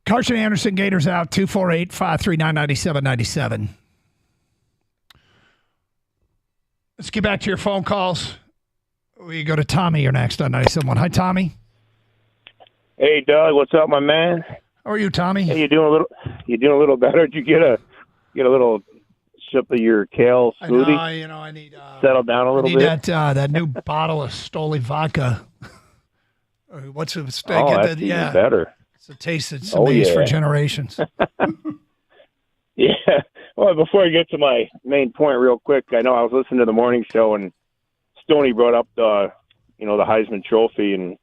Carson Anderson, Gators out, 248-539-9797. Let's get back to your phone calls. We go to Tommy. You're next on 97.1. Hi, Tommy. Hey, Doug. What's up, my man? How are you, Tommy? Hey, you doing a little better? Did you get a little sip of your kale smoothie? I need settle down a little bit. That new bottle of Stoli vodka. What's it? That's even better. It's a taste that's amazed for generations. Yeah. Well, before I get to my main point real quick, I know I was listening to the morning show and Stoney brought up the Heisman Trophy and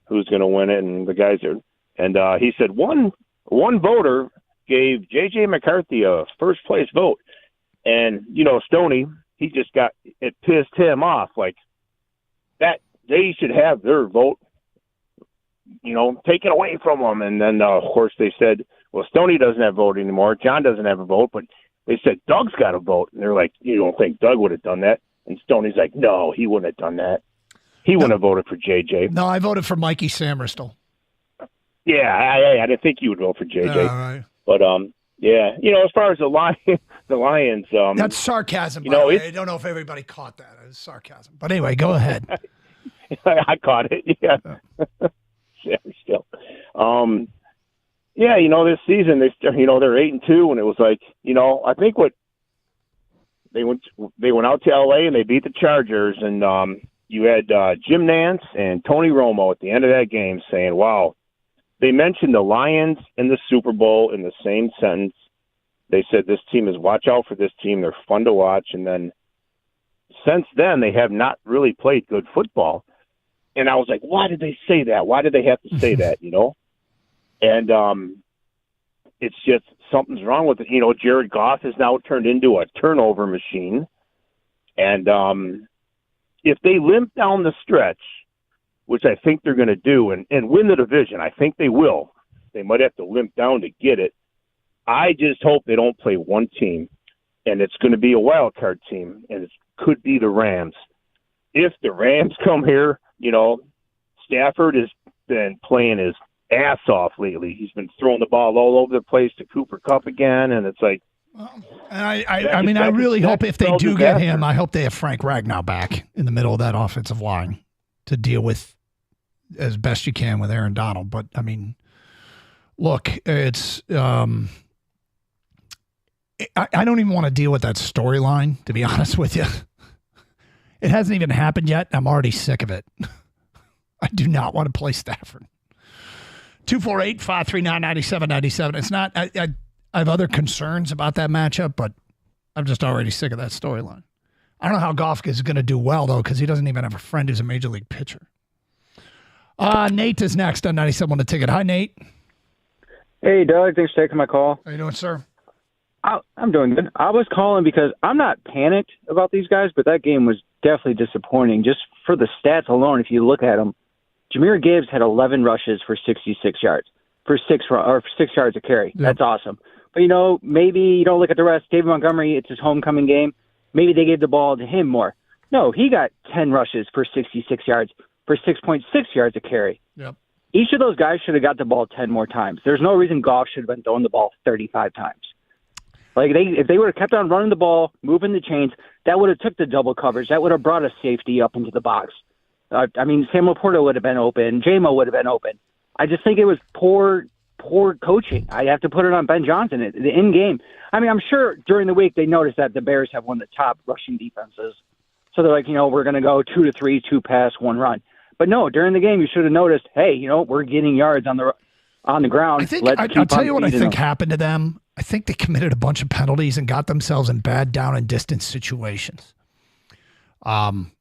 who's going to win it and the guys are, and he said one voter gave J.J. McCarthy a first place vote. And, Stoney, it pissed him off like that. They should have their vote, taken away from them. And then, of course, they said, well, Stoney doesn't have a vote anymore. John doesn't have a vote, but they said Doug's got a vote. And they're like, you don't think Doug would have done that? And Stoney's like, no, he wouldn't have done that. He wouldn't have voted for JJ. No, I voted for Mikey Samerstel. Yeah, I didn't think you would vote for JJ. Right. But, yeah, as far as the Lions. That's sarcasm, by the way. I don't know if everybody caught that. It was sarcasm. But anyway, go ahead. I caught it, yeah. Still. Yeah, this season, they're 8-2, and it was like, I think what they went out to L.A. and they beat the Chargers, and you had Jim Nantz and Tony Romo at the end of that game saying, wow, they mentioned the Lions in the Super Bowl in the same sentence. They said this team is watch out for this team. They're fun to watch. And then since then, they have not really played good football. And I was like, why did they say that? Why did they have to say that, And it's just something's wrong with it. Jared Goff has now turned into a turnover machine. And if they limp down the stretch, which I think they're going to do, and win the division, I think they will. They might have to limp down to get it. I just hope they don't play one team, and it's going to be a wild card team, and it could be the Rams. If the Rams come here, Stafford has been playing his ass off lately. He's been throwing the ball all over the place to Cooper Kupp again, and it's like. And I really hope if they do get him, I hope they have Frank Ragnow back in the middle of that offensive line to deal with as best you can with Aaron Donald. But look, it's. I don't even want to deal with that storyline, to be honest with you. It hasn't even happened yet. I'm already sick of it. I do not want to play Stafford. 248-539-9797. It's not, I have other concerns about that matchup, but I'm just already sick of that storyline. I don't know how Goff is going to do well, though, because he doesn't even have a friend who's a major league pitcher. Nate is next on 97 on the ticket. Hi, Nate. Hey, Doug. Thanks for taking my call. How you doing, sir? I'm doing good. I was calling because I'm not panicked about these guys, but that game was definitely disappointing. Just for the stats alone, if you look at them, Jahmyr Gibbs had 11 rushes for 66 yards, for 6 yards a carry. Yep. That's awesome. But, maybe you don't look at the rest. David Montgomery, it's his homecoming game. Maybe they gave the ball to him more. No, he got 10 rushes for 66 yards, for 6.6 yards a carry. Yep. Each of those guys should have got the ball 10 more times. There's no reason Goff should have been throwing the ball 35 times. If they would have kept on running the ball, moving the chains, that would have took the double coverage. That would have brought a safety up into the box. Sam Laporta would have been open. J-Mo would have been open. I just think it was poor coaching. I have to put it on Ben Johnson. The in-game. I'm sure during the week they noticed that the Bears have one of the top rushing defenses. So they're like, we're going to go 2-3, 2 pass, 1 run. But no, during the game you should have noticed, hey, we're getting yards on the ground. I'll tell you what I think happened to them. I think they committed a bunch of penalties and got themselves in bad down and distance situations. And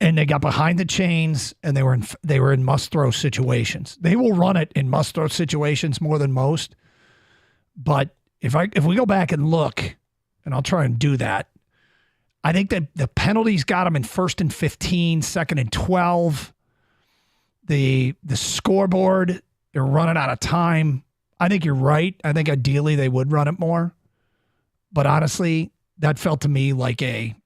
they got behind the chains and they were in must throw situations. They will run it in must throw situations more than most. But if we go back and look, and I'll try and do that, I think that the penalties got them in 1st and 15, 2nd and 12. The scoreboard, they're running out of time. I think you're right. I think ideally they would run it more. But honestly, that felt to me like a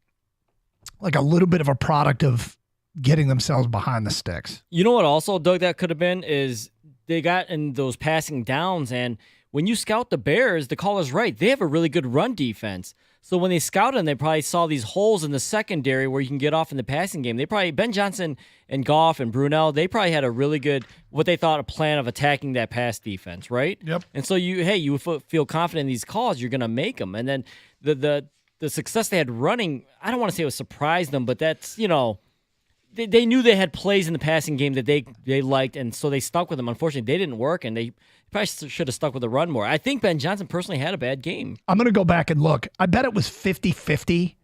little bit of a product of getting themselves behind the sticks. You know what also, Doug, that could have been is they got in those passing downs, and when you scout the Bears, the caller's right. They have a really good run defense. So when they scouted them, they probably saw these holes in the secondary where you can get off in the passing game. Ben Johnson and Goff and Brunell, they probably had a really good, what they thought, a plan of attacking that pass defense, right? Yep. And so you feel confident in these calls, you're going to make them. And then the success they had running, I don't want to say it was surprised them, but that's, they knew they had plays in the passing game that they liked, and so they stuck with them. Unfortunately, they didn't work, and they probably should have stuck with the run more. I think Ben Johnson personally had a bad game. I'm going to go back and look. I bet it was 50-50,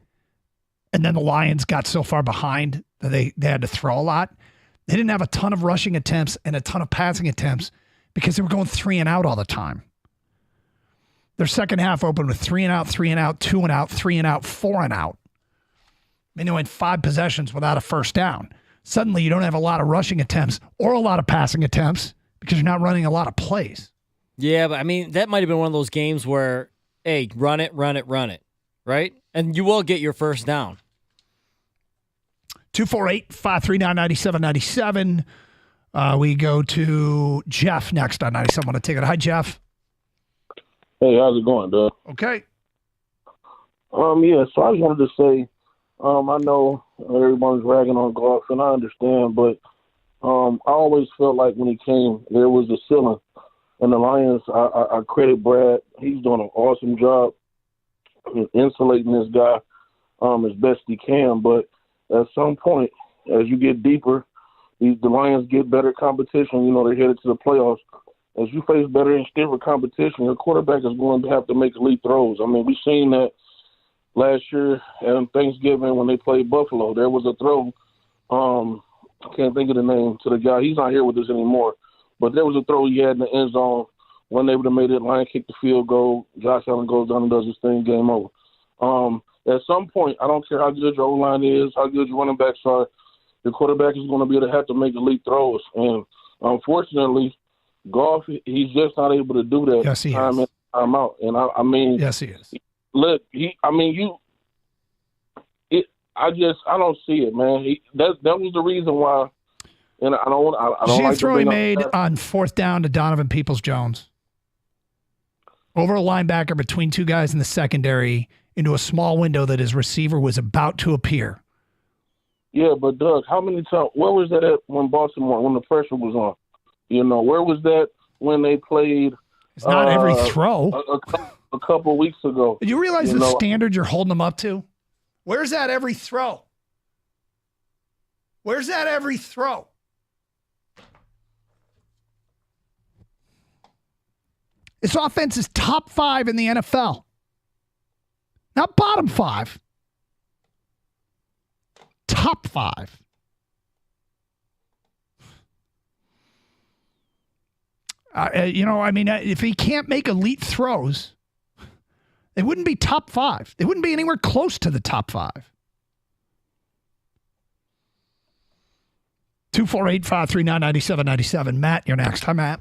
and then the Lions got so far behind that they had to throw a lot. They didn't have a ton of rushing attempts and a ton of passing attempts because they were going 3 and out all the time. Their second half opened with 3 and out, 3 and out, 2 and out, 3 and out, 4 and out. I mean, they went 5 possessions without a first down. Suddenly, you don't have a lot of rushing attempts or a lot of passing attempts because you're not running a lot of plays. Yeah, but I mean, that might have been one of those games where, hey, run it, right? And you will get your first down. 248-539-9797. We go to Jeff next on 97. I want to take it. Hi, Jeff. Hey, how's it going, Doug? Okay. Yeah, so I just wanted to say, I know everyone's ragging on Goff, and I understand, but I always felt like when he came, there was a ceiling. And the Lions, I credit Brad. He's doing an awesome job insulating this guy as best he can. But at some point, as you get deeper, the Lions get better competition. They're headed to the playoffs. As you face better and stiffer competition, your quarterback is going to have to make elite throws. I mean, we've seen that last year on Thanksgiving when they played Buffalo. There was a throw. I can't think of the name to the guy. He's not here with us anymore. But there was a throw he had in the end zone. When they would have made it, Lion kicked the field goal. Josh Allen goes down and does his thing, game over. At some point, I don't care how good your O-line is, how good your running backs are, the quarterback is going to be able to have to make elite throws. And unfortunately, Goff, he's just not able to do that time in, time out. And I mean, yes, he is. Look, I don't see it, man. That was the reason why. And I don't See like the throw he made on 4th down to Donovan Peoples-Jones over a linebacker between 2 guys in the secondary into a small window that his receiver was about to appear. Yeah, but Doug, how many times? Where was that at when Baltimore, when the pressure was on? Where was that when they played? It's not every throw. A couple of weeks ago. Did you realize the standard you're holding them up to? Where's that every throw? Where's that every throw? This offense is top 5 in the NFL. Not bottom 5. Top 5. If he can't make elite throws, they wouldn't be top 5. They wouldn't be anywhere close to the top 5. 248-539-9797. Matt, you're next. Hi, Matt.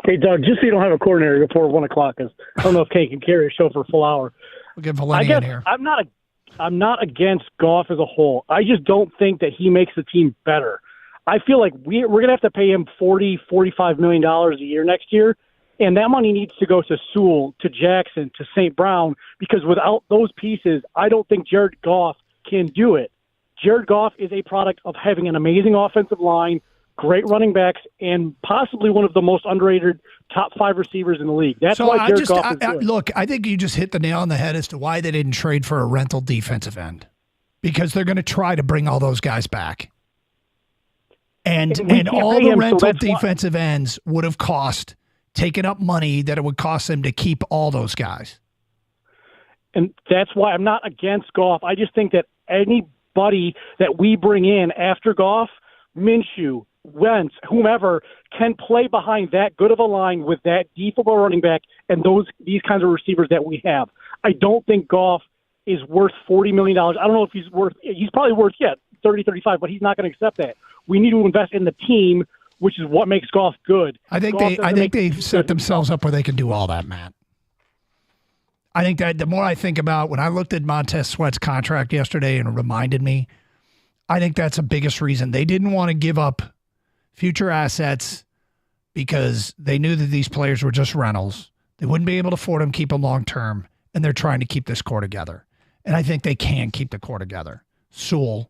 Hey, Doug, just so you don't have a coordinator before 1 o'clock, because I don't know if Kane can carry a show for a full hour. We'll get Valenti in here. I'm not against Goff as a whole. I just don't think that he makes the team better. I feel like we're going to have to pay him $40-45 million a year next year, and that money needs to go to Sewell, to Jackson, to St. Brown, because without those pieces, I don't think Jared Goff can do it. Jared Goff is a product of having an amazing offensive line, great running backs, and possibly one of the most underrated top 5 receivers in the league. That's why Jared Goff is good. Look, I think you just hit the nail on the head as to why they didn't trade for a rental defensive end, because they're going to try to bring all those guys back. And all the rental defensive ends would have taken up money that it would cost them to keep all those guys. And that's why I'm not against Goff. I just think that anybody that we bring in after Goff, Minshew, Wentz, whomever, can play behind that good of a line with that deep of a running back and these kinds of receivers that we have. I don't think Goff is worth $40 million. I don't know if he's probably worth, 30, 35, but he's not going to accept that. We need to invest in the team, which is what makes Goff good. I think they've set themselves up where they can do all that, Matt. I think that the more I think about when I looked at Montez Sweat's contract yesterday and it reminded me, I think that's the biggest reason. They didn't want to give up future assets because they knew that these players were just rentals. They wouldn't be able to afford them, keep them long term, and they're trying to keep this core together. And I think they can keep the core together. Sewell,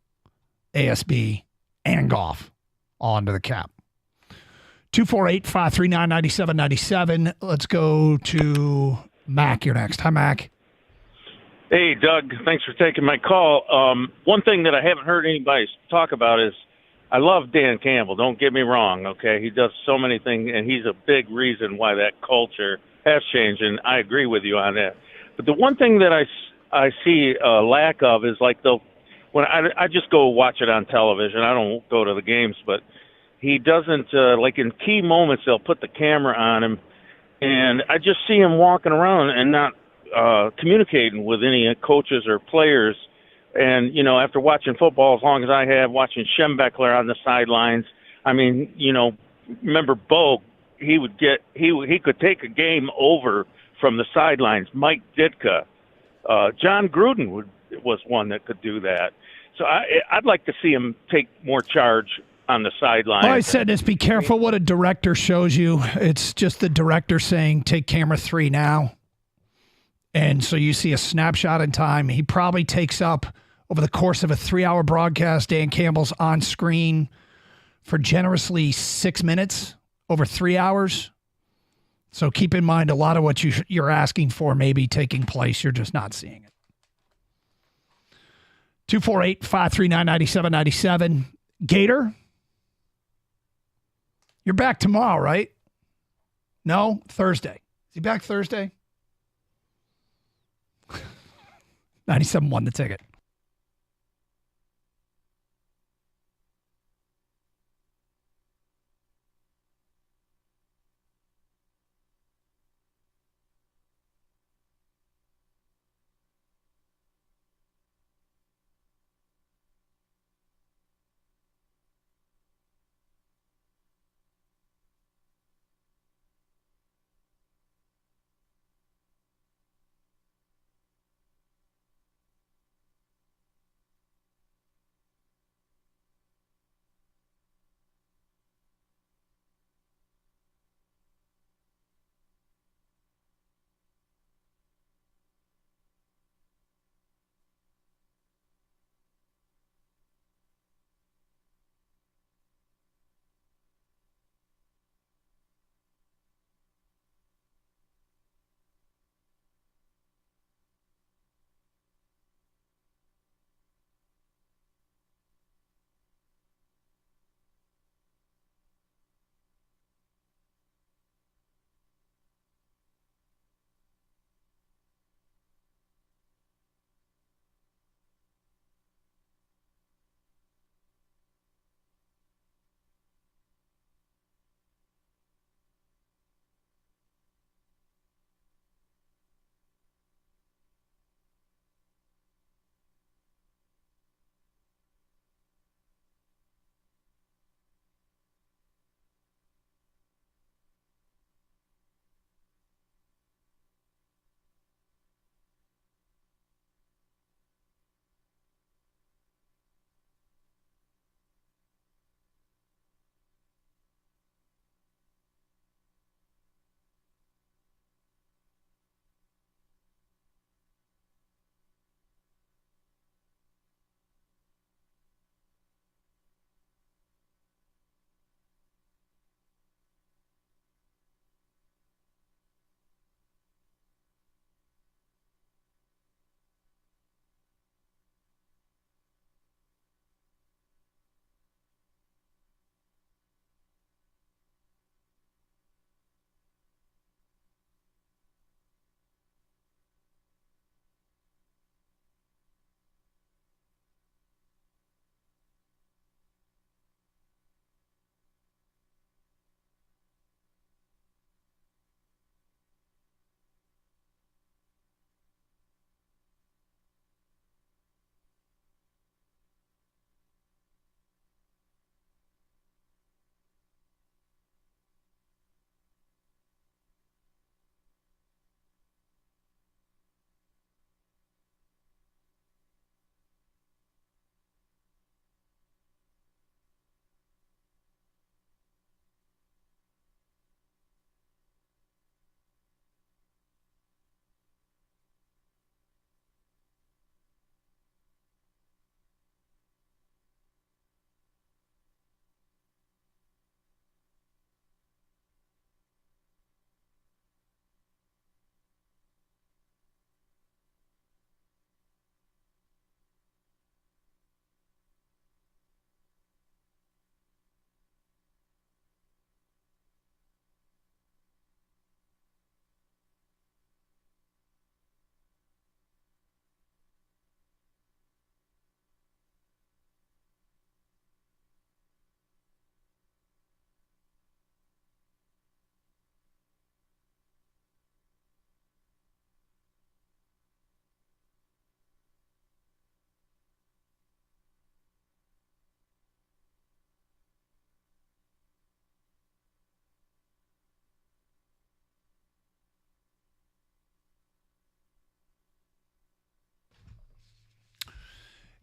ASB, and Goff all under the cap. 248-539-9797. Let's go to Mac. You're next. Hi, Mac. Hey, Doug. Thanks for taking my call. One thing that I haven't heard anybody talk about is I love Dan Campbell. Don't get me wrong, okay? He does so many things, and he's a big reason why that culture has changed, and I agree with you on that. But the one thing that I see a lack of is like when I just go watch it on television. I don't go to the games, but he doesn't like in key moments they'll put the camera on him, and I just see him walking around and not communicating with any coaches or players. And after watching football as long as I have, watching Schembechler on the sidelines, I mean, remember Bo? He could take a game over from the sidelines. Mike Ditka, John Gruden was one that could do that. So I'd like to see him take more charge on the sideline. All I said is be careful what a director shows you. It's just the director saying, take camera 3 now. And so you see a snapshot in time. He probably takes up, over the course of a 3-hour broadcast, Dan Campbell's on screen for generously 6 minutes over 3 hours. So keep in mind a lot of what you're asking for may be taking place. You're just not seeing it. 248-539-9797. Gator, you're back tomorrow, right? No? Thursday. Is he back Thursday? 97 won the ticket.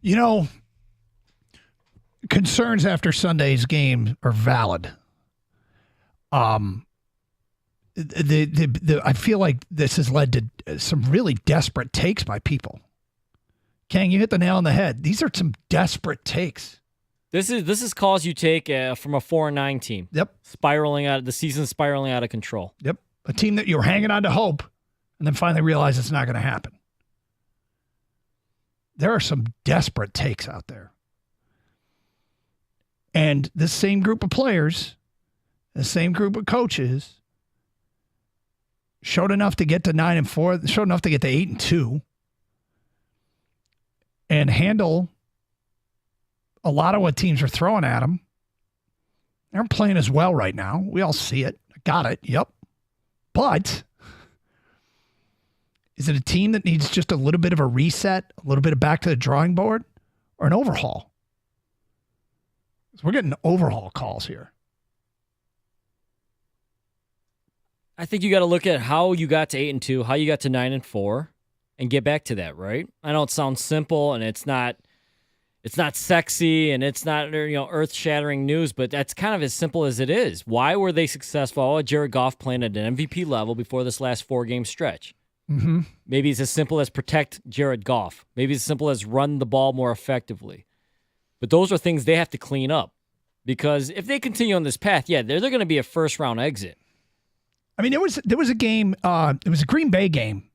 You know, concerns after Sunday's game are valid. I feel like this has led to some really desperate takes by people. Kang, you hit the nail on the head. These are some desperate takes. This is calls you take from a 4-9 team. Yep. The season spiraling out of control. Yep. A team that you're hanging on to hope and then finally realize it's not going to happen. There are some desperate takes out there. And this same group of players, the same group of coaches showed enough to get to 9-4, showed enough to get to 8-2 and handle a lot of what teams are throwing at them. They aren't playing as well right now. We all see it. Got it. Yep. But is it a team that needs just a little bit of a reset, a little bit of back to the drawing board, or an overhaul? We're getting overhaul calls here. I think you got to look at how you got to 8-2, how you got to 9-4, and get back to that, right? I know it sounds simple and it's not sexy and it's not earth-shattering news, but that's kind of as simple as it is. Why were they successful? Jared Goff playing at an MVP level before this last 4-game stretch. Mm-hmm. Maybe it's as simple as protect Jared Goff. Maybe it's as simple as run the ball more effectively. But those are things they have to clean up, because if they continue on this path, they're going to be a first-round exit. I mean, there was a game, it was a Green Bay game,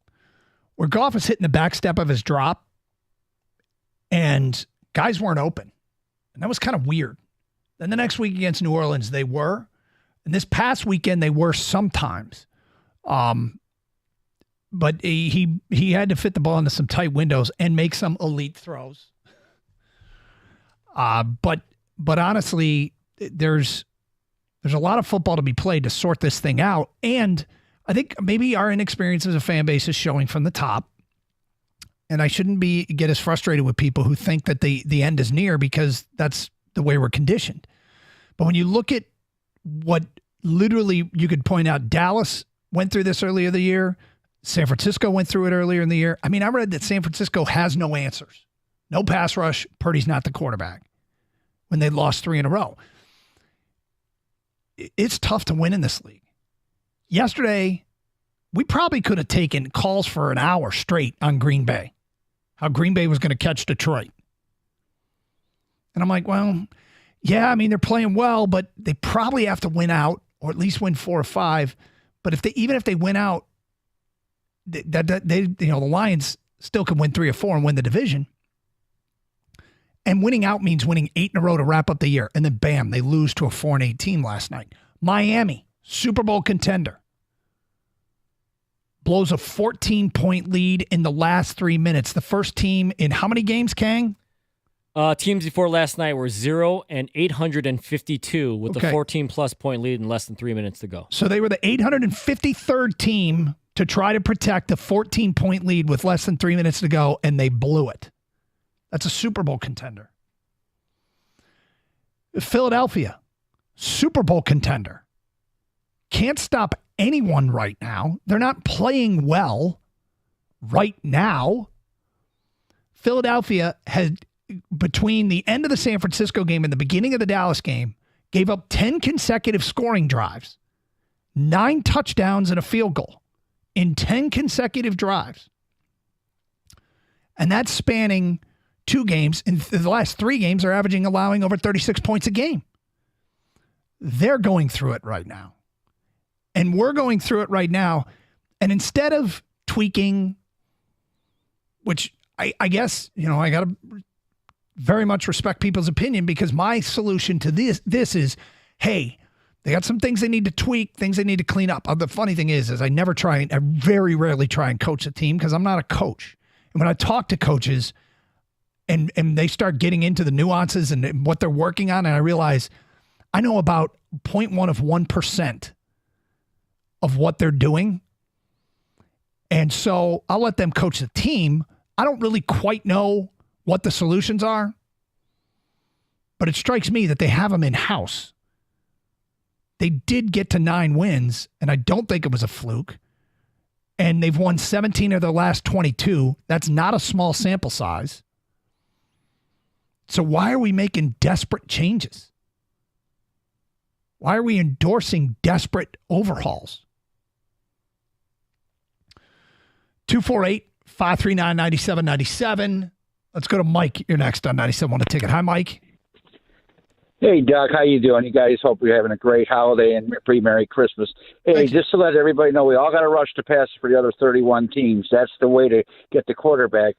where Goff was hitting the back step of his drop, and guys weren't open. And that was kind of weird. Then the next week against New Orleans, they were. And this past weekend, they were sometimes. But he had to fit the ball into some tight windows and make some elite throws. But honestly, there's a lot of football to be played to sort this thing out. And I think maybe our inexperience as a fan base is showing from the top. And I shouldn't get as frustrated with people who think that the end is near, because that's the way we're conditioned. But when you look at what literally you could point out, Dallas went through this earlier in the year. San Francisco went through it earlier in the year. I mean, I read that San Francisco has no answers. No pass rush. Purdy's not the quarterback when they lost 3 in a row. It's tough to win in this league. Yesterday, we probably could have taken calls for an hour straight on Green Bay, how Green Bay was going to catch Detroit. And I'm like, well, yeah, I mean, they're playing well, but they probably have to win out, or at least win 4 or 5. But even if they win out, the Lions still can win 3 or 4 and win the division. And winning out means winning 8 in a row to wrap up the year. And then bam, they lose to a 4-8 team last night. Miami, Super Bowl contender, blows a 14-point lead in the last 3 minutes. The first team in how many games, Kang? Teams before last night were 0-852 with a 14-plus point lead in less than 3 minutes to go. So they were the 853rd team to try to protect a 14-point lead with less than 3 minutes to go, and they blew it. That's a Super Bowl contender. Philadelphia, Super Bowl contender. Can't stop anyone right now. They're not playing well right now. Philadelphia had, between the end of the San Francisco game and the beginning of the Dallas game, gave up 10 consecutive scoring drives, 9 touchdowns and a field goal in 10 consecutive drives. And that's spanning 2 games. In the last 3 games, they're allowing over 36 points a game. They're going through it right now. And we're going through it right now. And instead of tweaking, which I guess, I got to very much respect people's opinion, because my solution to this is, hey, they got some things they need to tweak, things they need to clean up. The funny thing is I very rarely try and coach a team, because I'm not a coach. And when I talk to coaches and they start getting into the nuances and what they're working on, and I realize I know about 0.1 of 1% of what they're doing. And so I'll let them coach the team. I don't really quite know what the solutions are, but it strikes me that they have them in-house. They did get to 9 wins, and I don't think it was a fluke. And they've won 17 of their last 22. That's not a small sample size. So why are we making desperate changes? Why are we endorsing desperate overhauls? 248-539-9797. Let's go to Mike. You're next on 97 on a ticket. Hi, Mike. Hey, Doug. How you doing? You guys hope you're having a great holiday and pre-Merry Christmas. Hey, just to let everybody know, we all got to rush to pass for the other 31 teams. That's the way to get the quarterback.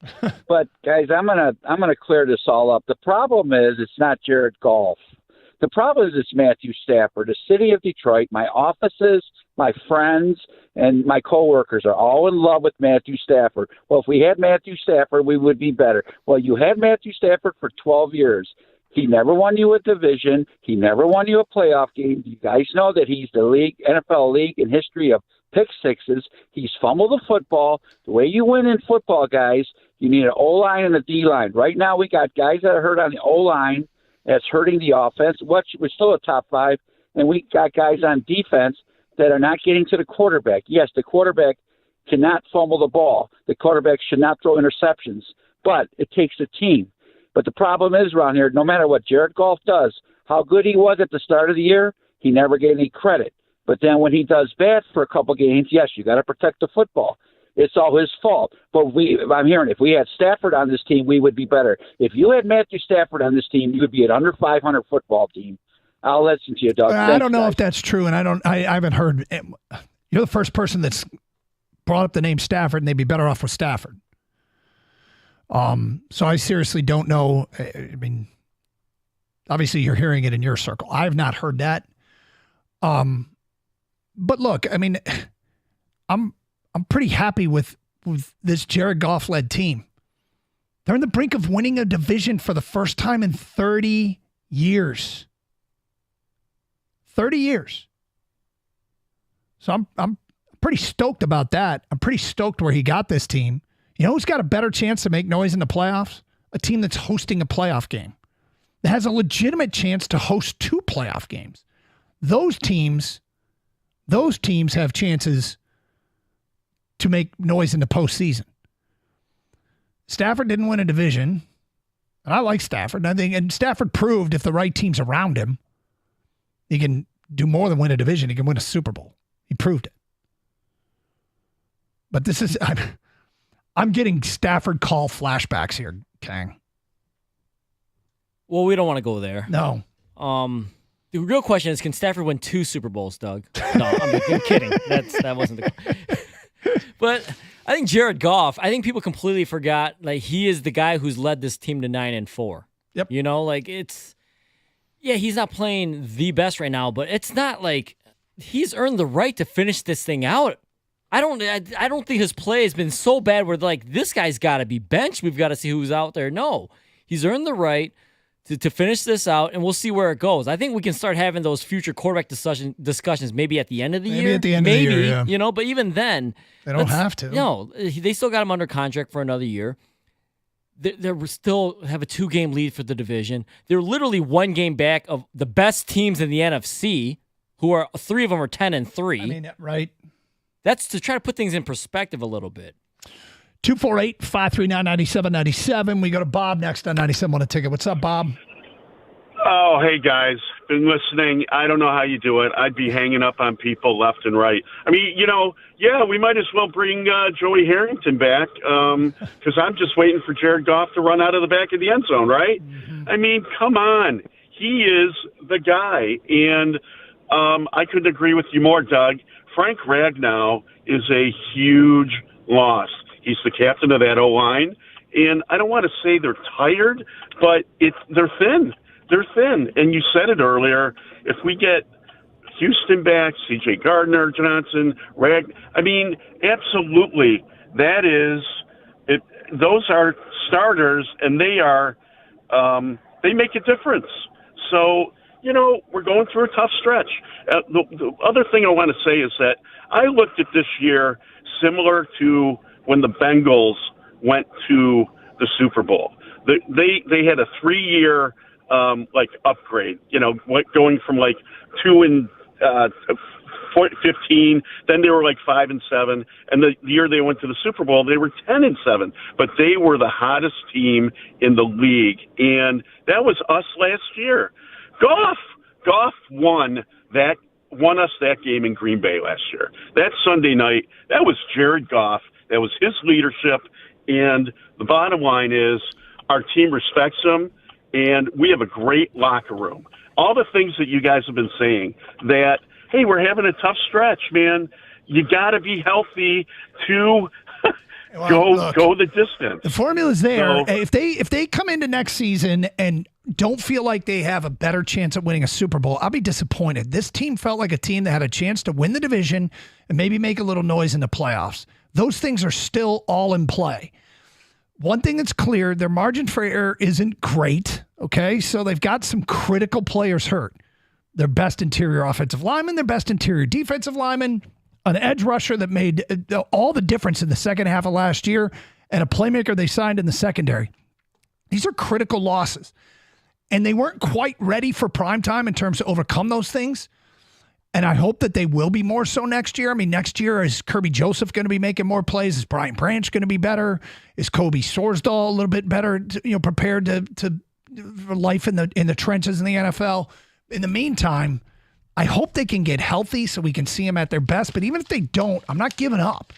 But, guys, I'm gonna clear this all up. The problem is it's not Jared Goff. The problem is it's Matthew Stafford. The city of Detroit, my offices, my friends, and my coworkers are all in love with Matthew Stafford. Well, if we had Matthew Stafford, we would be better. Well, you had Matthew Stafford for 12 years. He never won you a division. He never won you a playoff game. You guys know that he's the NFL league in history of pick sixes. He's fumbled the football. The way you win in football, guys, you need an O-line and a D-line. Right now we got guys that are hurt on the O-line. That's hurting the offense. We're still a top five, and we got guys on defense that are not getting to the quarterback. Yes, the quarterback cannot fumble the ball. The quarterback should not throw interceptions, but it takes a team. But the problem is around here, no matter what Jared Goff does, how good he was at the start of the year, he never gave any credit. But then when he does bad for a couple games, yes, you got to protect the football. It's all his fault. But I'm hearing if we had Stafford on this team, we would be better. If you had Matthew Stafford on this team, you would be an under 500 football team. I'll listen to you, Doug. I don't know if that's true, and I haven't heard. You're the first person that's brought up the name Stafford, and they'd be better off with Stafford. So I seriously don't know. I mean, obviously you're hearing it in your circle. I have not heard that. But look, I mean, I'm pretty happy with this Jared Goff-led team. They're on the brink of winning a division for the first time in 30 years. 30 years. So I'm pretty stoked about that. I'm pretty stoked where he got this team. You know who's got a better chance to make noise in the playoffs? A team that's hosting a playoff game. That has a legitimate chance to host 2 playoff games. Those teams have chances to make noise in the postseason. Stafford didn't win a division. And I like Stafford. And Stafford proved if the right team's around him, he can do more than win a division. He can win a Super Bowl. He proved it. But this is... I'm getting Stafford call flashbacks here, Kang. Well, we don't want to go there. No. The real question is, can Stafford win 2 Super Bowls, Doug? No, I'm kidding. That wasn't the question. But I think Jared Goff, I think people completely forgot, like, he is the guy who's led this team to 9-4. Yep. You know, like, he's not playing the best right now, but it's not like he's earned the right to finish this thing out. I don't think his play has been so bad where like this guy's got to be benched. We've got to see who's out there. No, he's earned the right to finish this out, and we'll see where it goes. I think we can start having those future quarterback discussions maybe at the end of the year. Maybe at the end of the year, yeah. You know, but even then, they don't have to. No, they still got him under contract for another year. They still have a 2-game lead for the division. They're literally 1 game back of the best teams in the NFC, who are 3 of them are 10-3. I mean, right. That's to try to put things in perspective a little bit. 248-539-9797. We go to Bob next on 97 on a ticket. What's up, Bob? Oh, hey, guys. Been listening. I don't know how you do it. I'd be hanging up on people left and right. I mean, you know, yeah, we might as well bring Joey Harrington back because I'm just waiting for Jared Goff to run out of the back of the end zone, right? Mm-hmm. I mean, come on. He is the guy. And I couldn't agree with you more, Doug. Frank Ragnow is a huge loss. He's the captain of that O-line, and I don't want to say they're tired, but they're thin. They're thin, and you said it earlier. If we get Houston back, C.J. Gardner, Johnson, I mean, absolutely, that is it. Those are starters, and they make a difference. So, you know, we're going through a tough stretch. The other thing I want to say is that I looked at this year similar to when the Bengals went to the Super Bowl. They had a 3-year upgrade. You know, going from like 2-5 15. Then they were like 5-7, and the year they went to the Super Bowl, they were 10-7. But they were the hottest team in the league, and that was us last year. Goff won us that game in Green Bay last year. That Sunday night, that was Jared Goff. That was his leadership, and the bottom line is our team respects him, and we have a great locker room. All the things that you guys have been saying, that, hey, we're having a tough stretch, man. You got to be healthy to go the distance. The formula's there. So, if they come into next season and don't feel like they have a better chance at winning a Super Bowl, I'll be disappointed. This team felt like a team that had a chance to win the division and maybe make a little noise in the playoffs. Those things are still all in play. One thing that's clear, their margin for error isn't great, okay? So they've got some critical players hurt. Their best interior offensive lineman, their best interior defensive lineman, an edge rusher that made all the difference in the second half of last year, and a playmaker they signed in the secondary. These are critical losses. And they weren't quite ready for prime time in terms of overcome those things. And I hope that they will be more so next year. I mean, next year, is Kirby Joseph going to be making more plays? Is Brian Branch going to be better? Is Kobe Sorsdahl a little bit better, prepared to for life in the trenches in the NFL? In the meantime, I hope they can get healthy so we can see them at their best. But even if they don't, I'm not giving up.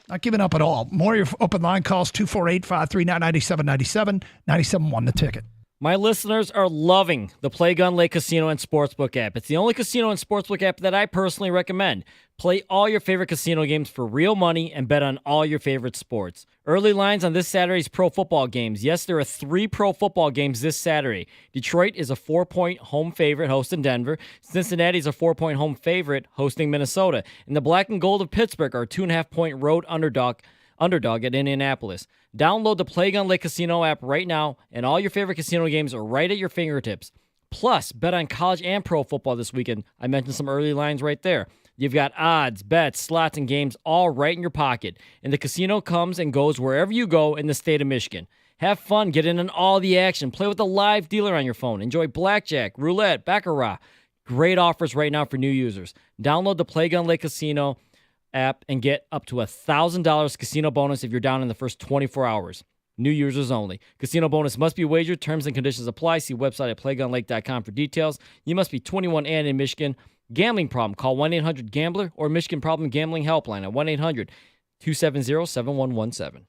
Not giving up at all. More of your open line calls, 248-539-9797, 97.1 The Ticket. My listeners are loving the Play Gun Lake Casino and Sportsbook app. It's the only casino and sportsbook app that I personally recommend. Play all your favorite casino games for real money and bet on all your favorite sports. Early lines on this Saturday's pro football games. Yes, there are 3 pro football games this Saturday. Detroit is a 4-point home favorite hosting Denver. Cincinnati is a 4-point home favorite hosting Minnesota. And the Black and Gold of Pittsburgh are a 2.5-point road underdog at Indianapolis. Download the Play Gun Lake Casino app right now, and all your favorite casino games are right at your fingertips. Plus, bet on college and pro football this weekend. I mentioned some early lines right there. You've got odds, bets, slots, and games all right in your pocket. And the casino comes and goes wherever you go in the state of Michigan. Have fun, get in on all the action. Play with a live dealer on your phone. Enjoy blackjack, roulette, baccarat. Great offers right now for new users. Download the Play Gun Lake Casino app and get up to $1,000 casino bonus if you're down in the first 24 hours. New users only. Casino bonus must be wagered. Terms and conditions apply. See website at playgunlake.com for details. You must be 21 and in Michigan. Gambling problem? Call 1-800-GAMBLER or Michigan Problem Gambling Helpline at 1-800-270-7117.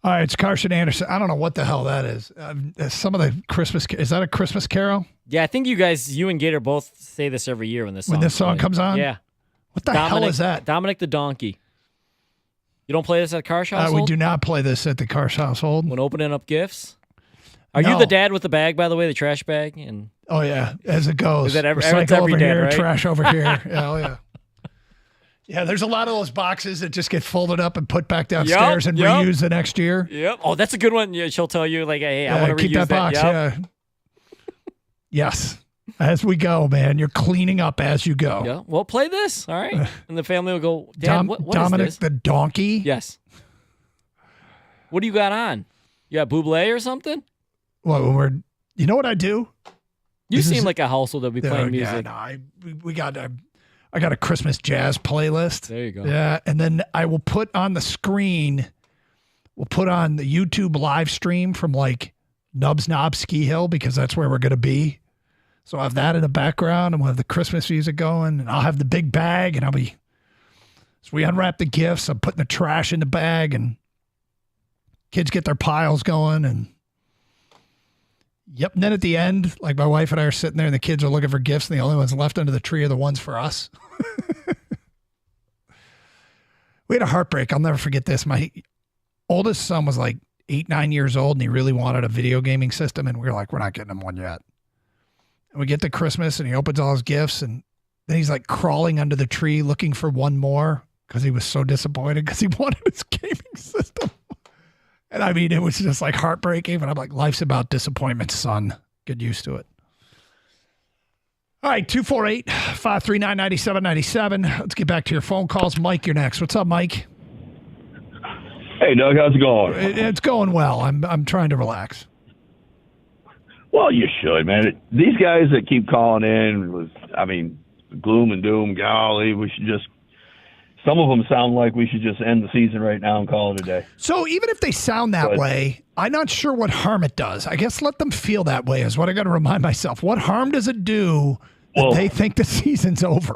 All right, it's Carson Anderson. I don't know what the hell that is. Some of the Christmas. Is that a Christmas carol? Yeah, I think you and Gator both say this every year when this song comes on. Yeah. What the hell is that? Dominic the Donkey. You don't play this at Karsh household? We do not play this at the Karsh household. When opening up gifts? Are you the dad with the bag, by the way, the trash bag? And oh, yeah, as it goes. Is that every Recycle dad, over here, right? trash over here. Yeah, oh, yeah. Yeah, there's a lot of those boxes that just get folded up and put back downstairs and reused the next year. Yep. Oh, that's a good one. Yeah, she'll tell you, like, hey, I want to keep reuse that box. Yep. Yeah. Yes. As we go, man. You're cleaning up as you go. Yeah. Well, play this. All right. And the family will go, Dad, what Dominic is this? the Donkey? Yes. What do you got on? You got Bublé or something? Well, you know what I do? You seem like a household that be playing music. Yeah, no, I got a Christmas jazz playlist. There you go. Yeah, and then I will put on the screen, we'll put on the YouTube live stream from like Nubs Knob Ski Hill because that's where we're going to be. So I'll have that in the background and we'll have the Christmas music going and I'll have the big bag and so we unwrap the gifts, I'm putting the trash in the bag and kids get their piles going and yep. And then at the end, like my wife and I are sitting there and the kids are looking for gifts and the only ones left under the tree are the ones for us. We had a heartbreak. I'll never forget this. My oldest son was like 8, 9 years old and he really wanted a video gaming system. And we were like, we're not getting him one yet. And we get to Christmas and he opens all his gifts and then he's like crawling under the tree looking for one more because he was so disappointed because he wanted his gaming system. And I mean, it was just like heartbreaking, but I'm like, life's about disappointment, son. Get used to it. All right, 248-539-9797. Let's get back to your phone calls. Mike, you're next. What's up, Mike? Hey, Doug, how's it going? It's going well. I'm trying to relax. Well, you should, man. These guys that keep calling in gloom and doom, golly, we should just some of them sound like we should just end the season right now and call it a day. So even if they sound that way, I'm not sure what harm it does. I guess let them feel that way is what I got to remind myself. What harm does it do that they think the season's over?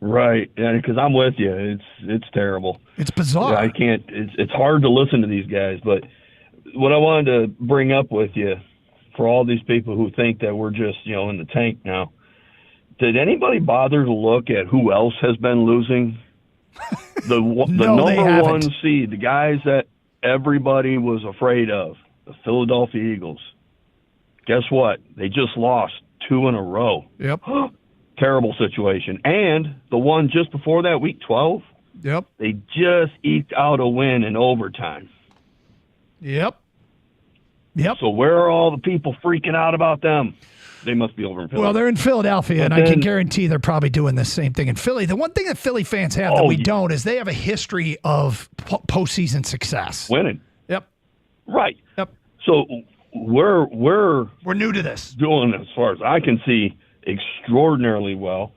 Right, yeah, because I'm with you. It's terrible. It's bizarre. Yeah, I can't. It's hard to listen to these guys. But what I wanted to bring up with you, for all these people who think that we're just in the tank now. Did anybody bother to look at who else has been losing? The number one seed, the guys that everybody was afraid of, the Philadelphia Eagles. Guess what? They just lost 2 in a row. Yep. Terrible situation. And the one just before that, week 12, yep, they just eked out a win in overtime. Yep. So where are all the people freaking out about them? They must be over in Philly. Well, they're in Philadelphia, and I can guarantee they're probably doing the same thing in Philly. The one thing that Philly fans have that we don't is they have a history of postseason success. Winning. Yep. Right. Yep. So we're new to this. Doing, as far as I can see, extraordinarily well.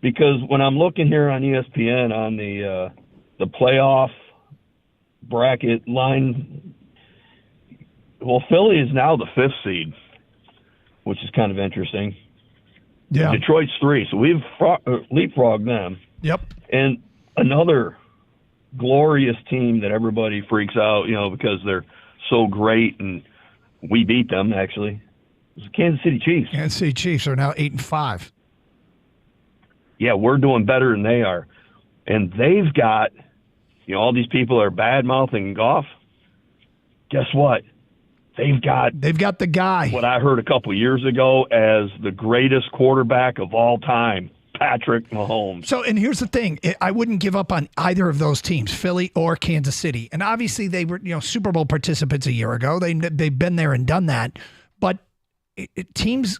Because when I'm looking here on ESPN on the playoff bracket line, well, Philly is now the 5th seed, which is kind of interesting. Yeah. Detroit's 3, so we've leapfrogged them. Yep. And another glorious team that everybody freaks out, because they're so great, and we beat them, actually, is the Kansas City Chiefs. Kansas City Chiefs are now 8-5. Yeah, we're doing better than they are. And they've got, all these people are bad-mouthing Goff. Guess what? They've got the guy. What I heard a couple years ago as the greatest quarterback of all time, Patrick Mahomes. So, and here's the thing. I wouldn't give up on either of those teams, Philly or Kansas City. And obviously they were, Super Bowl participants a year ago. They've been there and done that. But teams,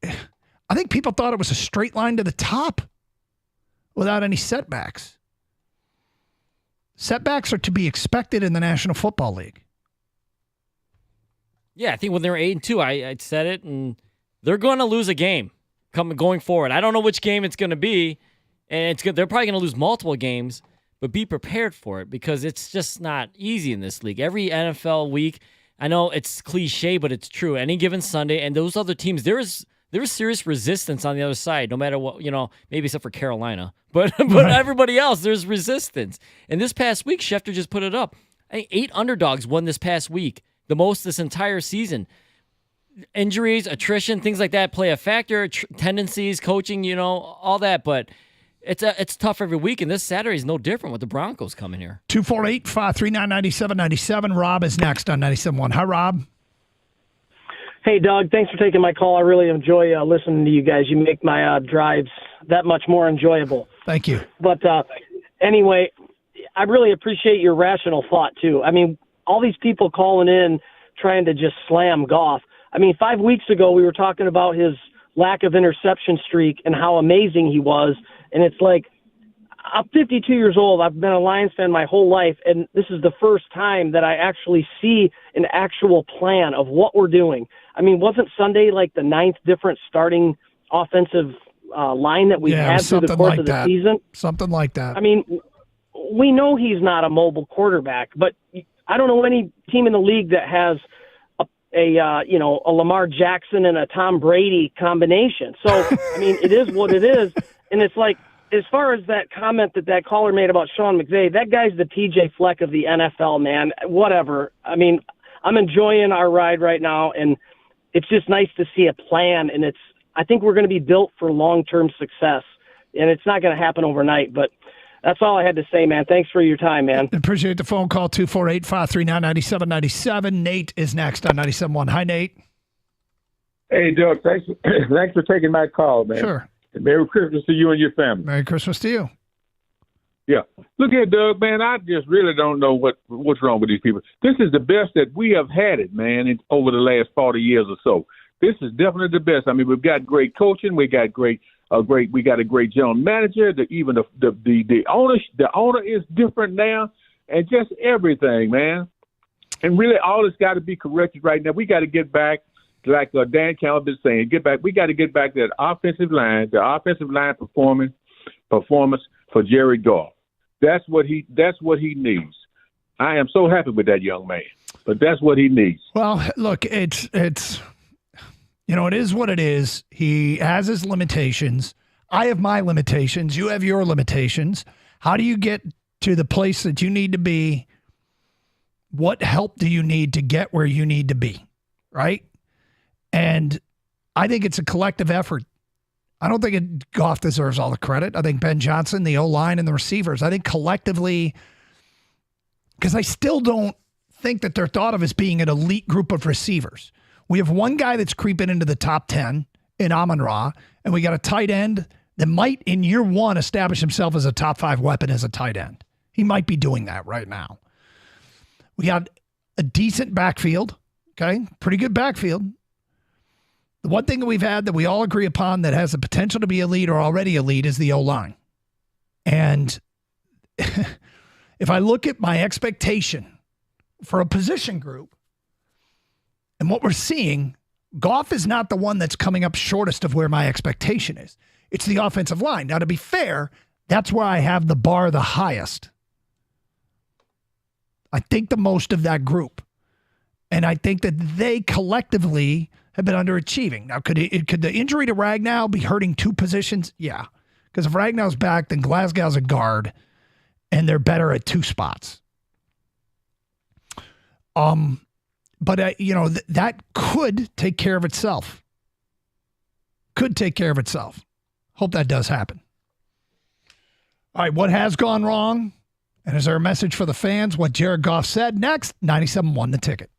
I think people thought it was a straight line to the top without any setbacks. Setbacks are to be expected in the National Football League. Yeah, I think when they were 8-2, I said it, and they're going to lose a game going forward. I don't know which game it's going to be, and they're probably going to lose multiple games, but be prepared for it because it's just not easy in this league. Every NFL week, I know it's cliche, but it's true. Any given Sunday, and those other teams, there is serious resistance on the other side, no matter what, maybe except for Carolina. But everybody else, there's resistance. And this past week, Schefter just put it up. I think 8 underdogs won this past week, the most this entire season. Injuries, attrition, things like that play a factor. Tendencies, coaching, all that. But it's tough every week, and this Saturday is no different with the Broncos coming here. 248-539-9797. Rob is next on 97.1. Hi, Rob. Hey, Doug. Thanks for taking my call. I really enjoy listening to you guys. You make my drives that much more enjoyable. Thank you. But anyway, I really appreciate your rational thought, too. I mean, all these people calling in trying to just slam Goff. I mean, 5 weeks ago, we were talking about his lack of interception streak and how amazing he was. And it's like, I'm 52 years old. I've been a Lions fan my whole life. And this is the first time that I actually see an actual plan of what we're doing. I mean, wasn't Sunday like the 9th different starting offensive line that we've had through the course of the season? Something like that. I mean, we know he's not a mobile quarterback, but I don't know any team in the league that has a Lamar Jackson and a Tom Brady combination. So, I mean, it is what it is. And it's like, as far as that comment that caller made about Sean McVay, that guy's the TJ Fleck of the NFL, man. Whatever. I mean, I'm enjoying our ride right now, and it's just nice to see a plan. And I think we're going to be built for long-term success, and it's not going to happen overnight, but that's all I had to say, man. Thanks for your time, man. Appreciate the phone call, 248-539-9797. Nate is next on 97.1. Hi, Nate. Hey, Doug. Thanks for taking my call, man. Sure. And Merry Christmas to you and your family. Merry Christmas to you. Yeah. Look here, Doug, man, I just really don't know what's wrong with these people. This is the best that we have had it, man, over the last 40 years or so. This is definitely the best. I mean, we've got great coaching. We got we got a great general manager. The owner is different now, and just everything, man. And really, all has got to be corrected right now. We got to get back, like Dan Campbell been saying, we got to get back to the offensive line performance for Jared Goff. That's what he needs. I am so happy with that young man, but that's what he needs. Well, look, it's it is what it is. He has his limitations. I have my limitations. You have your limitations. How do you get to the place that you need to be? What help do you need to get where you need to be, right? And I think it's a collective effort. I don't think Goff deserves all the credit. I think Ben Johnson, the O-line, and the receivers, I think collectively, because I still don't think that they're thought of as being an elite group of receivers. We have one guy that's creeping into the top 10 in Amon-Ra, and we got a tight end that might, in year one, establish himself as a top 5 weapon as a tight end. He might be doing that right now. We got a decent backfield, okay? Pretty good backfield. The one thing that we've had that we all agree upon that has the potential to be elite or already elite is the O-line. And if I look at my expectation for a position group and what we're seeing, Goff is not the one that's coming up shortest of where my expectation is. It's the offensive line. Now, to be fair, that's where I have the bar the highest. I think the most of that group. And I think that they collectively have been underachieving. Now, could the injury to Ragnow be hurting 2 positions? Yeah. Because if Ragnow's back, then Glasgow's a guard, and they're better at 2 spots. But that could take care of itself. Could take care of itself. Hope that does happen. All right, what has gone wrong? And is there a message for the fans? What Jared Goff said next? 97.1 The Ticket.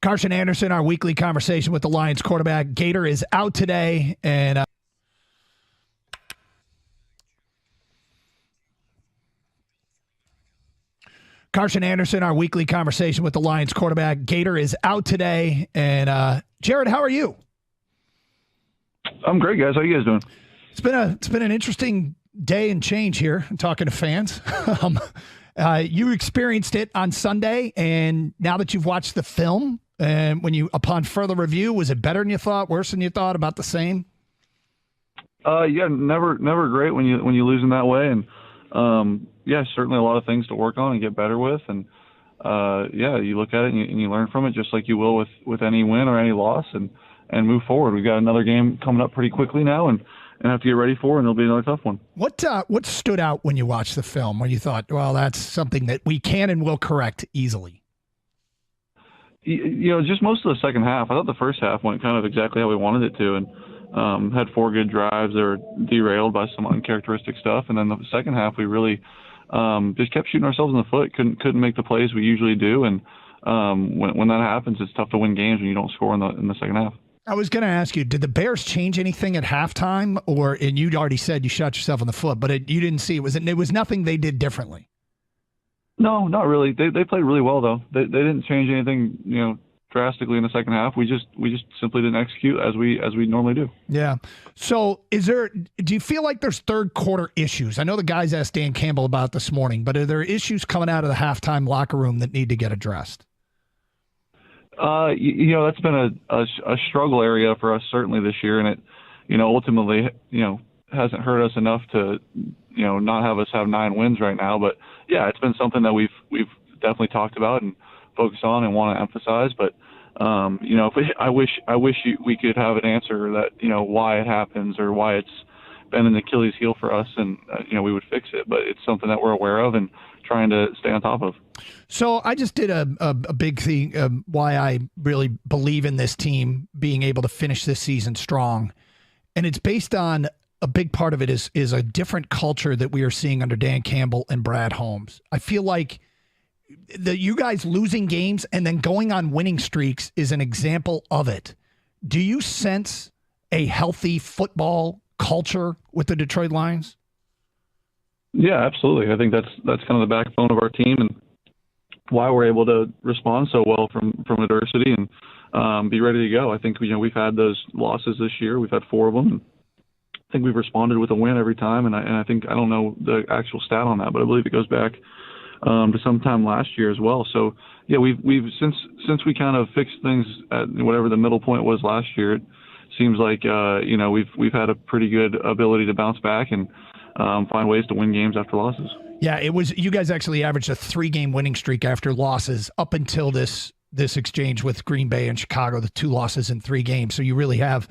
Carson Anderson, our weekly conversation with the Lions quarterback. Gator is out today, and Carson Anderson, our weekly conversation with the Lions quarterback. Gator is out today, and Jared, how are you? I'm great, guys. How you guys doing? It's been an interesting day and change here. I'm talking to fans. You experienced it on Sunday, and now that you've watched the film, and upon further review, was it better than you thought, worse than you thought, about the same? Yeah, never great when you lose in that way, and yeah, certainly a lot of things to work on and get better with, and yeah, you look at it and you learn from it just like you will with any win or any loss, and move forward. We've got another game coming up pretty quickly now, and have to get ready for, and it'll be another tough one. What stood out when you watched the film, when you thought, well, that's something that we can and will correct easily? Just most of the second half. I thought the first half went kind of exactly how we wanted it to, and had 4 good drives that were derailed by some uncharacteristic stuff. And then the second half, we really just kept shooting ourselves in the foot. Couldn't make the plays we usually do. And when that happens, it's tough to win games when you don't score in the second half. I was going to ask you, did the Bears change anything at halftime? And you'd already said you shot yourself in the foot, but you didn't see it. It was nothing they did differently. No, not really. They played really well, though. They didn't change anything, drastically in the second half. We just simply didn't execute as we normally do. Yeah. So do you feel like there's third quarter issues? I know the guys asked Dan Campbell about it this morning, but are there issues coming out of the halftime locker room that need to get addressed? That's been a struggle area for us certainly this year, and it, ultimately, hasn't hurt us enough to, not have us have 9 wins right now. But yeah, it's been something that we've definitely talked about and focused on and want to emphasize. But I wish we could have an answer that why it happens or why it's been an Achilles heel for us, and we would fix it. But it's something that we're aware of and trying to stay on top of. So I just did a big thing, why I really believe in this team being able to finish this season strong. And it's based on a big part of it is a different culture that we are seeing under Dan Campbell and Brad Holmes. I feel like you guys losing games and then going on winning streaks is an example of it. Do you sense a healthy football culture with the Detroit Lions? Yeah, absolutely. I think that's kind of the backbone of our team and why we're able to respond so well from adversity and be ready to go. I think we've had those losses this year. We've had 4 of them. And I think we've responded with a win every time, and I think I don't know the actual stat on that, but I believe it goes back to sometime last year as well. So yeah, we've since we kind of fixed things at whatever the middle point was last year. It seems like we've had a pretty good ability to bounce back and find ways to win games after losses. Yeah, you guys actually averaged a 3-game winning streak after losses up until this exchange with Green Bay and Chicago, the 2 losses in 3 games. So you really have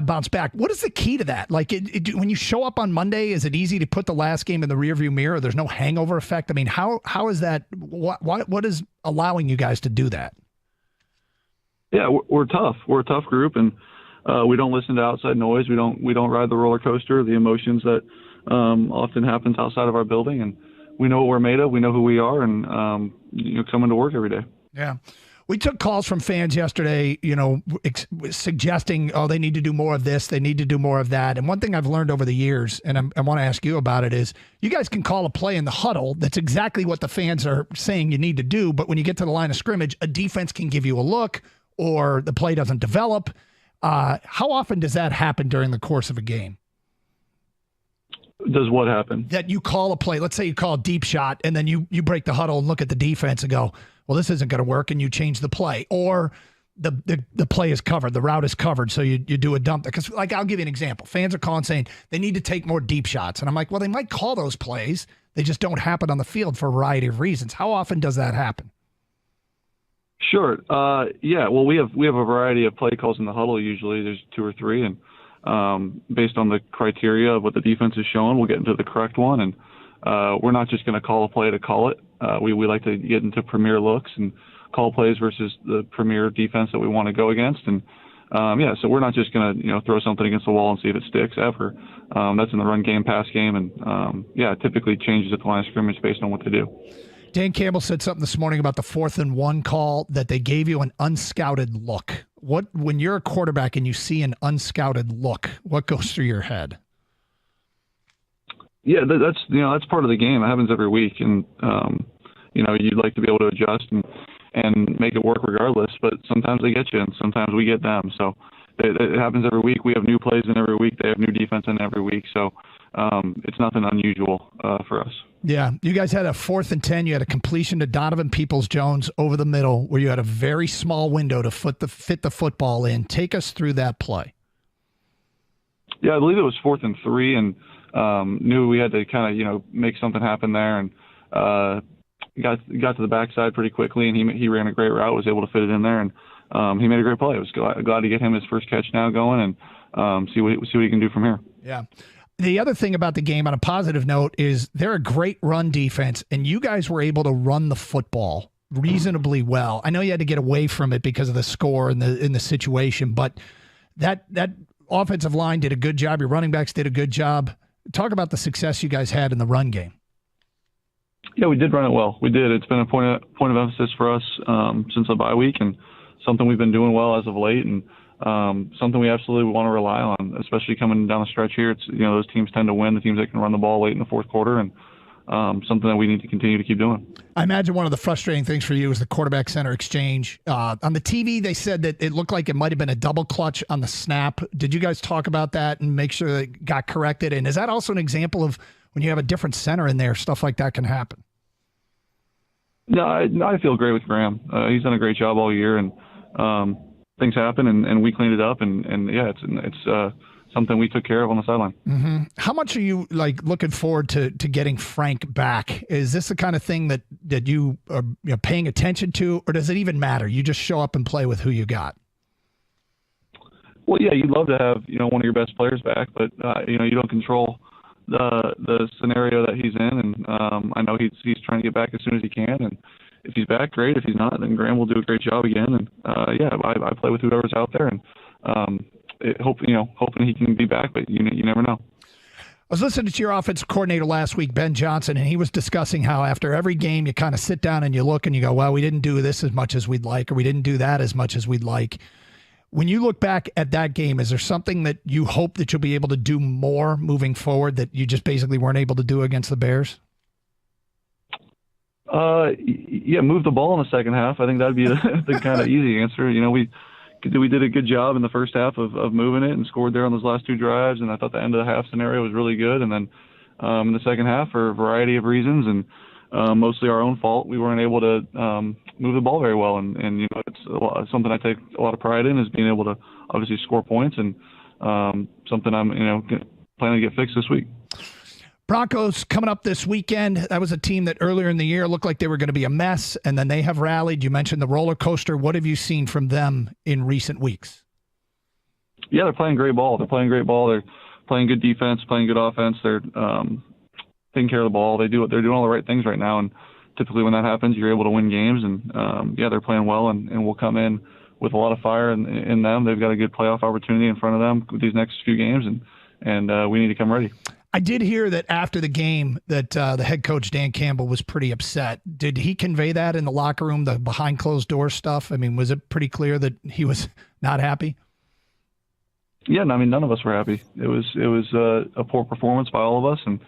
bounced back. What is the key to that? Like when you show up on Monday, is it easy to put the last game in the rearview mirror? There's no hangover effect. I mean, how is that? What is allowing you guys to do that? Yeah, we're tough. We're a tough group, and we don't listen to outside noise. We don't ride the roller coaster, the emotions that often happens outside of our building, and we know what we're made of. We know who we are, and coming to work every day. Yeah. We took calls from fans yesterday, suggesting, they need to do more of this, they need to do more of that. And one thing I've learned over the years, and I want to ask you about it, is you guys can call a play in the huddle that's exactly what the fans are saying you need to do. But when you get to the line of scrimmage, a defense can give you a look or the play doesn't develop. How often does that happen during the course of a game? Does what happen? That you call a play. Let's say you call a deep shot, and then you break the huddle and look at the defense and go, well, this isn't going to work, and you change the play. Or the play is covered, the route is covered, so you do a dump. Because, I'll give you an example. Fans are calling saying they need to take more deep shots. And I'm like, well, they might call those plays. They just don't happen on the field for a variety of reasons. How often does that happen? Sure. Yeah, well, we have a variety of play calls in the huddle usually. There's 2 or 3, and based on the criteria of what the defense is showing, we'll get into the correct one. And we're not just going to call a play to call it. We like to get into premier looks and call plays versus the premier defense that we want to go against. And so we're not just going to throw something against the wall and see if it sticks ever. That's in the run game, pass game, and it typically changes at the line of scrimmage based on what they do. Dan Campbell said something this morning about the 4th and 1 call, that they gave you an unscouted look. When you're a quarterback and you see an unscouted look, what goes through your head? Yeah, that's part of the game. It happens every week, and you'd like to be able to adjust and make it work regardless. But sometimes they get you, and sometimes we get them. So it happens every week. We have new plays in every week. They have new defense in every week. So it's nothing unusual for us. Yeah, you guys had a 4th and 10. You had a completion to Donovan Peoples-Jones over the middle, where you had a very small window to fit the football in. Take us through that play. Yeah, I believe it was 4th and 3, and knew we had to kind of make something happen there, and got to the backside pretty quickly, and he ran a great route, was able to fit it in there, and he made a great play. I was glad to get him his first catch now going, and see what he can do from here. Yeah. The other thing about the game, on a positive note, is they're a great run defense, and you guys were able to run the football reasonably well. I know you had to get away from it because of the score and the situation, but that offensive line did a good job. Your running backs did a good job. Talk about the success you guys had in the run game. Yeah, we did run it well. We did. It's been a point of emphasis for us since the bye week, and something we've been doing well as of late, and something we absolutely want to rely on, especially coming down the stretch here. It's those teams tend to win, the teams that can run the ball late in the fourth quarter, and something that we need to continue to keep doing. I imagine one of the frustrating things for you is the quarterback center exchange. On the TV, they said that it looked like it might have been a double clutch on the snap. Did you guys talk about that and make sure that it got corrected? And is that also an example of when you have a different center in there, stuff like that can happen? No, I feel great with Graham. He's done a great job all year, and things happen, and we cleaned it up, and yeah, it's something we took care of on the sideline. Mm-hmm. How much are you looking forward to getting Frank back? Is this the kind of thing that you are paying attention to, or does it even matter? You just show up and play with who you got. Well, yeah, you'd love to have one of your best players back, but you don't control the scenario that he's in, and I know he's trying to get back as soon as he can, and if he's back, great. If he's not, then Graham will do a great job again, and I play with whoever's out there, and hoping he can be back, but you never know. I was listening to your offensive coordinator last week, Ben Johnson, and he was discussing how after every game you kind of sit down and you look and you go, well, we didn't do this as much as we'd like, or we didn't do that as much as we'd like. When you look back at that game, is there something that you hope that you'll be able to do more moving forward that you just basically weren't able to do against the Bears? Yeah, move the ball in the second half. I think that'd be the kind of easy answer. We did a good job in the first half of moving it and scored there on those last two drives, and I thought the end of the half scenario was really good. And then in the second half, for a variety of reasons and mostly our own fault, we weren't able to move the ball very well. And it's something I take a lot of pride in, is being able to obviously score points, and something I'm planning to get fixed this week. Broncos coming up this weekend. That was a team that earlier in the year looked like they were going to be a mess, and then they have rallied. You mentioned the roller coaster. What have you seen from them in recent weeks? Yeah, they're playing great ball. They're playing good defense, playing good offense. They're taking care of the ball. They're doing all the right things right now, and typically when that happens, you're able to win games. And they're playing well, and we'll come in with a lot of fire in them. They've got a good playoff opportunity in front of them with these next few games, and we need to come ready. I did hear that after the game that the head coach, Dan Campbell, was pretty upset. Did he convey that in the locker room, the behind closed doors stuff? I mean, was it pretty clear that he was not happy? Yeah, I mean, none of us were happy. It was a poor performance by all of us, and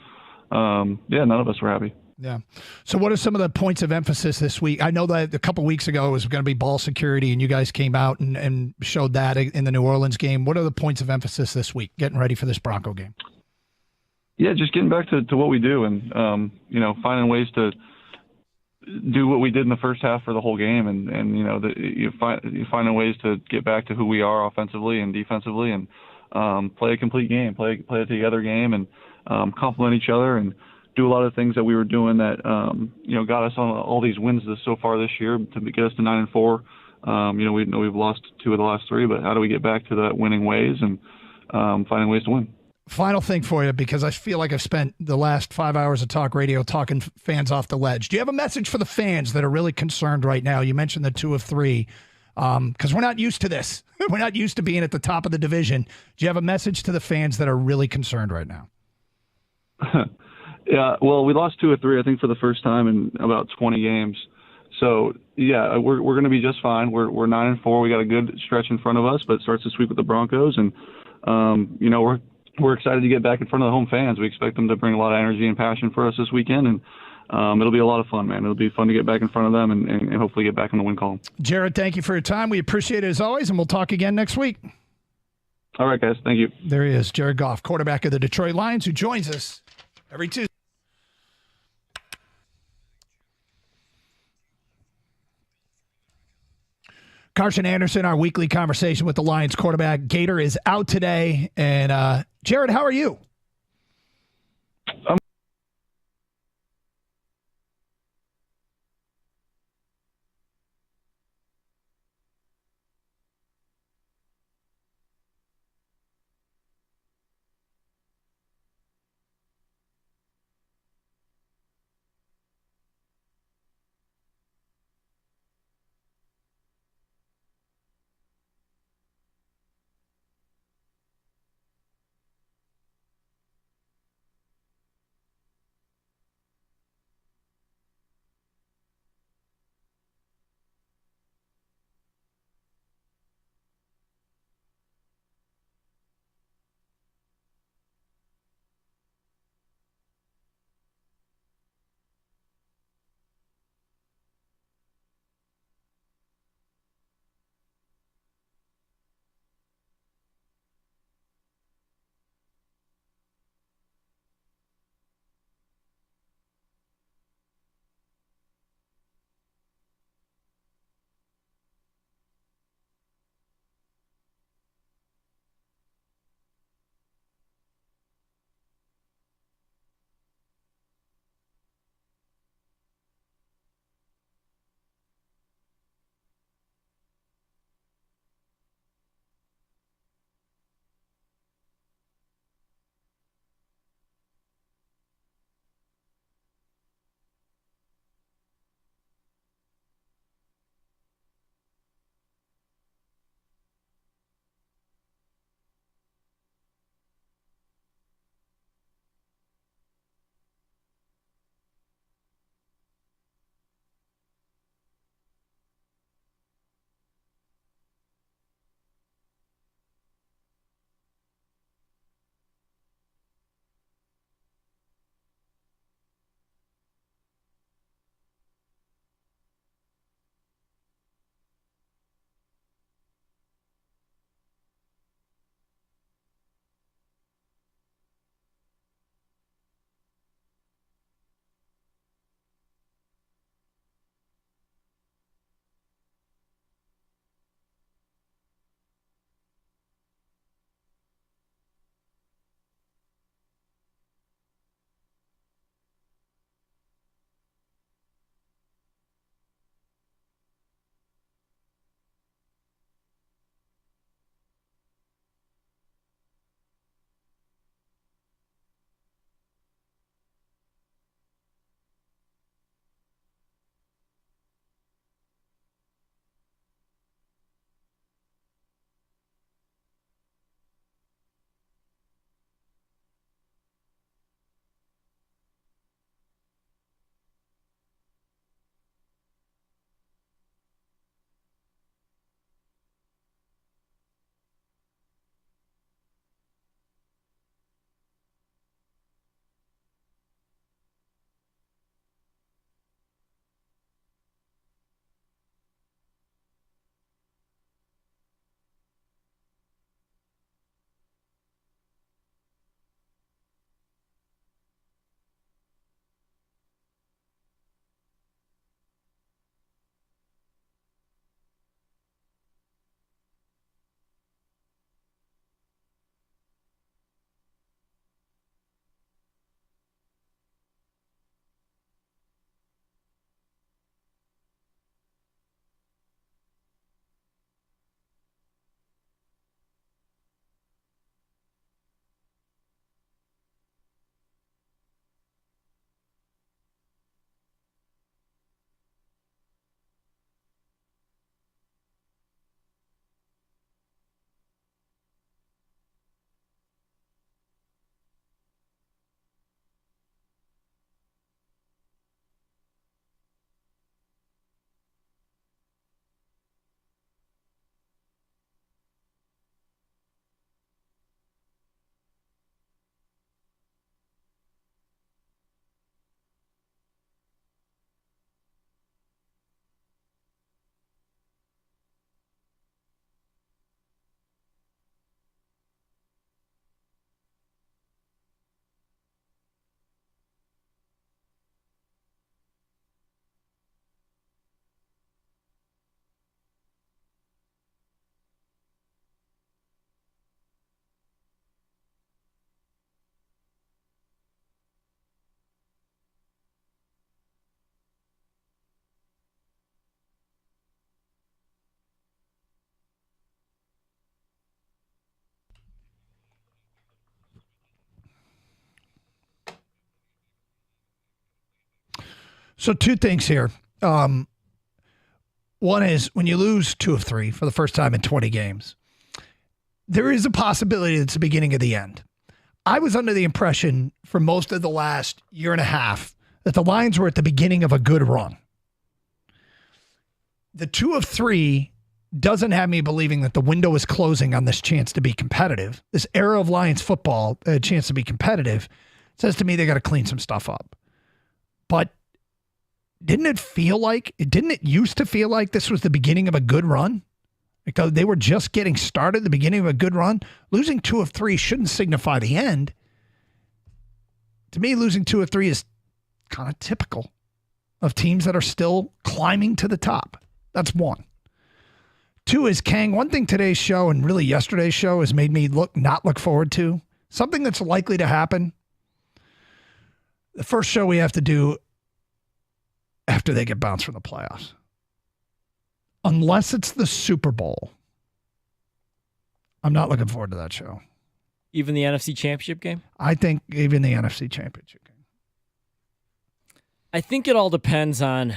none of us were happy. Yeah. So what are some of the points of emphasis this week? I know that a couple of weeks ago it was going to be ball security, and you guys came out and showed that in the New Orleans game. What are the points of emphasis this week, getting ready for this Bronco game? Yeah, just getting back to what we do, and finding ways to do what we did in the first half for the whole game, and you finding ways to get back to who we are offensively and defensively, and play a complete game, play a together game, and complement each other, and do a lot of things that we were doing that got us on all these wins so far this year to get us to 9-4. We know we've lost 2 of the last 3, but how do we get back to that winning ways and finding ways to win? Final thing for you, because I feel like I've spent the last 5 hours of talk radio talking fans off the ledge. Do you have a message for the fans that are really concerned right now? You mentioned the 2 of 3, because we're not used to this. We're not used to being at the top of the division. Do you have a message to the fans that are really concerned right now? Yeah, well, we lost 2 or 3, I think, for the first time in about 20 games. So yeah, we're going to be just fine. We're 9-4. We got a good stretch in front of us, but it starts this week with the Broncos, and we're excited to get back in front of the home fans. We expect them to bring a lot of energy and passion for us this weekend, and it'll be a lot of fun, man. It'll be fun to get back in front of them and hopefully get back on the win column. Jared, thank you for your time. We appreciate it as always, and we'll talk again next week. All right, guys. Thank you. There he is, Jared Goff, quarterback of the Detroit Lions, who joins us every Tuesday. Carson Anderson, our weekly conversation with the Lions quarterback. Gator is out today. And Jared, how are you? So 2 things here. One is when you lose 2 of 3 for the first time in 20 games, there is a possibility it's the beginning of the end. I was under the impression for most of the last year and a half that the Lions were at the beginning of a good run. The 2 of 3 doesn't have me believing that the window is closing on this chance to be competitive. This era of Lions football, a chance to be competitive, says to me they got to clean some stuff up. But didn't it used to feel like this was the beginning of a good run? Like they were just getting started, the beginning of a good run. Losing 2 of 3 shouldn't signify the end. To me, losing 2 of 3 is kind of typical of teams that are still climbing to the top. That's 1. 2 is, Kang, one thing today's show and really yesterday's show has made me not look forward to, something that's likely to happen. The first show we have to do after they get bounced from the playoffs. Unless it's the Super Bowl. I'm not looking forward to that show. Even the NFC Championship game? I think even the NFC Championship game. I think it all depends on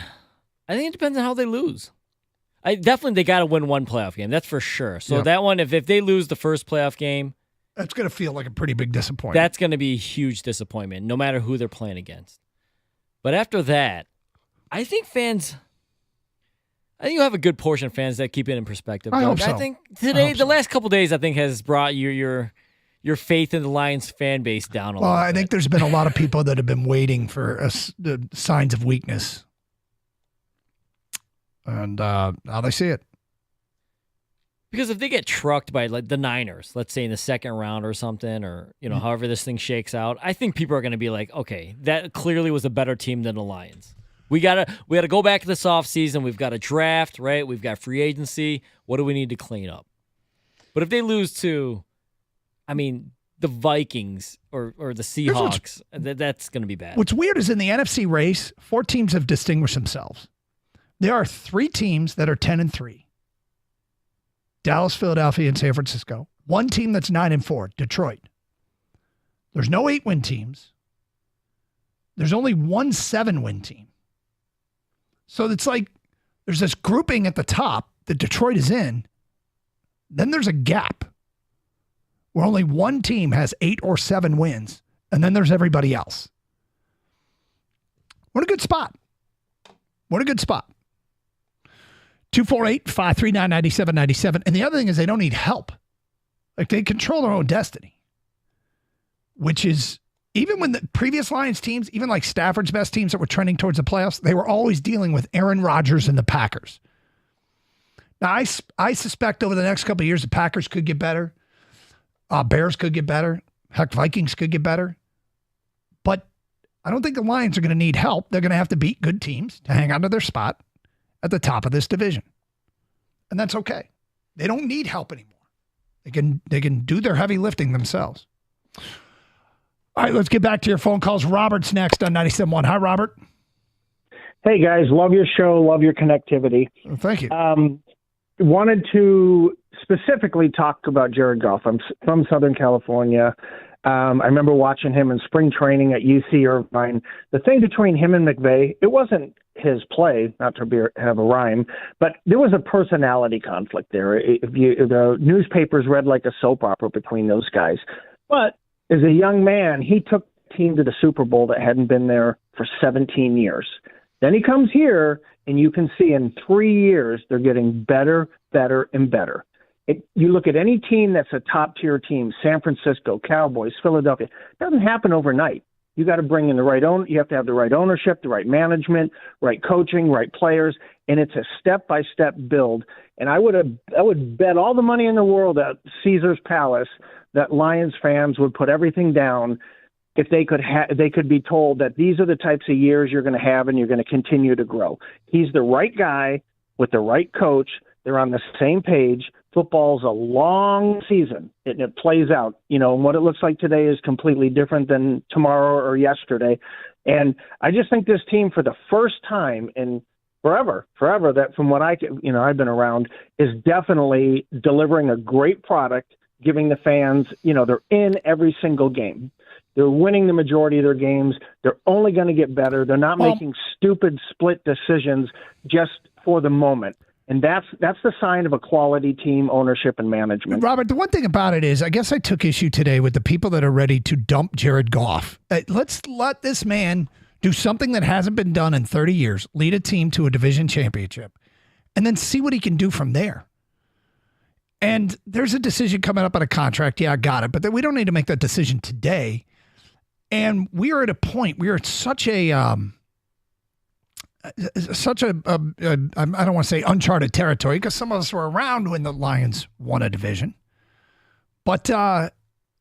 how they lose. They got to win one playoff game. That's for sure. So that one, if they lose the first playoff game, that's going to feel like a pretty big disappointment. That's going to be a huge disappointment, no matter who they're playing against. But after that, I think you have a good portion of fans that keep it in perspective. I hope so. I think today, the last couple of days, I think has brought your faith in the Lions fan base down a little bit. I think there's been a lot of people that have been waiting for the signs of weakness. And now they see it. Because if they get trucked by like the Niners, let's say in the second round or something, or however this thing shakes out, I think people are going to be like, okay, that clearly was a better team than the Lions. We gotta go back to this offseason. We've got a draft, right? We've got free agency. What do we need to clean up? But if they lose to, the Vikings or the Seahawks, that's going to be bad. What's weird is in the NFC race, 4 teams have distinguished themselves. There are 3 teams that are 10-3. Dallas, Philadelphia, and San Francisco. 1 team that's 9-4, Detroit. There's no 8-win teams. There's only 1 7-win team. So it's like there's this grouping at the top that Detroit is in. Then there's a gap where only 1 team has 8 or 7 wins. And then there's everybody else. What a good spot. 248-539-9797. And the other thing is they don't need help. Like they control their own destiny, which is even when the previous Lions teams, even like Stafford's best teams that were trending towards the playoffs, they were always dealing with Aaron Rodgers and the Packers. Now, I suspect over the next couple of years, the Packers could get better. Bears could get better. Heck, Vikings could get better. But I don't think the Lions are going to need help. They're going to have to beat good teams to hang on to their spot at the top of this division. And that's okay. They don't need help anymore. They can do their heavy lifting themselves. All right, let's get back to your phone calls. Robert's next on 97.1. Hi, Robert. Hey, guys. Love your show. Love your connectivity. Well, thank you. Wanted to specifically talk about Jared Goff. I'm from Southern California. I remember watching him in spring training at UC Irvine. The thing between him and McVay, it wasn't his play, not to have a rhyme, but there was a personality conflict there. The newspapers read like a soap opera between those guys. But as a young man, he took the team to the Super Bowl that hadn't been there for 17 years. Then he comes here, and you can see in 3 years they're getting better, and better. You look at any team that's a top-tier team, San Francisco, Cowboys, Philadelphia, it doesn't happen overnight. You got to bring in the right you have to have the right ownership, the right management, right coaching, right players, and it's a step-by-step build. And I would bet all the money in the world at Caesar's Palace that Lions fans would put everything down if they could be told that these are the types of years you're going to have and you're going to continue to grow. He's the right guy with the right coach. They're on the same page. Football's a long season, and it plays out. And what it looks like today is completely different than tomorrow or yesterday. And I just think this team, for the first time in forever, that from what I've been around, is definitely delivering a great product, giving the fans, they're in every single game. They're winning the majority of their games. They're only going to get better. They're not making stupid split decisions just for the moment. And that's the sign of a quality team, ownership, and management. Robert, the one thing about it is, I guess I took issue today with the people that are ready to dump Jared Goff. Let's let this man do something that hasn't been done in 30 years, lead a team to a division championship, and then see what he can do from there. And there's a decision coming up on a contract. Yeah, I got it. But we don't need to make that decision today. And we are at a point, we are at such a, I don't want to say uncharted territory, because some of us were around when the Lions won a division. But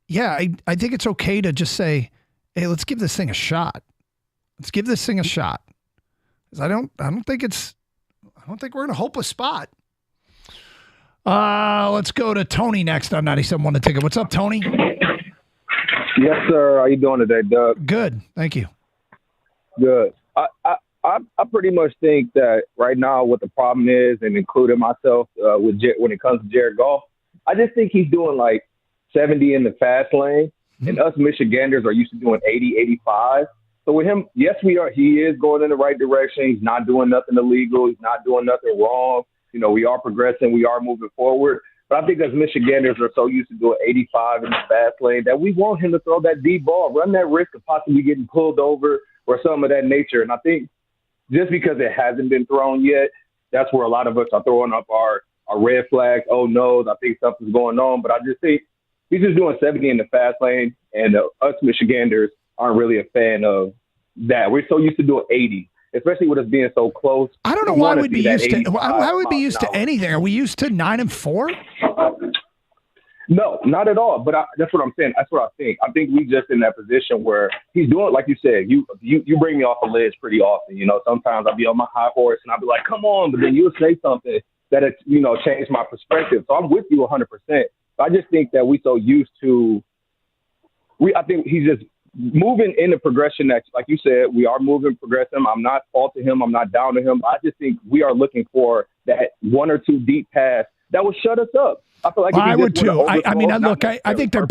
yeah, I think it's okay to just say, hey, let's give this thing a shot. Let's give this thing a shot. Because I don't think we're in a hopeless spot. Let's go to Tony next on 97.1 The Ticket. What's up, Tony? Yes, sir. How you doing today, Doug? Good. Thank you. Good. I pretty much think that right now what the problem is, and including myself, when it comes to Jared Goff, I just think he's doing like 70 in the fast lane, and us Michiganders are used to doing 80, 85. So with him, yes, he is going in the right direction. He's not doing nothing illegal. He's not doing nothing wrong. You know, we are progressing. We are moving forward. But I think as Michiganders are so used to doing 85 in the fast lane that we want him to throw that deep ball, run that risk of possibly getting pulled over or some of that nature. And I think just because it hasn't been thrown yet, that's where a lot of us are throwing up our red flags. Oh, no, I think something's going on. But I just think he's just doing 70 in the fast lane, and us Michiganders aren't really a fan of that. We're so used to doing 80. Especially with us being so close. I don't know why we'd be used to. Why would we be used to anything? Are we used to 9-4? No, not at all. But that's what I'm saying. That's what I think. I think we just in that position where he's doing, like you said, you bring me off the ledge pretty often. You know, sometimes I'll be on my high horse and I'll be like, come on, but then you'll say something that changed my perspective. So I'm with you 100%. I just think that we so used to. I think he's just moving in the progression that, like you said, we are moving, progressing. I'm not faulting him. I'm not down to him. I just think we are looking for that one or two deep pass that will shut us up. I feel like I would too. I mean, look, I think their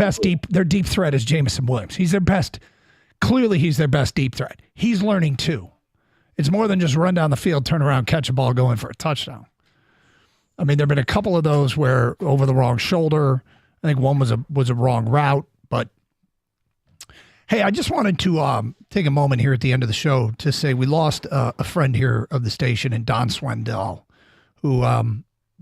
deep threat is Jameson Williams. He's their best. Clearly, he's their best deep threat. He's learning too. It's more than just run down the field, turn around, catch a ball, go in for a touchdown. I mean, there have been a couple of those where over the wrong shoulder. I think one was a wrong route, but. Hey, I just wanted to take a moment here at the end of the show to say we lost a friend here of the station in Don Swendell, who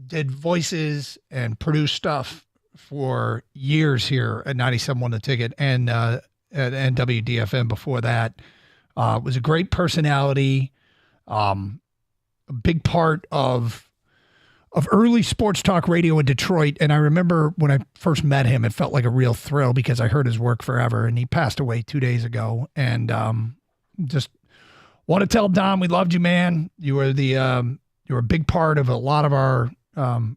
did voices and produced stuff for years here at 97.1 The Ticket and at WDFM before that. Was a great personality, a big part of early sports talk radio in Detroit. And I remember when I first met him, it felt like a real thrill because I heard his work forever, and he passed away 2 days ago. And just want to tell Don, we loved you, man. You were a big part of a lot of our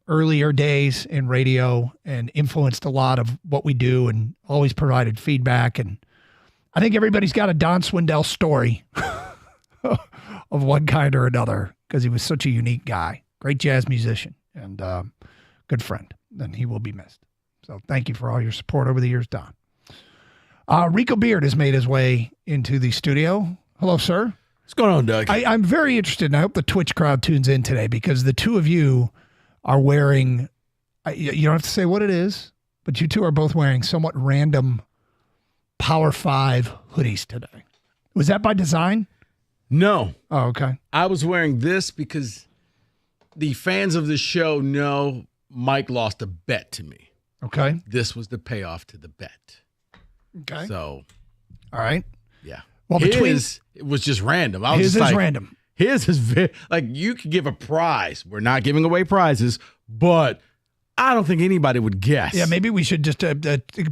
earlier days in radio and influenced a lot of what we do and always provided feedback. And I think everybody's got a Don Swendell story of one kind or another because he was such a unique guy. Great jazz musician and good friend, and he will be missed. So thank you for all your support over the years, Don. Rico Beard has made his way into the studio. Hello, sir. What's going on, Doug? I'm very interested, and I hope the Twitch crowd tunes in today because the two of you are wearing, you don't have to say what it is, but you two are both wearing somewhat random Power 5 hoodies today. Was that by design? No. Oh, okay. I was wearing this because the fans of the show know Mike lost a bet to me. Okay. This was the payoff to the bet. Okay. So. All right. Yeah. Well, it was just random. His is random. His is very, like, you could give a prize. We're not giving away prizes, but I don't think anybody would guess. Yeah, maybe we should just,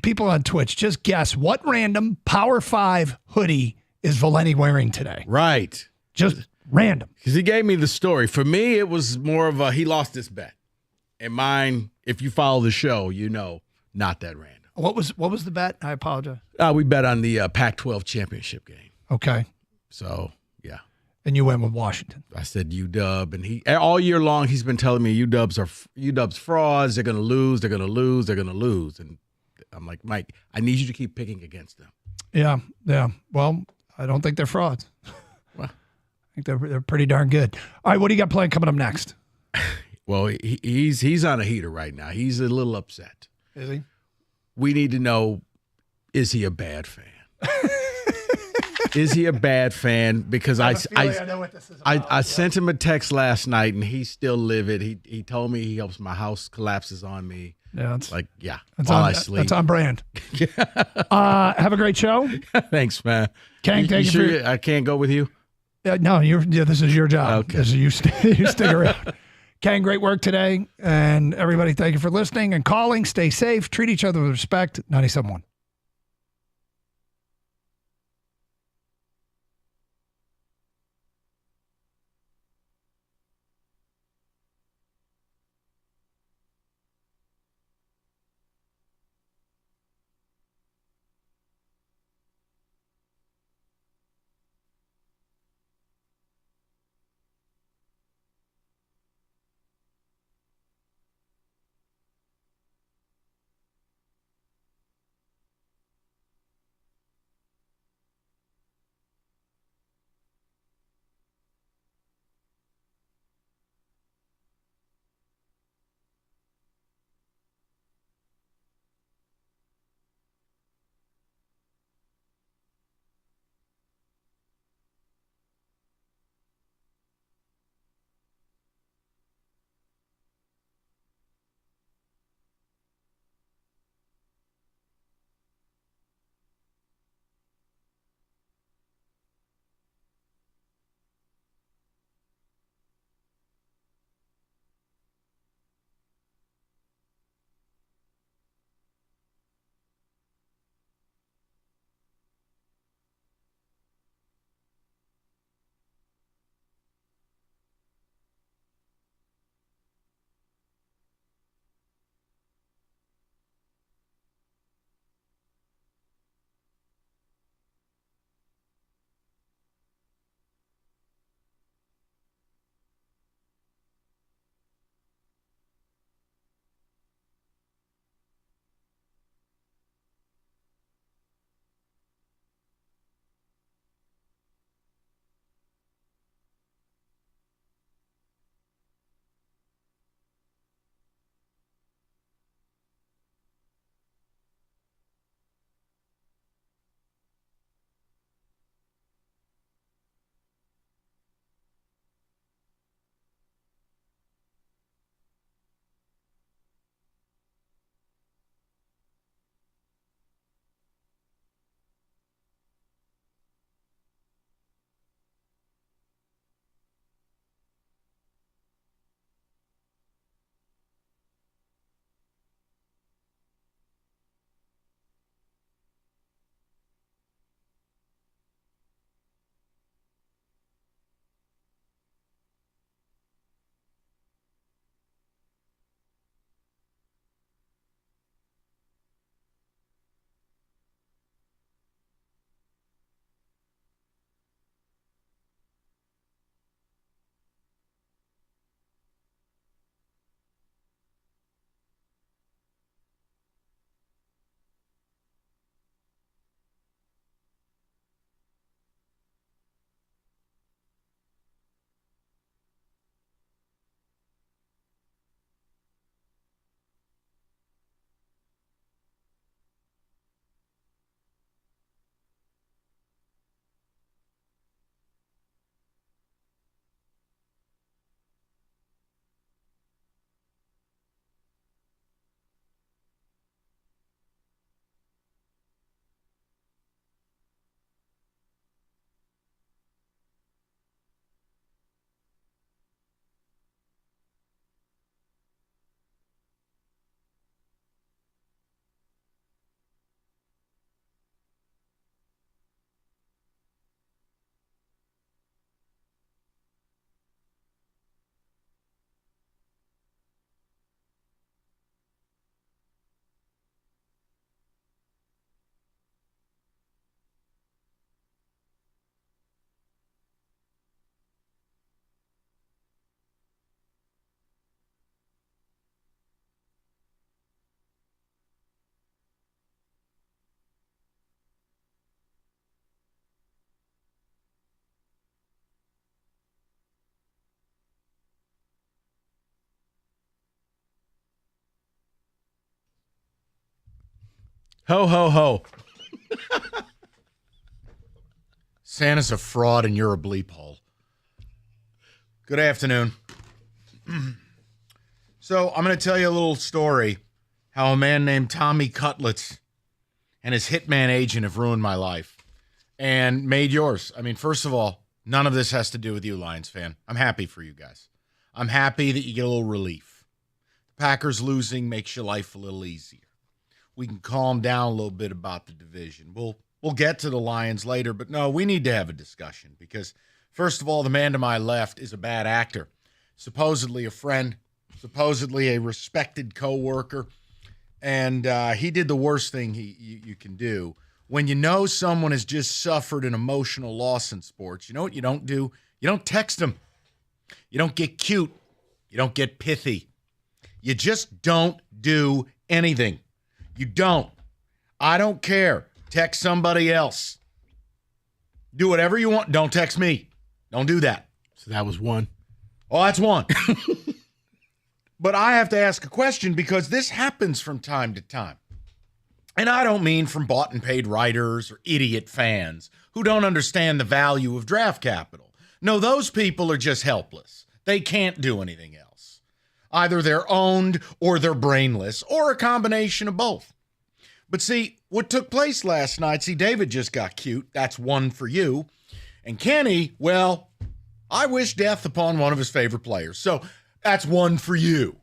people on Twitch, just guess what random Power 5 hoodie is Valenti wearing today. Right. Just random. Because he gave me the story. For me, it was more of a he lost this bet. And mine, if you follow the show, you know, not that random. What was the bet? I apologize. We bet on the Pac-12 championship game. Okay. So, yeah. And you went with Washington. I said UW, and he all year long he's been telling me UW's frauds. They're going to lose. They're going to lose. They're going to lose. And I'm like, Mike, I need you to keep picking against them. Yeah. Well, I don't think they're frauds. Well, I think they're pretty darn good. All right, what do you got playing coming up next? Well, he's on a heater right now. He's a little upset. Is he? We need to know, is he a bad fan? Is he a bad fan? Because I know what this is about. I sent him a text last night, and he's still livid. He told me he hopes my house collapses on me. Yeah, while I sleep. That's on brand. Have a great show. Thanks, man. Kang, thank you sure I can't go with you? No, this is your job. Okay. You stick around. Kang, great work today. And everybody, thank you for listening and calling. Stay safe. Treat each other with respect. 97.1. Ho, ho, ho. Santa's a fraud and you're a bleep hole. Good afternoon. So I'm going to tell you a little story how a man named Tommy Cutlets and his hitman agent have ruined my life and made yours. I mean, first of all, none of this has to do with you, Lions fan. I'm happy for you guys. I'm happy that you get a little relief. The Packers losing makes your life a little easier. We can calm down a little bit about the division. We'll get to the Lions later, but no, we need to have a discussion because, first of all, the man to my left is a bad actor, supposedly a friend, supposedly a respected coworker, and he did the worst thing you can do. When you know someone has just suffered an emotional loss in sports, you know what you don't do? You don't text them. You don't get cute. You don't get pithy. You just don't do anything. You don't. I don't care. Text somebody else. Do whatever you want. Don't text me. Don't do that. So that was one. Oh, that's one. But I have to ask a question because this happens from time to time. And I don't mean from bought and paid writers or idiot fans who don't understand the value of draft capital. No, those people are just helpless. They can't do anything else. Either they're owned or they're brainless or a combination of both. But see, what took place last night, David just got cute. That's one for you. And Kenny, well, I wish death upon one of his favorite players. So that's one for you.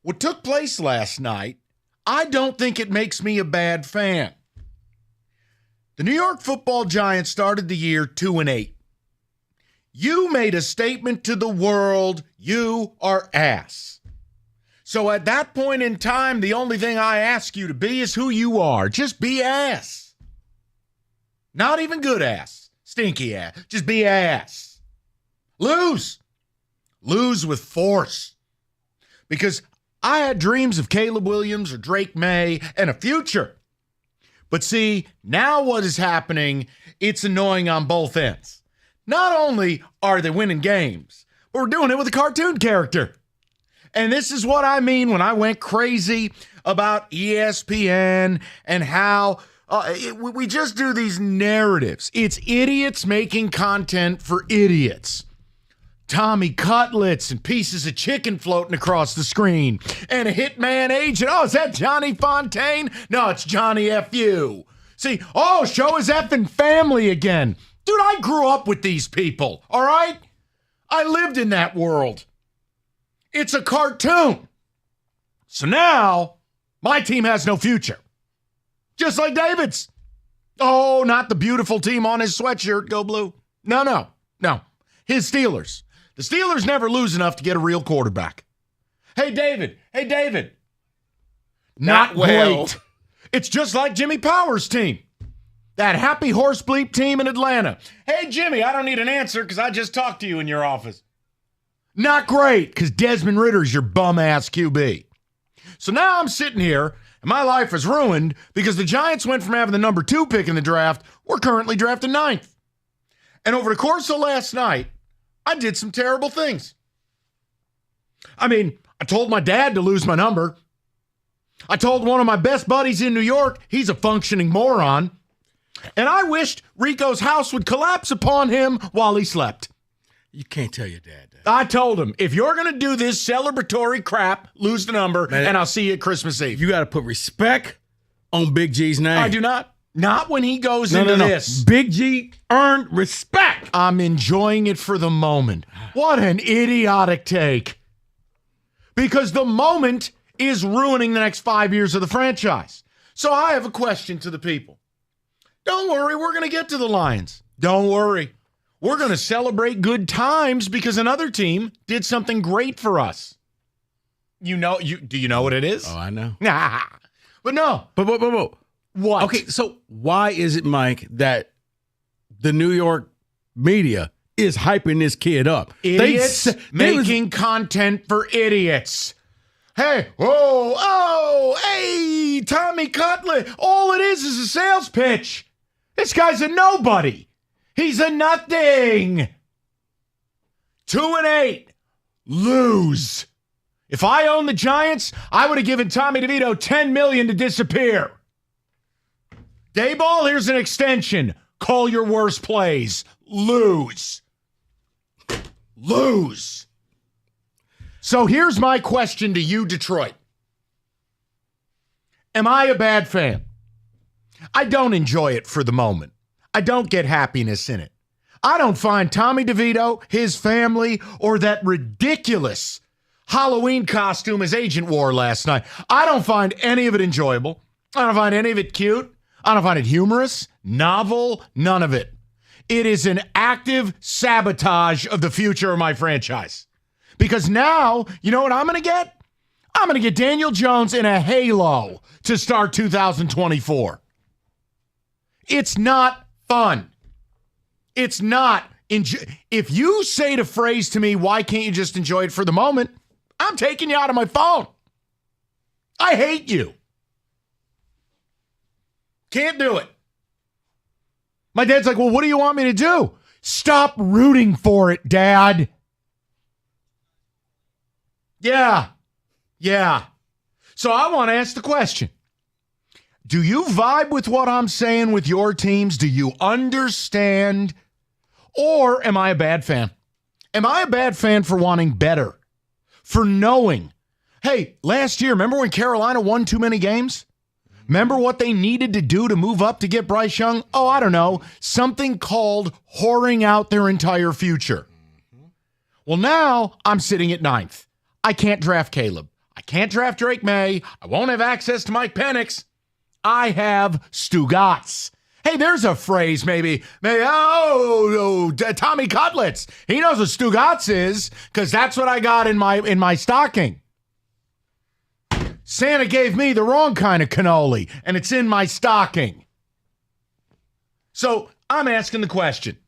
What took place last night, I don't think it makes me a bad fan. The New York Football Giants started the year 2-8. You made a statement to the world, you are ass. So at that point in time, the only thing I ask you to be is who you are. Just be ass. Not even good ass. Stinky ass. Just be ass. Lose. Lose with force. Because I had dreams of Caleb Williams or Drake May and a future. But see, now what is happening, it's annoying on both ends. Not only are they winning games, but we're doing it with a cartoon character. And this is what I mean when I went crazy about ESPN and how we just do these narratives. It's idiots making content for idiots. Tommy Cutlets and pieces of chicken floating across the screen. And a hitman agent. Oh, is that Johnny Fontaine? No, it's Johnny F.U. See, show his effing family again. Dude, I grew up with these people, all right? I lived in that world. It's a cartoon. So now, my team has no future. Just like David's. Oh, not the beautiful team on his sweatshirt, go blue. No. His Steelers. The Steelers never lose enough to get a real quarterback. Hey, David. Not well. Great. It's just like Jimmy Powers' team. That happy horse bleep team in Atlanta. Hey, Jimmy, I don't need an answer because I just talked to you in your office. Not great, because Desmond Ritter's your bum-ass QB. So now I'm sitting here, and my life is ruined because the Giants went from having the number 2 pick in the draft, we're currently drafting 9th. And over the course of last night, I did some terrible things. I mean, I told my dad to lose my number. I told one of my best buddies in New York he's a functioning moron. And I wished Rico's house would collapse upon him while he slept. You can't tell your dad that. I told him, if you're going to do this celebratory crap, lose the number, and I'll see you at Christmas Eve. You got to put respect on Big G's name. I do not. Not when he goes into this. Big G earned respect. I'm enjoying it for the moment. What an idiotic take. Because the moment is ruining the next 5 years of the franchise. So I have a question to the people. Don't worry, we're going to get to the Lions. Don't worry. We're going to celebrate good times because another team did something great for us. Do you know what it is? Oh, I know. But no. But. What? Okay, so why is it, Mike, that the New York media is hyping this kid up? Idiots making content for idiots. Hey, hey, Tommy Cutlet. All it is a sales pitch. This guy's a nobody. He's a nothing. 2-8. Lose. If I owned the Giants, I would have given Tommy DeVito $10 million to disappear. Dayball, here's an extension. Call your worst plays. Lose. So here's my question to you, Detroit. Am I a bad fan? I don't enjoy it for the moment. I don't get happiness in it. I don't find Tommy DeVito, his family, or that ridiculous Halloween costume his agent wore last night. I don't find any of it enjoyable. I don't find any of it cute. I don't find it humorous, novel, none of it. It is an active sabotage of the future of my franchise. Because now, you know what I'm going to get? I'm going to get Daniel Jones in a halo to start 2024. It's not fun. It's not. If you say the phrase to me, why can't you just enjoy it for the moment? I'm taking you out of my phone. I hate you. Can't do it. My dad's like, well, what do you want me to do? Stop rooting for it, Dad. Yeah. So I want to ask the question. Do you vibe with what I'm saying with your teams? Do you understand? Or am I a bad fan? Am I a bad fan for wanting better? For knowing, hey, last year, remember when Carolina won too many games? Remember what they needed to do to move up to get Bryce Young? Oh, I don't know. Something called whoring out their entire future. Well, now I'm sitting at 9th. I can't draft Caleb. I can't draft Drake May. I won't have access to Mike Penix. I have Stugatz. Hey, there's a phrase maybe Tommy Cutlets. He knows what Stugatz is because that's what I got in my stocking. Santa gave me the wrong kind of cannoli, and it's in my stocking. So I'm asking the question.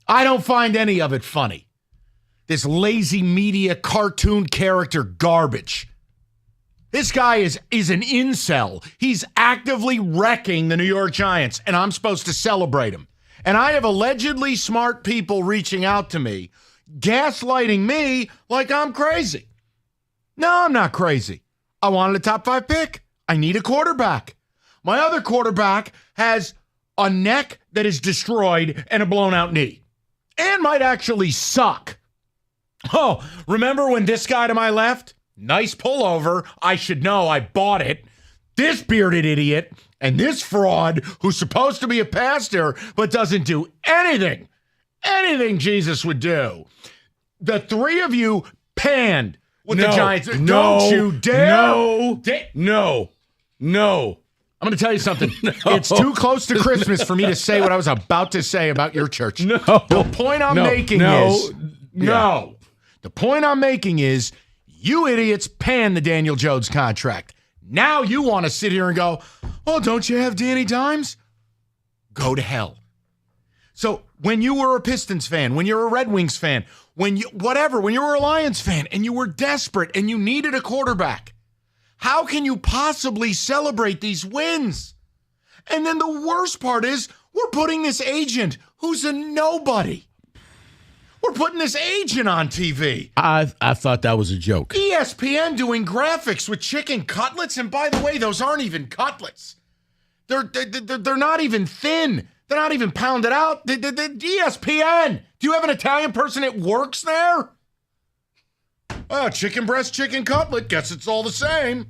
I don't find any of it funny. This lazy media cartoon character garbage. This guy is an incel. He's actively wrecking the New York Giants, and I'm supposed to celebrate him. And I have allegedly smart people reaching out to me, gaslighting me like I'm crazy. No, I'm not crazy. I wanted a top 5 pick. I need a quarterback. My other quarterback has a neck that is destroyed and a blown out knee and might actually suck. Oh, remember when this guy to my left? Nice pullover. I should know. I bought it. This bearded idiot and this fraud who's supposed to be a pastor but doesn't do anything Jesus would do. The three of you panned with the Giants. Don't you dare. No. I'm going to tell you something. It's too close to Christmas for me to say what I was about to say about your church. No. The point I'm making is no. The point I'm making is you idiots panned the Daniel Jones contract. Now you want to sit here and go, oh, don't you have Danny Dimes? Go to hell. So when you were a Pistons fan, when you're a Red Wings fan, when you were a Lions fan and you were desperate and you needed a quarterback, how can you possibly celebrate these wins? And then the worst part is we're putting this agent who's a nobody. We're putting this agent on TV. I thought that was a joke. ESPN doing graphics with chicken cutlets. And by the way, those aren't even cutlets. They're not even thin. They're not even pounded out. The ESPN. Do you have an Italian person that works there? Oh, chicken breast, chicken cutlet. Guess it's all the same.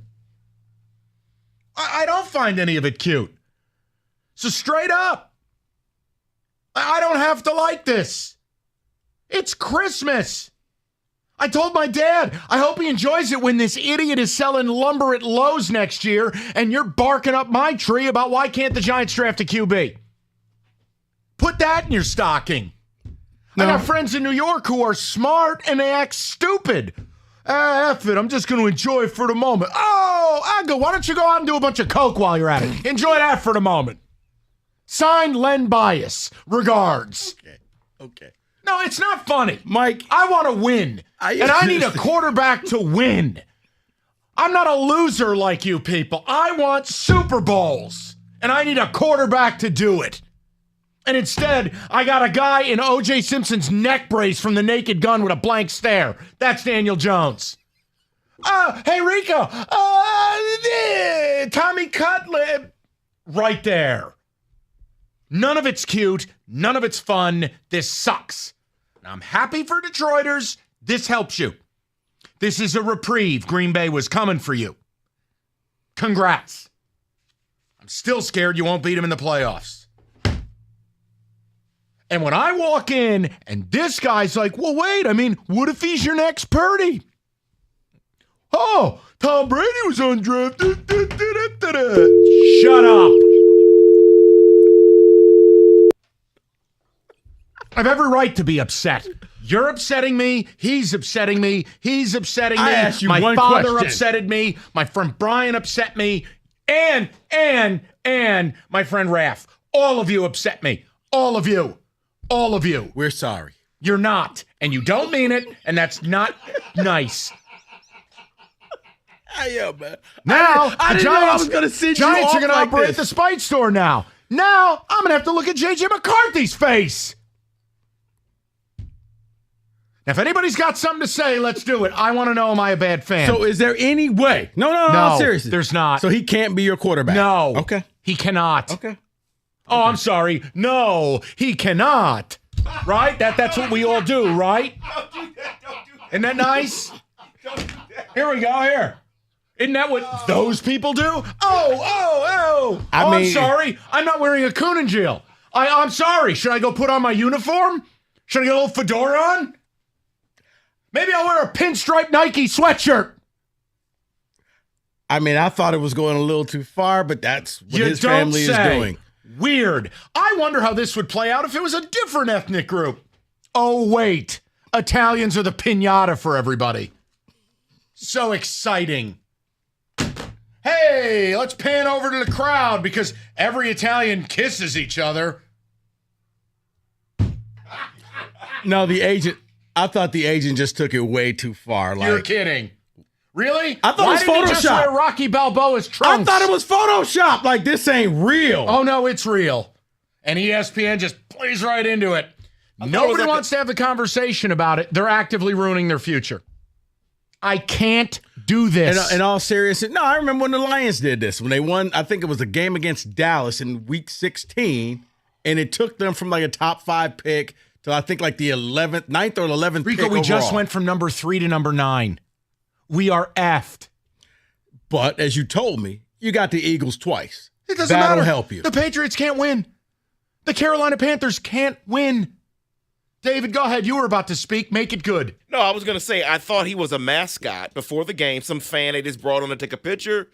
I don't find any of it cute. So straight up, I don't have to like this. It's Christmas. I told my dad, I hope he enjoys it when this idiot is selling lumber at Lowe's next year and you're barking up my tree about why can't the Giants draft a QB. Put that in your stocking. No. I got friends in New York who are smart and they act stupid. F it, I'm just going to enjoy it for the moment. Oh, I go, why don't you go out and do a bunch of coke while you're at it? Enjoy that for the moment. Signed, Len Bias. Regards. Okay. No, it's not funny. Mike. I want to win. And I need a quarterback to win. I'm not a loser like you people. I want Super Bowls. And I need a quarterback to do it. And instead, I got a guy in O.J. Simpson's neck brace from The Naked Gun with a blank stare. That's Daniel Jones. Hey, Rico. Tommy Cutlet. right there. None of it's cute. None of it's fun. This sucks. And I'm happy for Detroiters. This helps you. This is a reprieve. Green Bay was coming for you. Congrats. I'm still scared you won't beat them in the playoffs. And when I walk in and this guy's like, well, wait, I mean, what if he's your next Purdy? Oh, Tom Brady was undrafted. Shut up. I have every right to be upset. You're upsetting me. He's upsetting me. He's upsetting me. I asked you my one father question. upsetted me. My friend Brian upset me. And my friend Raph. All of you upset me. All of you. All of you. We're sorry. You're not. And you don't mean it. And that's not nice. Yeah, man. Now, I didn't know I was going to send you Giants off are going to like operate this. the Spite Store now. Now, I'm going to have to look at J.J. McCarthy's face. Now, if anybody's got something to say, let's do it. I want to know, am I a bad fan? So is there any way? No, seriously. There's not. So he can't be your quarterback? No. Okay. He cannot. Okay. Oh, I'm sorry. No, he cannot. Right? That's what we all do, right? Don't do that. Isn't that nice? Don't do that. Here we go, here. Isn't that what those people do? I'm sorry. I'm not wearing a Coonangel. I'm sorry. Should I go put on my uniform? Should I get a little fedora on? Maybe I'll wear a pinstripe Nike sweatshirt. I mean, I thought it was going a little too far, but that's what his family is doing. Weird. I wonder how this would play out if it was a different ethnic group. Oh, wait. Italians are the piñata for everybody. So exciting. Hey, let's pan over to the crowd because every Italian kisses each other. No, I thought the agent just took it way too far. You're kidding. Really? I thought Why it was didn't he just Photoshop. wear Rocky Balboa's trunks? I thought it was Photoshop. Like, this ain't real. Oh, no, it's real. And ESPN just plays right into it. Nobody wants to have the conversation about it. They're actively ruining their future. I can't do this. In all seriousness, no, I remember when the Lions did this. When they won, I think it was a game against Dallas in week 16, and it took them from like a top 5 pick to I think like the 9th or 11th Rico, pick we overall. just went from number 3 to number 9. We are effed. But as you told me, you got the Eagles twice. It doesn't That'll matter. help you. The Patriots can't win. The Carolina Panthers can't win. David, go ahead. You were about to speak. Make it good. No, I was going to say, I thought he was a mascot before the game. Some fan they just brought on to take a picture,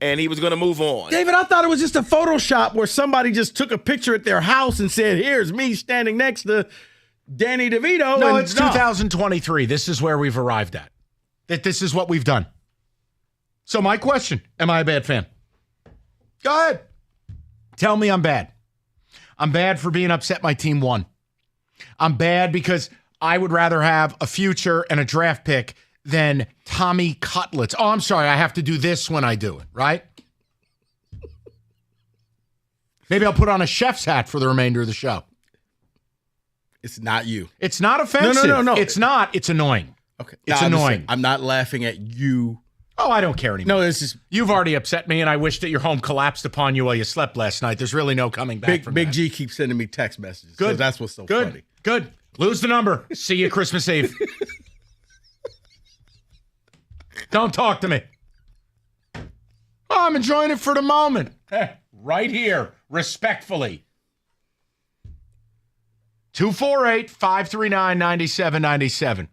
and he was going to move on. David, I thought it was just a Photoshop where somebody just took a picture at their house and said, here's me standing next to Danny DeVito. No, it's 2023. This is where we've arrived at. That this is what we've done. So my question, am I a bad fan? Go ahead. Tell me I'm bad. I'm bad for being upset my team won. I'm bad because I would rather have a future and a draft pick than Tommy Cutlets. Oh, I'm sorry. I have to do this when I do it, right? Maybe I'll put on a chef's hat for the remainder of the show. It's not you. It's not offensive. No. It's not. It's annoying. Okay. It's annoying. I'm not laughing at you. Oh, I don't care anymore. No, it's just you've already upset me, and I wish that your home collapsed upon you while you slept last night. There's really no coming back from Big that. G keeps sending me text messages. Good. So that's what's so funny. Good. Lose the number. See you Christmas Eve. Don't talk to me. Oh, I'm enjoying it for the moment. Right here, respectfully. 248-539-9797.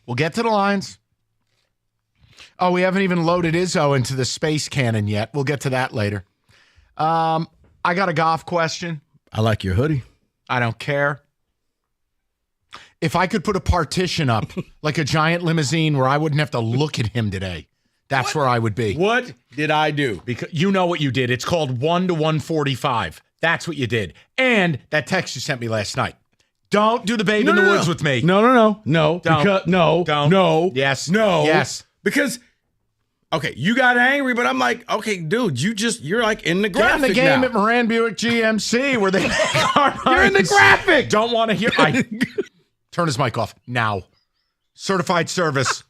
We'll get to the lines. Oh, we haven't even loaded Izzo into the space cannon yet. We'll get to that later. I got a Goff question. I like your hoodie. I don't care. If I could put a partition up like a giant limousine where I wouldn't have to look at him today, that's where I would be. What did I do? Because you know what you did. It's called 1 to 145. That's what you did. And that text you sent me last night. Don't do the babe in the woods with me. No. Don't. Because, no. Don't. No. Yes. No. Yes. Because, okay, you got angry, but I'm like, okay, dude, you're like in the graphic Get in the game now. at Moran Buick GMC where they You're in the graphic. Don't want to hear. Turn his mic off now. certified service.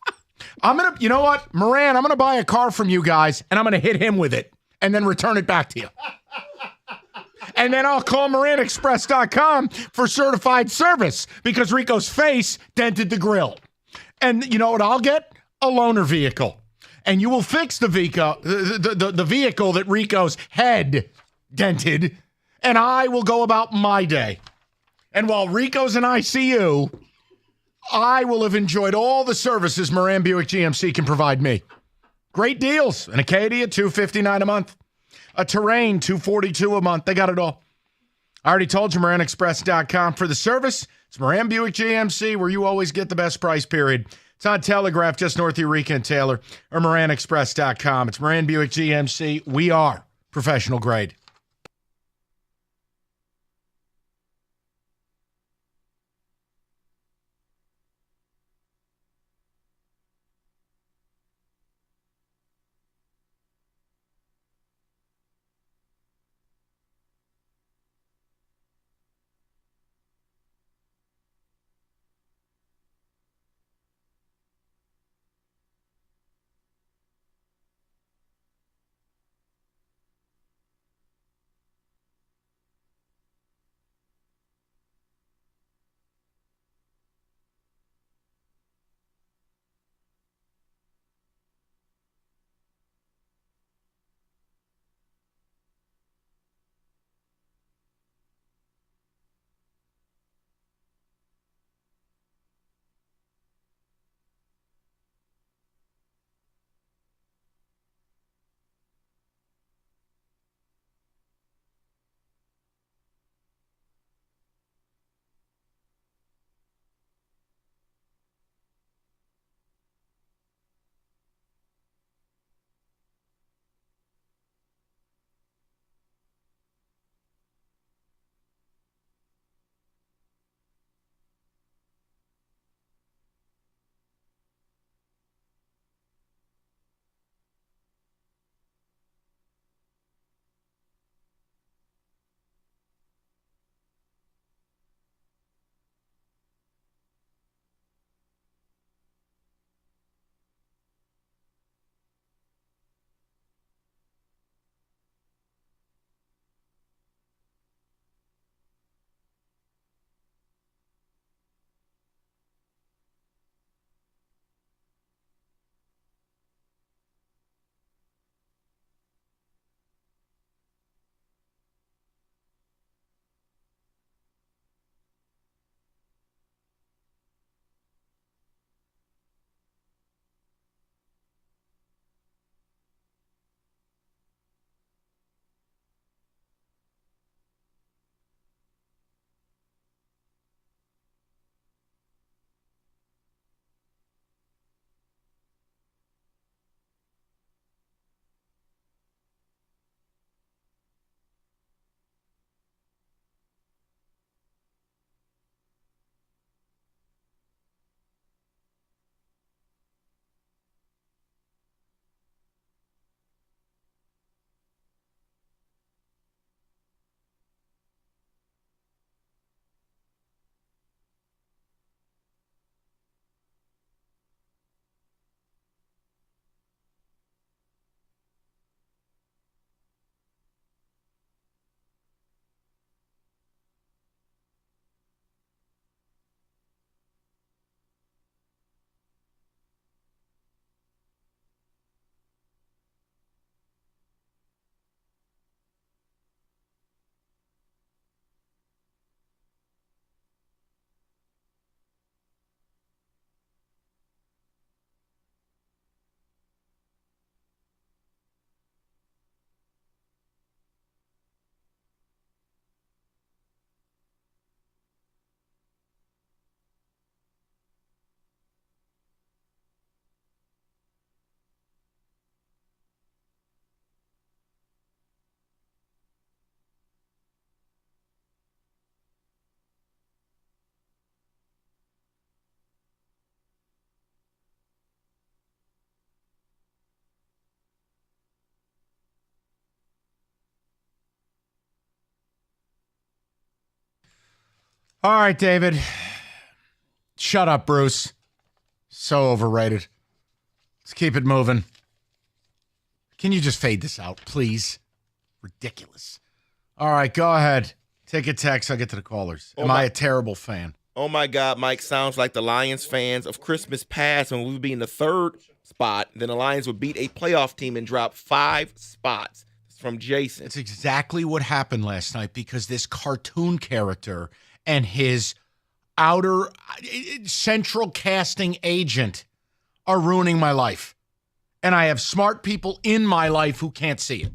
You know what, Moran, I'm going to buy a car from you guys, and I'm going to hit him with it and then return it back to you. And then I'll call MoranExpress.com for certified service because Rico's face dented the grill. And you know what I'll get? A loaner vehicle. And you will fix the vehicle that Rico's head dented, and I will go about my day. And while Rico's in ICU, I will have enjoyed all the services Moran Buick GMC can provide me. Great deals. An Acadia, $259 a month. A Terrain, $242 a month. They got it all. I already told you, MoranExpress.com for the service. It's Moran Buick GMC, where you always get the best price, period. It's on Telegraph, just north of Eureka and Taylor, or MoranExpress.com. It's Moran Buick GMC. We are professional grade. All right, David. Shut up, Bruce. So overrated. Let's keep it moving. Can you just fade this out, please? Ridiculous. All right, go ahead. Take a text. I'll get to the callers. Am I a terrible fan? Oh, my God, Mike, sounds like the Lions fans of Christmas past when we would be in the 3rd spot. Then the Lions would beat a playoff team and drop 5 spots. It's from Jason. It's exactly what happened last night because this cartoon character and his outer central casting agent are ruining my life. And I have smart people in my life who can't see it.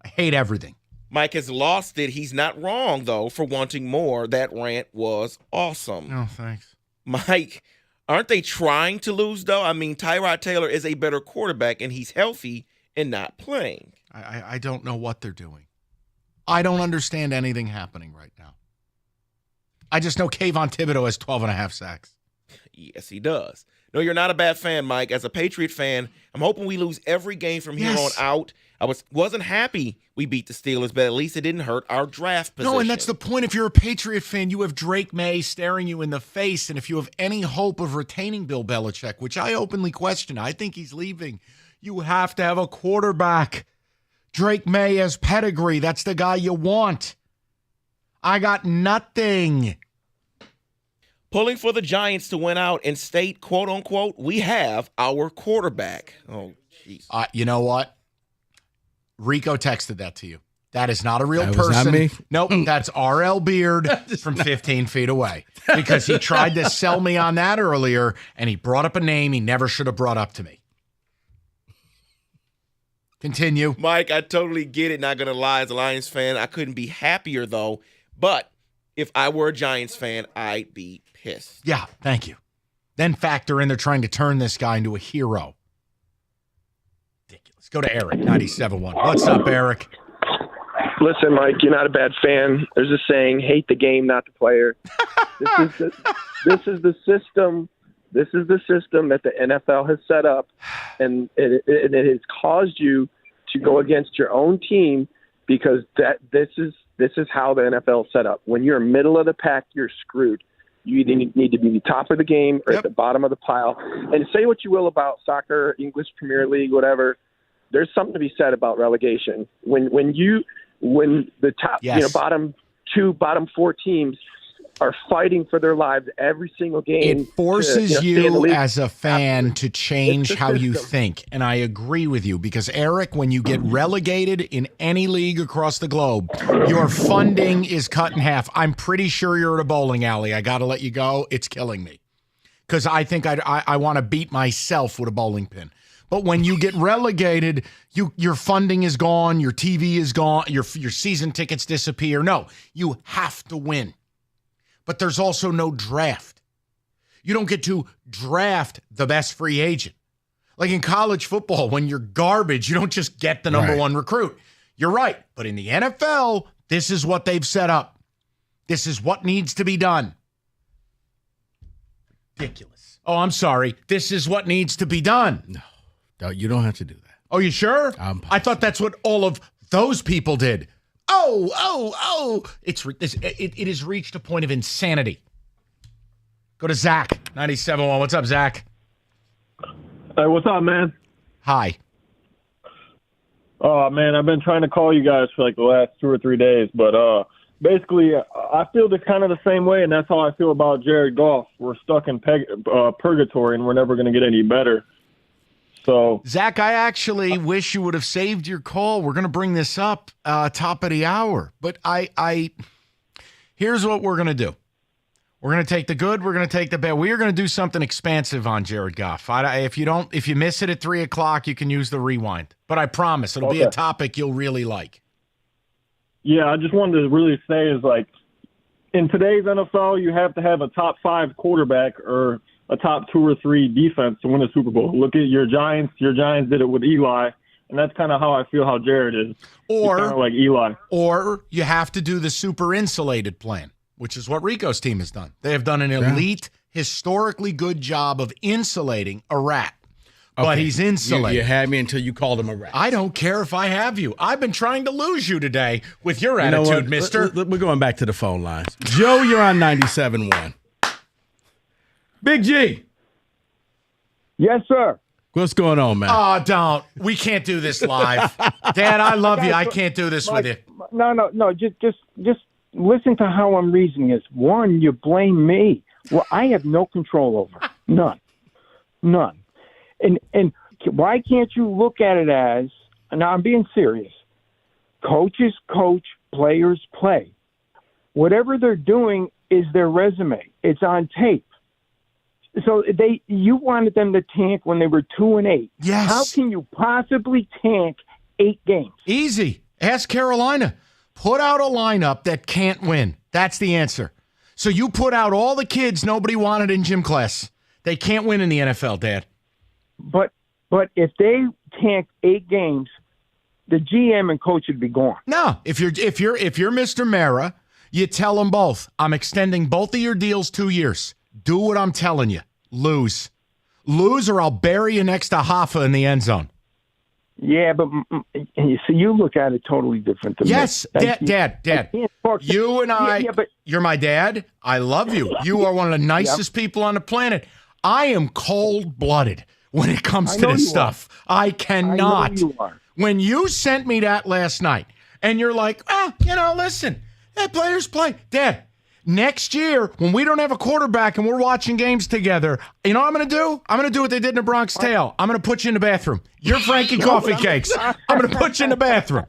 I hate everything. Mike has lost it. He's not wrong, though, for wanting more. That rant was awesome. Oh, thanks. Mike, aren't they trying to lose, though? I mean, Tyrod Taylor is a better quarterback, and he's healthy and not playing. I don't know what they're doing. I don't understand anything happening right now. I just know Kayvon Thibodeau has 12.5 sacks. Yes, he does. No, you're not a bad fan, Mike. As a Patriot fan, I'm hoping we lose every game from here on out. I wasn't happy we beat the Steelers, but at least it didn't hurt our draft position. No, and that's the point. If you're a Patriot fan, you have Drake May staring you in the face, and if you have any hope of retaining Bill Belichick, which I openly question, I think he's leaving, you have to have a quarterback. Drake May has pedigree. That's the guy you want. I got nothing. Pulling for the Giants to win out and state, quote unquote, we have our quarterback. Oh, jeez. You know what? Rico texted that to you. That is not a real person. Was not me? Nope, that's R.L. Beard from 15 feet away because he tried to sell me on that earlier, and he brought up a name he never should have brought up to me. Continue. Mike, I totally get it. Not going to lie, as a Lions fan, I couldn't be happier, though. But if I were a Giants fan, I'd be pissed. Yeah, thank you. Then factor in they're trying to turn this guy into a hero. Ridiculous. Go to Eric, 97.1. What's up, Eric? Listen, Mike, you're not a bad fan. There's a saying, hate the game, not the player. This is the system. This is the system that the NFL has set up, and it has caused you to go against your own team because this is how the NFL is set up. When you're middle of the pack, you're screwed. You either need to be the top of the game or at the bottom of the pile. And say what you will about soccer, English Premier League, whatever. There's something to be said about relegation. When the top, bottom 2, bottom 4 teams are fighting for their lives every single game. It forces you as a fan to change how you think. And I agree with you because, Eric, when you get relegated in any league across the globe, your funding is cut in half. I'm pretty sure you're at a bowling alley. I got to let you go. It's killing me because I think I want to beat myself with a bowling pin. But when you get relegated, your funding is gone, your TV is gone, your season tickets disappear. No, you have to win. But there's also no draft. You don't get to draft the best free agent. Like in college football, when you're garbage, you don't just get the number one recruit. You're right. But in the NFL, this is what they've set up. This is what needs to be done. Ridiculous. Oh, I'm sorry. This is what needs to be done. No, you don't have to do that. Oh, you sure? I thought that's what all of those people did. Oh. It has reached a point of insanity. Go to Zach, 97.1. What's up, Zach? Hey, what's up, man? Hi. Oh, man, I've been trying to call you guys for like the last 2 or 3 days, but basically I feel this kind of the same way, and that's how I feel about Jared Goff. We're stuck in purgatory, and we're never going to get any better. So, Zach, I actually wish you would have saved your call. We're going to bring this up top of the hour. But here's what we're going to do. We're going to take the good. We're going to take the bad. We are going to do something expansive on Jared Goff. If you miss it at 3 o'clock, you can use the rewind. But I promise it'll be a topic you'll really like. Yeah, I just wanted to really say is like in today's NFL, you have to have a top 5 quarterback or a top 2 or 3 defense to win a Super Bowl. Look at your Giants. Your Giants did it with Eli, and that's kind of how I feel how Jared is. Or like Eli. Or you have to do the super insulated plan, which is what Rico's team has done. They have done an elite, historically good job of insulating a rat. But he's insulated. You had me until you called him a rat. I don't care if I have you. I've been trying to lose you today with your attitude, mister. We're going back to the phone lines. Joe, you're on 97.1. Big G. Yes, sir. What's going on, man? Oh, don't. We can't do this live. Dad, I love you. I can't do this with you. No. Just listen to how I'm reasoning is. One, you blame me. Well, I have no control over it. None. And why can't you look at it as, now I'm being serious, coaches coach, players play. Whatever they're doing is their resume. It's on tape. So you wanted them to tank when they were 2-8. Yes. How can you possibly tank 8 games? Easy. Ask Carolina. Put out a lineup that can't win. That's the answer. So you put out all the kids nobody wanted in gym class. They can't win in the NFL, Dad. But if they tank 8 games, the GM and coach would be gone. No, if you're Mr. Mara, you tell them both. I'm extending both of your deals 2 years. Do what I'm telling you. Lose, or I'll bury you next to Hoffa in the end zone. Yeah, but so you look at it totally different than yes, me. Dad. You and I, but you're my dad. I love you. You are one of the nicest people on the planet. I am cold-blooded when it comes to this stuff. I cannot. I know you are. When you sent me that last night, and you're like, listen, players play. Dad, next year, when we don't have a quarterback and we're watching games together, you know what I'm going to do? I'm going to do what they did in the Bronx Tale. I'm going to put you in the bathroom. You're Frankie Coffee Cakes. I'm going to put you in the bathroom.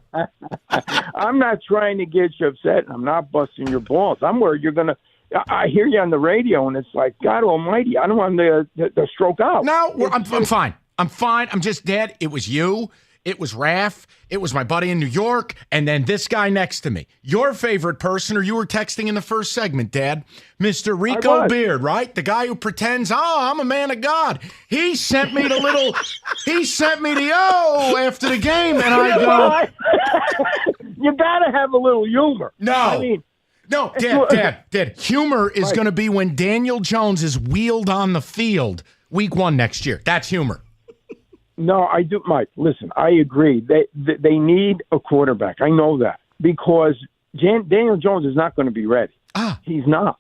I'm not trying to get you upset. I'm not busting your balls. I'm worried you're going to – I hear you on the radio, and it's like, God almighty, I don't want to stroke out. No, I'm fine. I'm fine. I'm just, Dad, it was you. It was Raph. It was my buddy in New York. And then this guy next to me. Your favorite person, or you were texting in the first segment, Dad. Mr. Rico Beard, right? The guy who pretends, I'm a man of God. He sent me the after the game. And I go, you got to have a little humor. No, Dad. Humor is going to be when Daniel Jones is wheeled on the field week 1 next year. That's humor. No, I do, Mike. Listen, I agree. They need a quarterback. I know that because Daniel Jones is not going to be ready. He's not.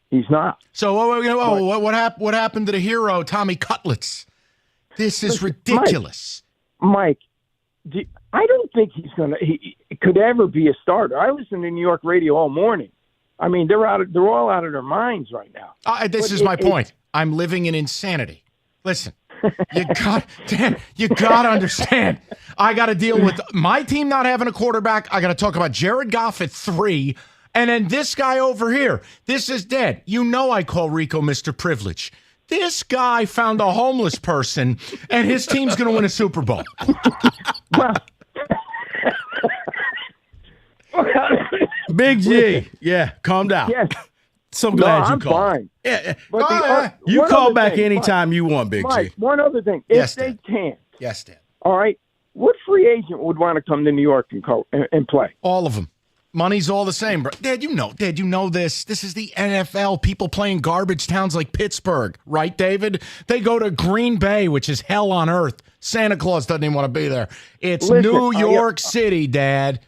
He's not. So what happened to the hero, Tommy Cutlets? This is ridiculous. Mike, I don't think he could ever be a starter. I listen to New York radio all morning. I mean, they're all out of their minds right now. This is my point. I'm living in insanity. Listen. You got to understand. I got to deal with my team not having a quarterback. I got to talk about Jared Goff at 3, and then this guy over here. This is dead. You know I call Rico Mr. Privilege. This guy found a homeless person, and his team's going to win a Super Bowl. Big G, yeah, calm down. Yes. So glad you I'm called. Fine. Yeah. You call back anytime you want, Big Mike, G. one other thing. Yes, if they can. Yes, Dad. All right. What free agent would want to come to New York and play? All of them. Money's all the same, bro. Dad, you know this. This is the NFL. People play in garbage towns like Pittsburgh, right, David? They go to Green Bay, which is hell on earth. Santa Claus doesn't even want to be there. It's New York City, Dad.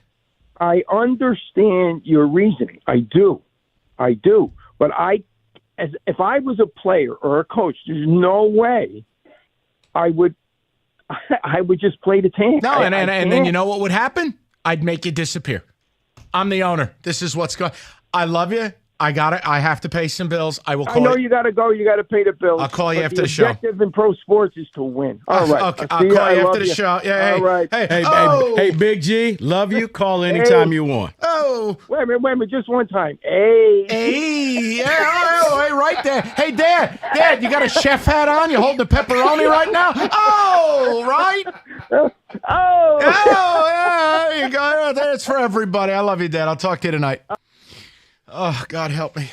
I understand your reasoning. I do. But if I was a player or a coach, there's no way I would just play the tank. No, and then you know what would happen? I'd make you disappear. I'm the owner. This is what's going. I love you. I got it. I have to pay some bills. I will call you. I know you got to go. You got to pay the bills. I'll call you after the show. The objective in pro sports is to win. All right. Okay. I'll call you after the show. Yeah. All right. Hey, Big G, love you. Call anytime you want. Oh. Wait a minute. Just one time. Hey. Yeah. Hey, right there. Hey, Dad, you got a chef hat on? You holding the pepperoni right now? Oh, right. Oh, yeah. There you go. It's for everybody. I love you, Dad. I'll talk to you tonight. Oh, God help me.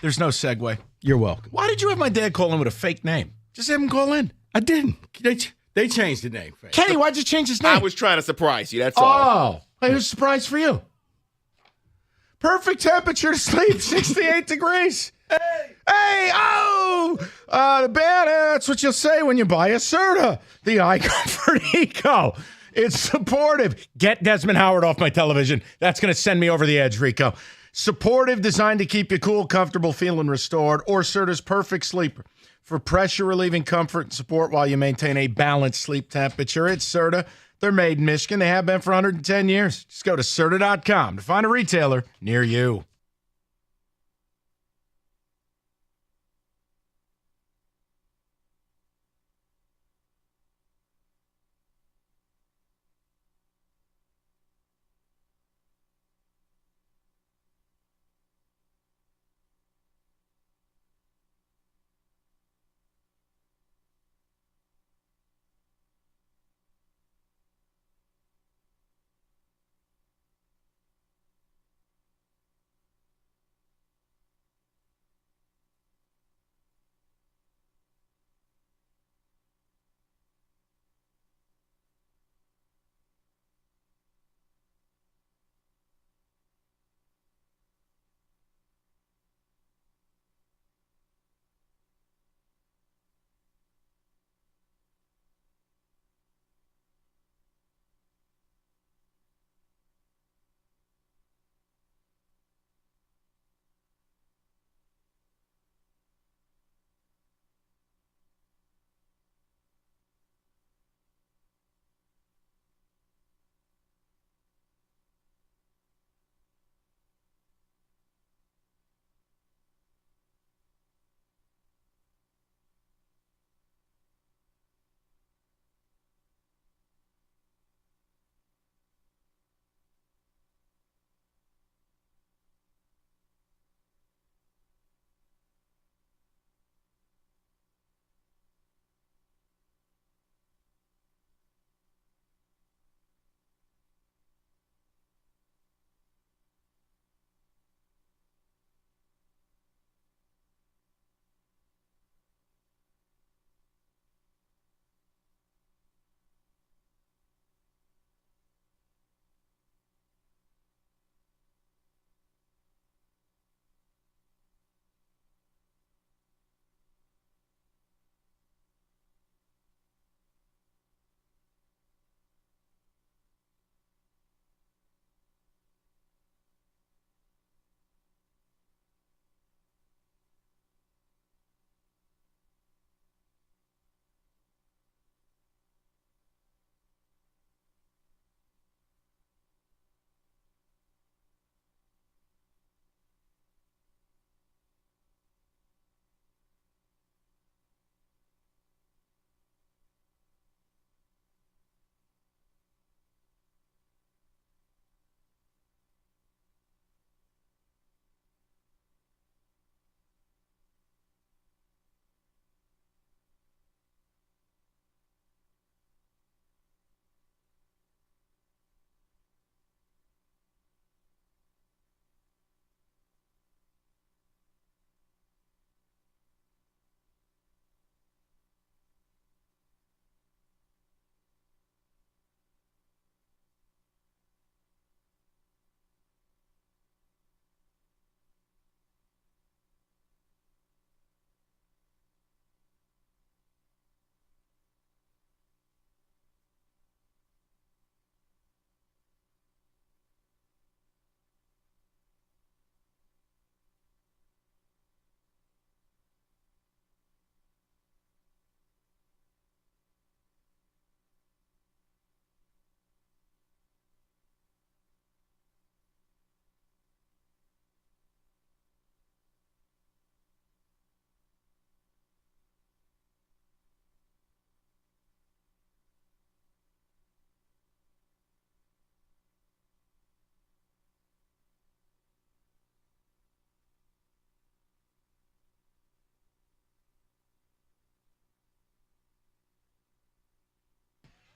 There's no segue. You're welcome. Why did you have my dad call in with a fake name? Just have him call in. I didn't. They changed the name. Kenny, why'd you change his name? I was trying to surprise you, that's all. Oh, it was a surprise for you. Perfect temperature to sleep, 68 degrees. Hey, that's what you'll say when you buy a Serta. The iComfort Eco. It's supportive. Get Desmond Howard off my television. That's going to send me over the edge, Rico. Supportive, designed to keep you cool, comfortable, feeling restored, or Serta's perfect sleeper. for pressure-relieving comfort and support while you maintain a balanced sleep temperature. It's Serta. They're made in Michigan. They have been for 110 years. Just go to Serta.com to find a retailer near you.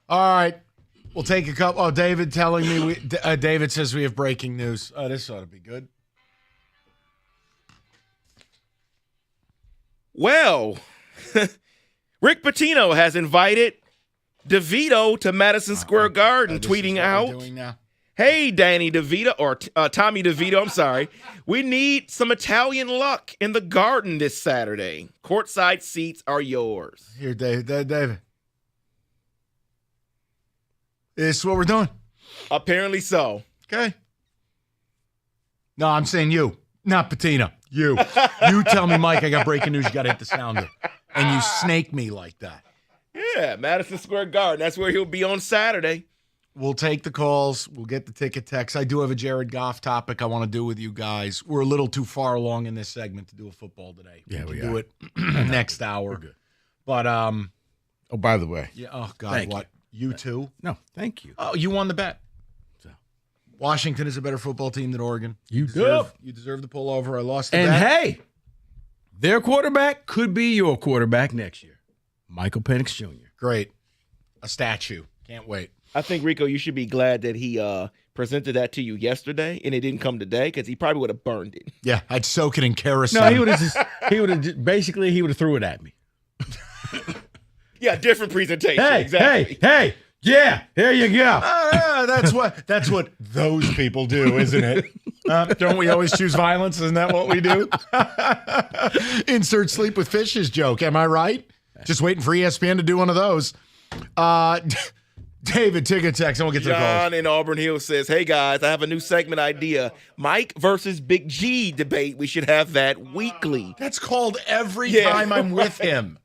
All right. We'll take a couple. Oh, David telling me. David says we have breaking news. This ought to be good. Well, Rick Pitino has invited DeVito to Madison Square Garden, tweeting out, "Hey, Danny DeVito, or Tommy DeVito, I'm sorry. We need some Italian luck in the Garden this Saturday. Courtside seats are yours." Here, David. This is what we're doing? Apparently so. Okay. No, I'm saying you, not Pitino. You tell me, Mike, I got breaking news. You got to hit the sounder. and you snake me like that. Yeah, Madison Square Garden. That's where he'll be on Saturday. We'll take the calls. We'll get the ticket text. I do have a Jared Goff topic I want to do with you guys. We're a little too far along in this segment to do a football today. Yeah, we we can do are. it next hour. We're good. But oh, by the way. Yeah. Oh God, Thank what? You too? No, thank you. Oh, you won the bet. So, Washington is a better football team than Oregon. You deserve the pullover. I lost the and bet. Hey, their quarterback could be your quarterback next year. Michael Penix Jr. Great. A statue. Can't wait. I think, Rico, you should be glad that he presented that to you yesterday and it didn't come today because he probably would have burned it. Yeah, I'd soak it in kerosene. No, he would have threw it at me. Yeah, different presentation. Hey, exactly. hey, yeah, there you go. That's what those people do, isn't it? Don't we always choose violence? Isn't that what we do? Insert sleep with fishes joke. Am I right? Just waiting for ESPN to do one of those. David, ticket text, and we'll get to the calls. John in Auburn Hills says, hey, guys, I have a new segment idea. Mike versus Big G debate. We should have that weekly. That's called every time I'm with him.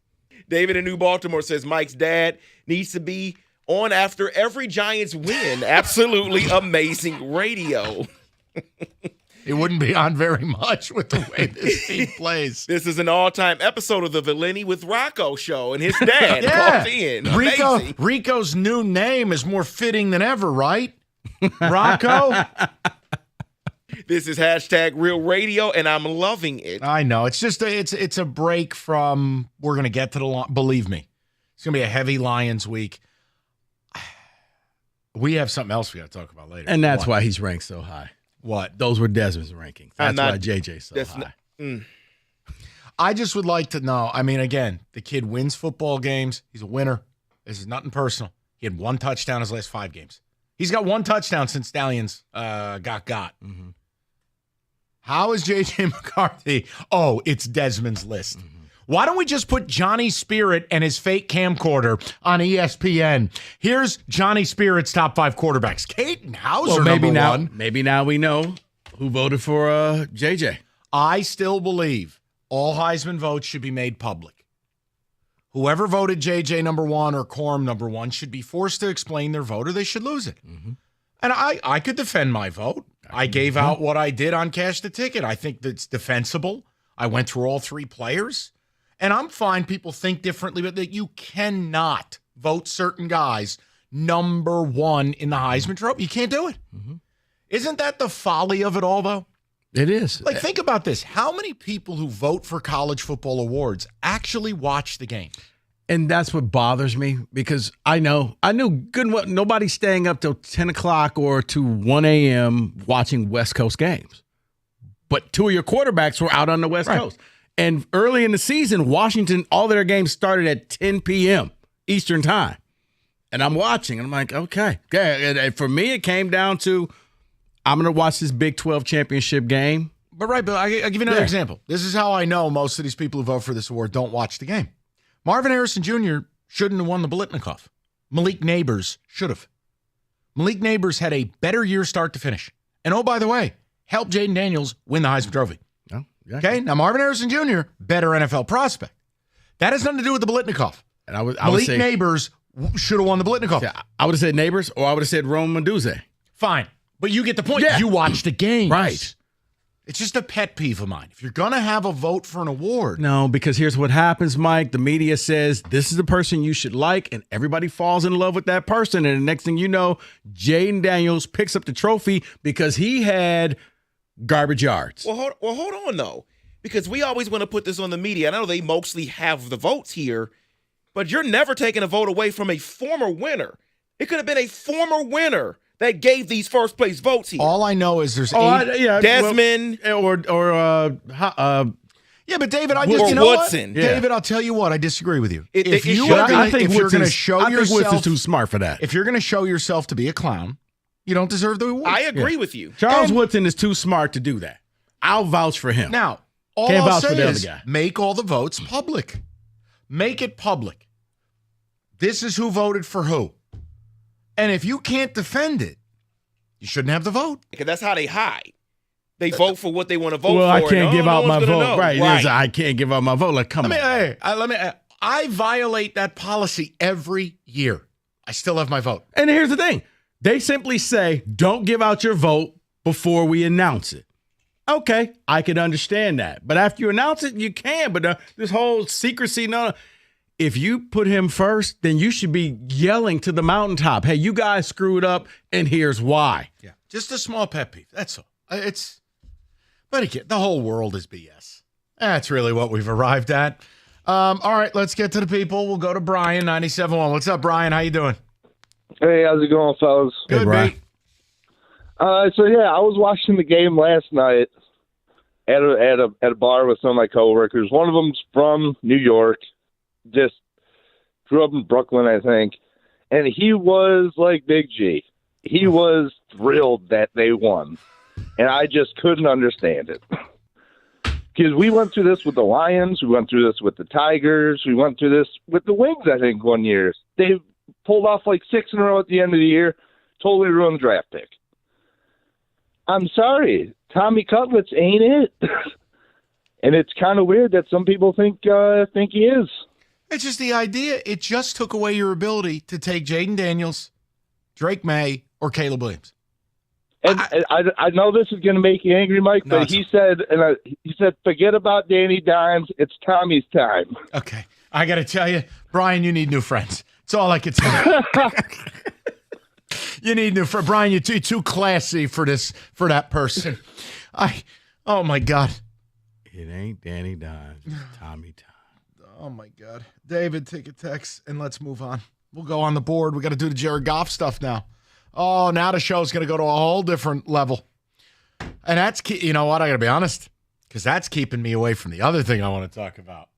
David in New Baltimore says, Mike's dad needs to be on after every Giants win. Absolutely amazing radio. It wouldn't be on very much with the way this team plays. This is an all-time episode of the Valeni with Rocco show, and his dad calls in. Rico's new name is more fitting than ever, right? Rocco? This is hashtag Real Radio, and I'm loving it. I know. It's just it's a break from we're going to get to the believe me. It's going to be a heavy Lions week. We have something else we got to talk about later. And that's why he's ranked so high. What? Those were Desmond's rankings. That's why JJ's so high. I just would like to know. I mean, again, the kid wins football games. He's a winner. This is nothing personal. He had 1 touchdown his last 5 games. He's got 1 touchdown since Stallions got. Mm-hmm. How is JJ McCarthy? Oh, it's Desmond's list. Mm-hmm. Why don't we just put Johnny Spirit and his fake camcorder on ESPN? Here's Johnny Spirit's top 5 quarterbacks. Caden Hauser, number 1. Maybe now we know who voted for JJ. I still believe all Heisman votes should be made public. Whoever voted JJ number 1 or Corum number 1 should be forced to explain their vote or they should lose it. Mm-hmm. And I could defend my vote. I gave out what I did on Cash the Ticket. I think that's defensible. I went through all 3 players. And I'm fine people think differently, but that you cannot vote certain guys number 1 in the Heisman Trophy. You can't do it. Mm-hmm. Isn't that the folly of it all, though? It is. Like, think about this. How many people who vote for college football awards actually watch the game? And that's what bothers me because I knew good and well nobody's staying up till 10 o'clock or to 1 a.m. watching West Coast games. But 2 of your quarterbacks were out on the West Coast. And early in the season, Washington, all their games started at 10 p.m. Eastern time. And I'm watching, and I'm like, okay. And for me, it came down to I'm going to watch this Big 12 championship game. But Bill, I'll give you another example. This is how I know most of these people who vote for this award don't watch the game. Marvin Harrison Jr. shouldn't have won the Biletnikoff. Malik Neighbors should have. Malik Neighbors had a better year start to finish. And oh, by the way, helped Jaden Daniels win the Heisman Trophy. Okay, now Marvin Harrison Jr., better NFL prospect. That has nothing to do with the Biletnikoff. And I would Malik say Neighbors should have won the Biletnikoff. Yeah, I would have said Neighbors or I would have said Rome Menduze. Fine, but you get the point. Yeah. You watch the games. Right. It's just a pet peeve of mine. If you're going to have a vote for an award. No, because here's what happens, Mike. The media says this is the person you should like, and everybody falls in love with that person. And the next thing you know, Jaden Daniels picks up the trophy because he had garbage yards. Well, hold on, though, because we always want to put this on the media. I know they mostly have the votes here, but you're never taking a vote away from a former winner. It could have been a former winner that gave these first place votes here. All I know is there's Desmond yeah, but David, I just Woodson. What? Yeah. David, I'll tell you what, I disagree with you. If you're going to show yourself, Woodson's too smart for that. If you're going to show yourself to be a clown, you don't deserve the award. I agree with you. Charles Woodson is too smart to do that. I'll vouch for him. Now, all I'll say is make all the votes public. Make it public. This is who voted for who. And if you can't defend it, you shouldn't have the vote. Because that's how they hide. They vote for what they want to vote for. Well, I can't give out my vote. Know. Right. I can't give out my vote. Like, come on. I violate that policy every year. I still have my vote. And here's the thing. They simply say, don't give out your vote before we announce it. Okay, I can understand that. But after you announce it, you can. But this whole secrecy, no. If you put him first, then you should be yelling to the mountaintop, hey, you guys screwed up, and here's why. Yeah, just a small pet peeve. That's all. But again, the whole world is BS. That's really what we've arrived at. All right, let's get to the people. We'll go to Brian, 97.1. What's up, Brian? How you doing? Hey, how's it going, fellas? Good, Brian. I was watching the game last night at a bar with some of my coworkers. One of them's from New York, just grew up in Brooklyn, I think, and he was like Big G. He was thrilled that they won, and I just couldn't understand it. Because we went through this with the Lions, we went through this with the Tigers, we went through this with the Wings, I think, one year. They pulled off like 6 in a row at the end of the year, totally ruined the draft pick. I'm sorry, Tommy Cutlets ain't it. And it's kind of weird that some people think he is. It's just the idea. It just took away your ability to take Jaden Daniels, Drake May, or Caleb Williams. And I know this is going to make you angry, Mike, but he said, forget about Danny Dimes. It's Tommy's time. Okay. I got to tell you, Brian, you need new friends. That's all I can tell you. You need new friends. Brian, you're too classy for that person. Oh, my God. It ain't Danny Dimes. It's Tommy Time. Oh, my God. David, take a text, and let's move on. We'll go on the board. We got to do the Jared Goff stuff now. Oh, now the show's going to go to a whole different level. And that's, you know what, I got to be honest, because that's keeping me away from the other thing I want to talk about.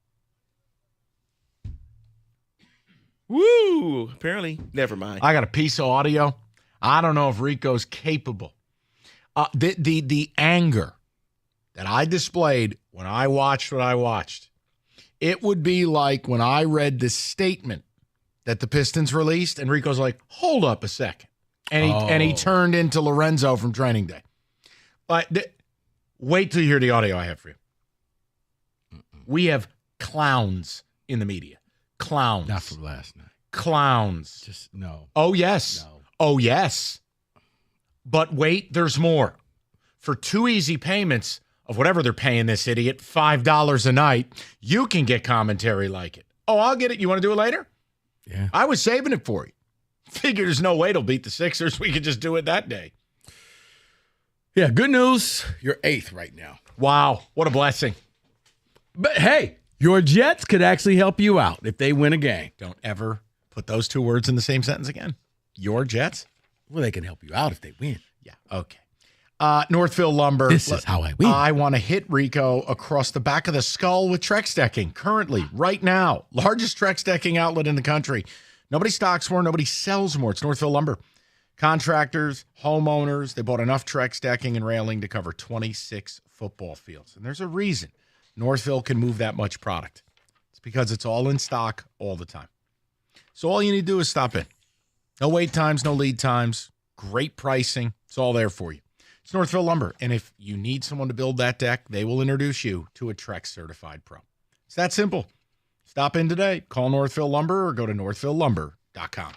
Woo! Apparently, never mind. I got a piece of audio. I don't know if Rico's capable. The anger that I displayed when I watched what I watched, it would be like when I read this statement that the Pistons released, and Rico's like, hold up a second. And he turned into Lorenzo from Training Day. But wait till you hear the audio I have for you. We have clowns in the media. Clowns. Not from last night. Clowns. Just no. Oh, yes. No. Oh, yes. But wait, there's more. For 2 easy payments of whatever they're paying this idiot, $5 a night, you can get commentary like it. Oh, I'll get it. You want to do it later? Yeah. I was saving it for you. Figure there's no way they'll beat the Sixers. We could just do it that day. Yeah, good news. You're 8th right now. Wow, what a blessing. But hey, your Jets could actually help you out if they win a game. Don't ever put those 2 words in the same sentence again. Your Jets? Well, they can help you out if they win. Yeah, okay. Northville Lumber. This is how I win. I want to hit Rico across the back of the skull with Trex decking. Currently, right now, largest Trex decking outlet in the country. Nobody stocks more. Nobody sells more. It's Northville Lumber. Contractors, homeowners, they bought enough Trex decking and railing to cover 26 football fields. And there's a reason Northville can move that much product. It's because it's all in stock all the time. So all you need to do is stop in. No wait times, no lead times. Great pricing. It's all there for you. It's Northville Lumber. And if you need someone to build that deck, they will introduce you to a Trex certified pro. It's that simple. Stop in today. Call Northville Lumber or go to northvillelumber.com.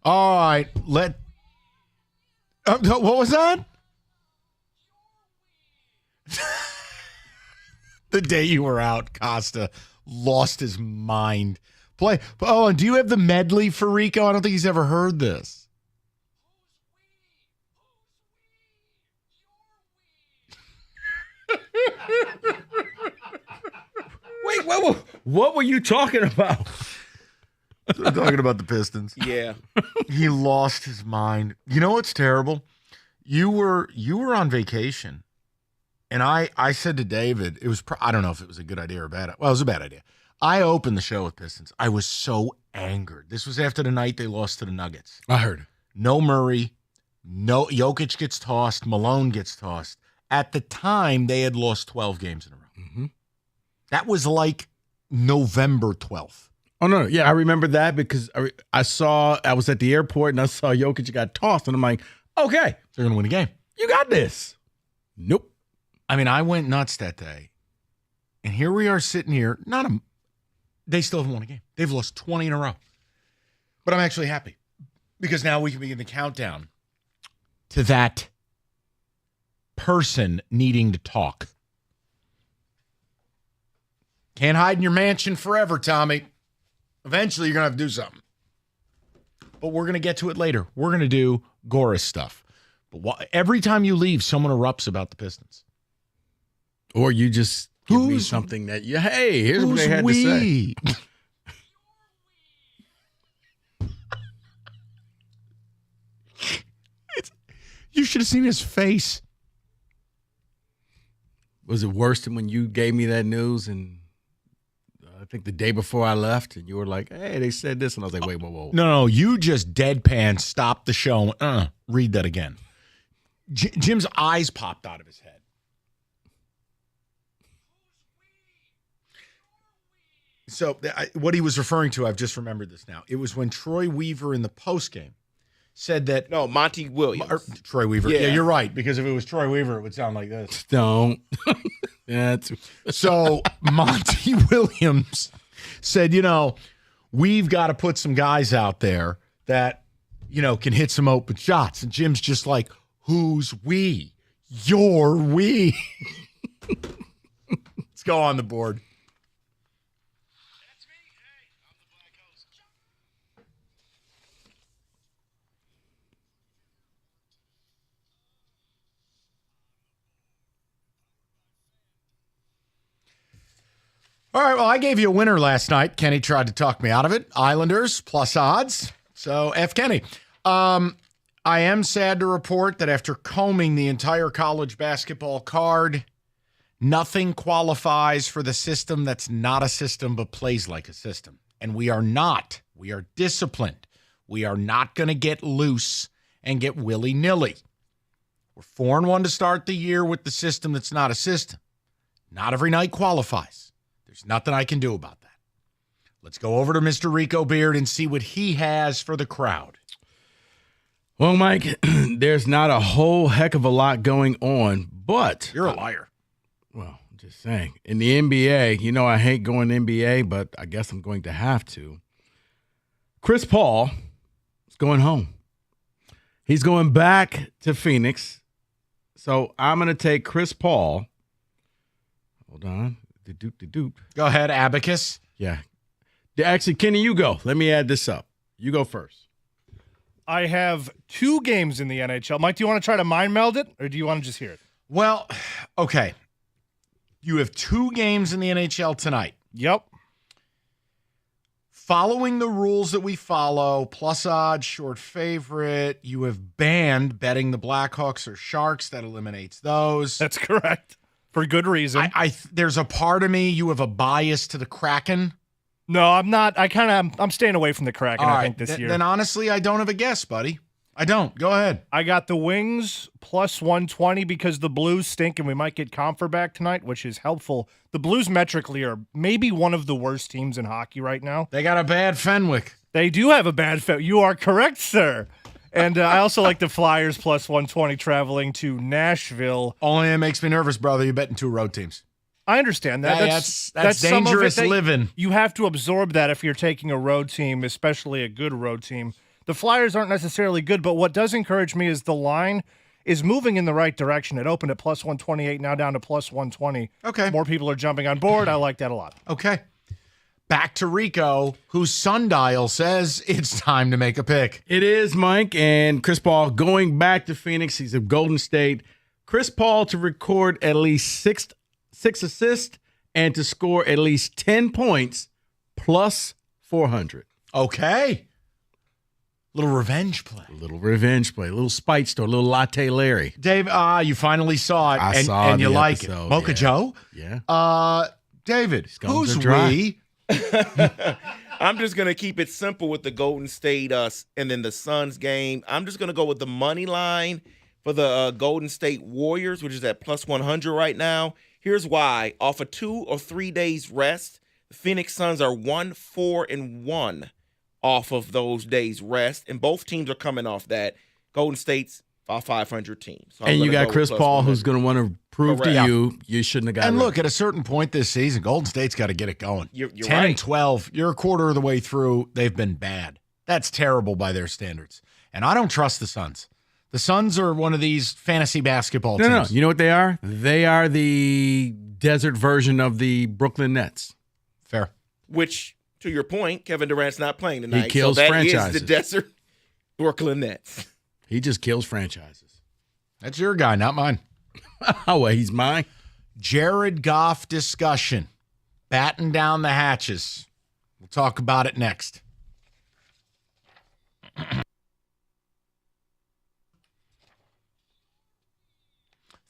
All right. What was that? The day you were out, Costa lost his mind. And do you have the medley for Rico? I don't think he's ever heard this. Wait, what were you talking about? I'm talking about the Pistons. Yeah. He lost his mind. You know what's terrible? You were on vacation, and I said to David, it was I don't know if it was a good idea or a bad. Well, it was a bad idea. I opened the show with Pistons. I was so angered. This was after the night they lost to the Nuggets. I heard. No Murray, no Jokic gets tossed, Malone gets tossed. At the time, they had lost 12 games in a row. Mm-hmm. That was like November 12th. Oh, no. Yeah, I remember that because I was at the airport and I saw Jokic got tossed. And I'm like, okay. They're going to win a game. You got this. Nope. I mean, I went nuts that day. And here we are sitting here. They still haven't won a game. They've lost 20 in a row. But I'm actually happy because now we can begin the countdown to that person needing to talk. Can't hide in your mansion forever, Tommy. Eventually, you're going to have to do something. But we're going to get to it later. We're going to do Goris stuff. But every time you leave, someone erupts about the Pistons. Or you just give me something that here's what they had to say. You should have seen his face. Was it worse than when you gave me that news and I think the day before I left and you were like, hey, they said this. And I was like, wait, whoa. No, you just deadpan stopped the show and read that again. Jim's eyes popped out of his head. So what he was referring to, I've just remembered this now. It was when Troy Weaver in the postgame said that. No, Monty Williams. Troy Weaver. Yeah, you're right. Because if it was Troy Weaver, it would sound like this. Don't. So Monty Williams said, we've got to put some guys out there that, can hit some open shots. And Jim's just like, who's we? You're we. Let's go on the board. All right, well, I gave you a winner last night. Kenny tried to talk me out of it. Islanders plus odds. So, F. Kenny. I am sad to report that after combing the entire college basketball card, nothing qualifies for the system that's not a system but plays like a system. And we are not. We are disciplined. We are not going to get loose and get willy-nilly. We're 4-1 to start the year with the system that's not a system. Not every night qualifies. There's nothing I can do about that. Let's go over to Mr. Rico Beard and see what he has for the crowd. Well, Mike, there's not a whole heck of a lot going on, but... You're a liar. Well, I'm just saying. In the NBA, I hate going NBA, but I guess I'm going to have to. Chris Paul is going home. He's going back to Phoenix. So I'm going to take Chris Paul. Hold on. Go ahead, Abacus. Yeah. Actually, Kenny, you go. Let me add this up. You go first. I have 2 games in the NHL. Mike, do you want to try to mind meld it, or do you want to just hear it? Well, okay. You have 2 games in the NHL tonight. Yep. Following the rules that we follow, plus odds, short favorite, you have banned betting the Blackhawks or Sharks. That eliminates those. That's correct. For good reason. There's a part of me, you have a bias to the Kraken. No, I'm not. I'm staying away from the Kraken, I think, this year. Then honestly, I don't have a guess, buddy. I don't. Go ahead. I got the Wings plus 120 because the Blues stink and we might get Comfer back tonight, which is helpful. The Blues metrically are maybe one of the worst teams in hockey right now. They got a bad Fenwick. They do have a bad Fenwick. You are correct, sir. And I also like the Flyers plus 120 traveling to Nashville. Only it makes me nervous, brother. You're betting 2 road teams. I understand that. That's dangerous living. You have to absorb that if you're taking a road team, especially a good road team. The Flyers aren't necessarily good, but what does encourage me is the line is moving in the right direction. It opened at plus 128, now down to plus 120. Okay. More people are jumping on board. I like that a lot. Okay. Back to Rico, whose sundial says it's time to make a pick. It is, Mike, and Chris Paul going back to Phoenix. He's of Golden State. Chris Paul to record at least six assists and to score at least 10 points plus 400. Okay. Little revenge play. A little spite store, a little latte Larry. Dave, you finally saw it. I saw and you the like episode, it. Mocha yeah. Joe? Yeah. David, Scones who's are dry. we? I'm just going to keep it simple with the Golden State and then the Suns game. I'm just going to go with the money line for the Golden State Warriors, which is at plus 100 right now. Here's why. Off of 2 or 3 days rest, the Phoenix Suns are 1-4-1 off of those days rest, and both teams are coming off that. Golden State's a 500 team. So and you got Chris Paul, who's going to want to prove Correct. to you shouldn't have got And rid. look, at a certain point this season, Golden State's got to get it going. You're 10 right. and 12, you're a quarter of the way through. They've been bad. That's terrible by their standards. And I don't trust the Suns. The Suns are one of these fantasy basketball teams. No. You know what they are? They are the desert version of the Brooklyn Nets. Fair. Which, to your point, Kevin Durant's not playing tonight. He kills so that franchises. is the desert Brooklyn Nets. He just kills franchises. That's your guy, not mine. Oh, well, he's mine. Jared Goff discussion. Batten down the hatches. We'll talk about it next.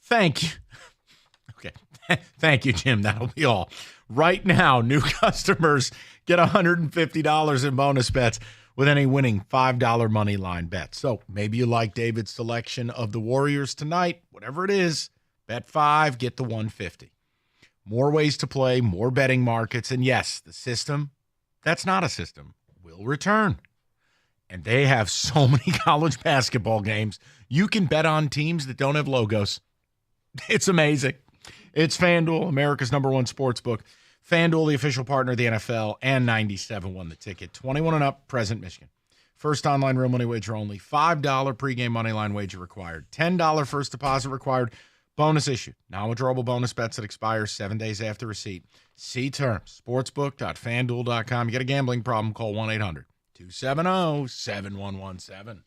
Thank you. Okay. Thank you, Jim. That'll be all. Right now, new customers get $150 in bonus bets with any winning $5 money line bet. So maybe you like David's selection of the Warriors tonight. Whatever it is, bet 5, get the $150. More ways to play, more betting markets. And yes, the system, that's not a system, will return. And they have so many college basketball games. You can bet on teams that don't have logos. It's amazing. It's FanDuel, America's #1 sports book. FanDuel, the official partner of the NFL, and 97 won the ticket. 21 and up, present Michigan. First online real money wager only. $5 pregame money line wager required. $10 first deposit required. Bonus issued. Non-withdrawable bonus bets that expire 7 days after receipt. See terms. Sportsbook.fanduel.com. You got a gambling problem, call 1-800-270-7117.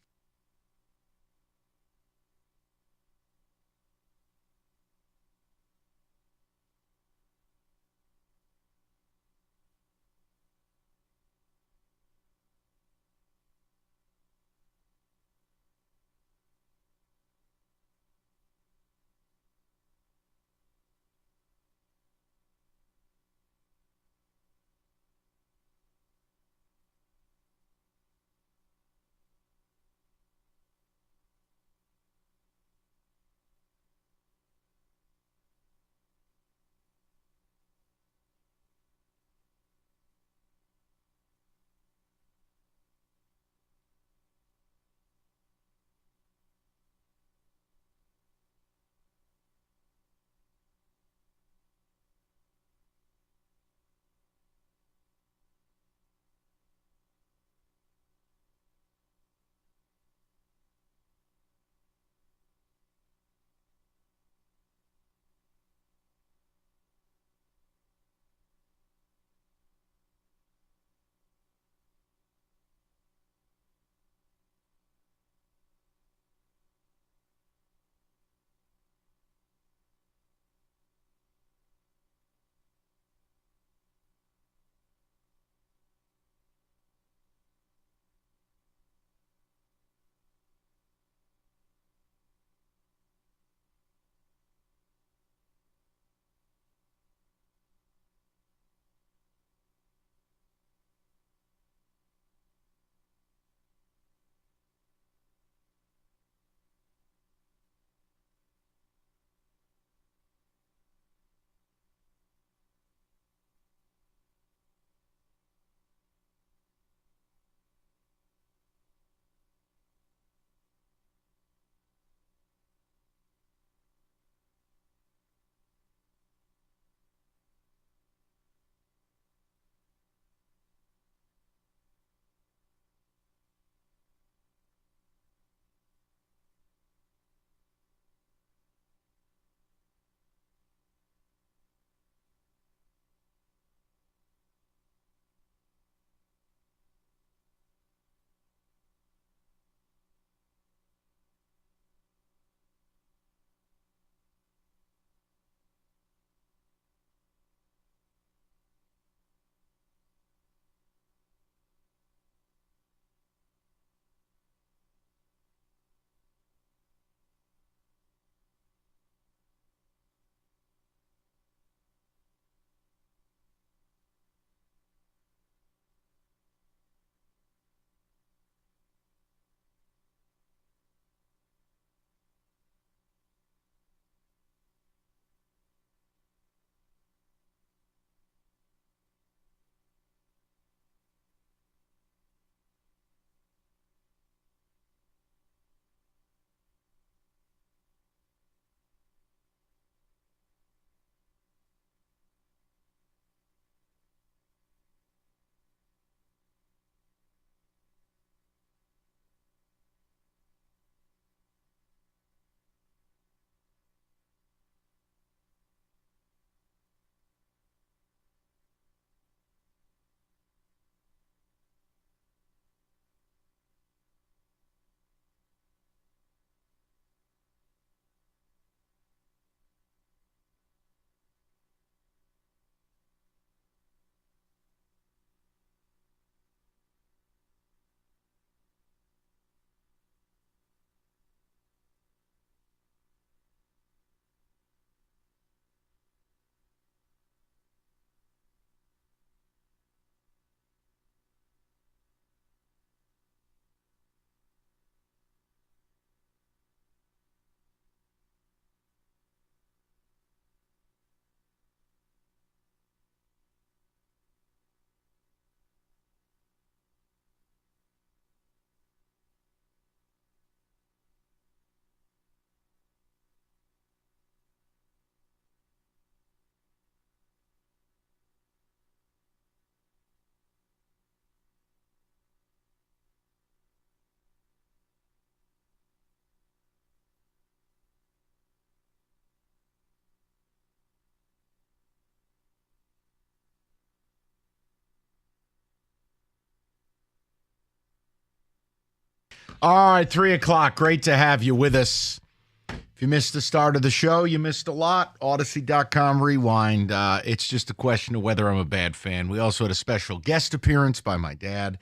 All right, 3 o'clock. Great to have you with us. If you missed the start of the show, you missed a lot. Odyssey.com rewind. It's just a question of whether I'm a bad fan. We also had a special guest appearance by my dad.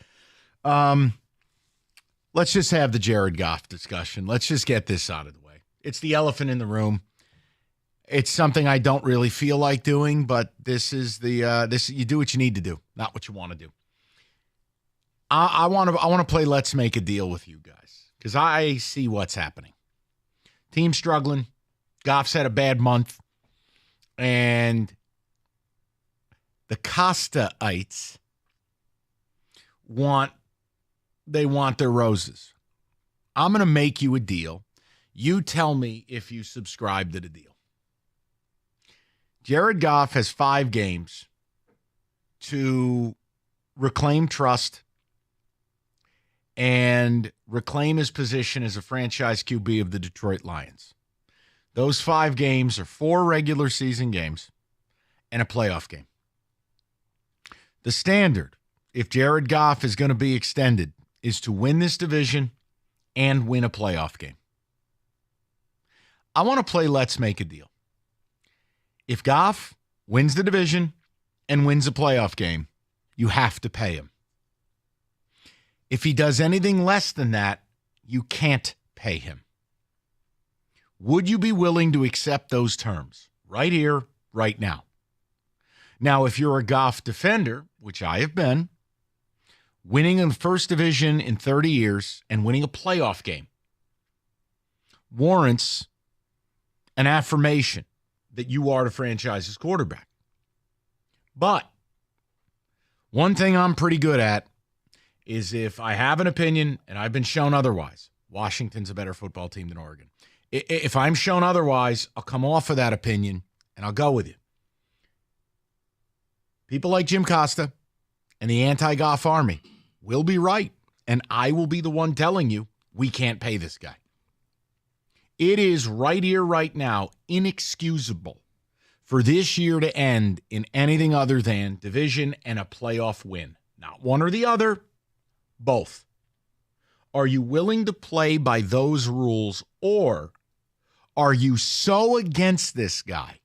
Let's just have the Jared Goff discussion. Let's just get this out of the way. It's the elephant in the room. It's something I don't really feel like doing, but this is you do what you need to do, not what you want to do. I want to play Let's Make a Deal with you guys because I see what's happening. Team struggling. Goff's had a bad month. And the Costaites want their roses. I'm going to make you a deal. You tell me if you subscribe to the deal. Jared Goff has 5 games to reclaim trust and reclaim his position as a franchise QB of the Detroit Lions. Those 5 games are 4 regular season games and a playoff game. The standard, if Jared Goff is going to be extended, is to win this division and win a playoff game. I want to play Let's Make a Deal. If Goff wins the division and wins a playoff game, you have to pay him. If he does anything less than that, you can't pay him. Would you be willing to accept those terms right here, right now? Now, if you're a Goff defender, which I have been, winning in the first division in 30 years and winning a playoff game warrants an affirmation that you are the franchise's quarterback. But one thing I'm pretty good at is if I have an opinion and I've been shown otherwise, Washington's a better football team than Oregon. If I'm shown otherwise, I'll come off of that opinion and I'll go with you. People like Jim Costa and the anti-Goff army will be right, and I will be the one telling you we can't pay this guy. It is right here, right now, inexcusable for this year to end in anything other than division and a playoff win. Not one or the other, both. Are you willing to play by those rules, or are you so against this guy?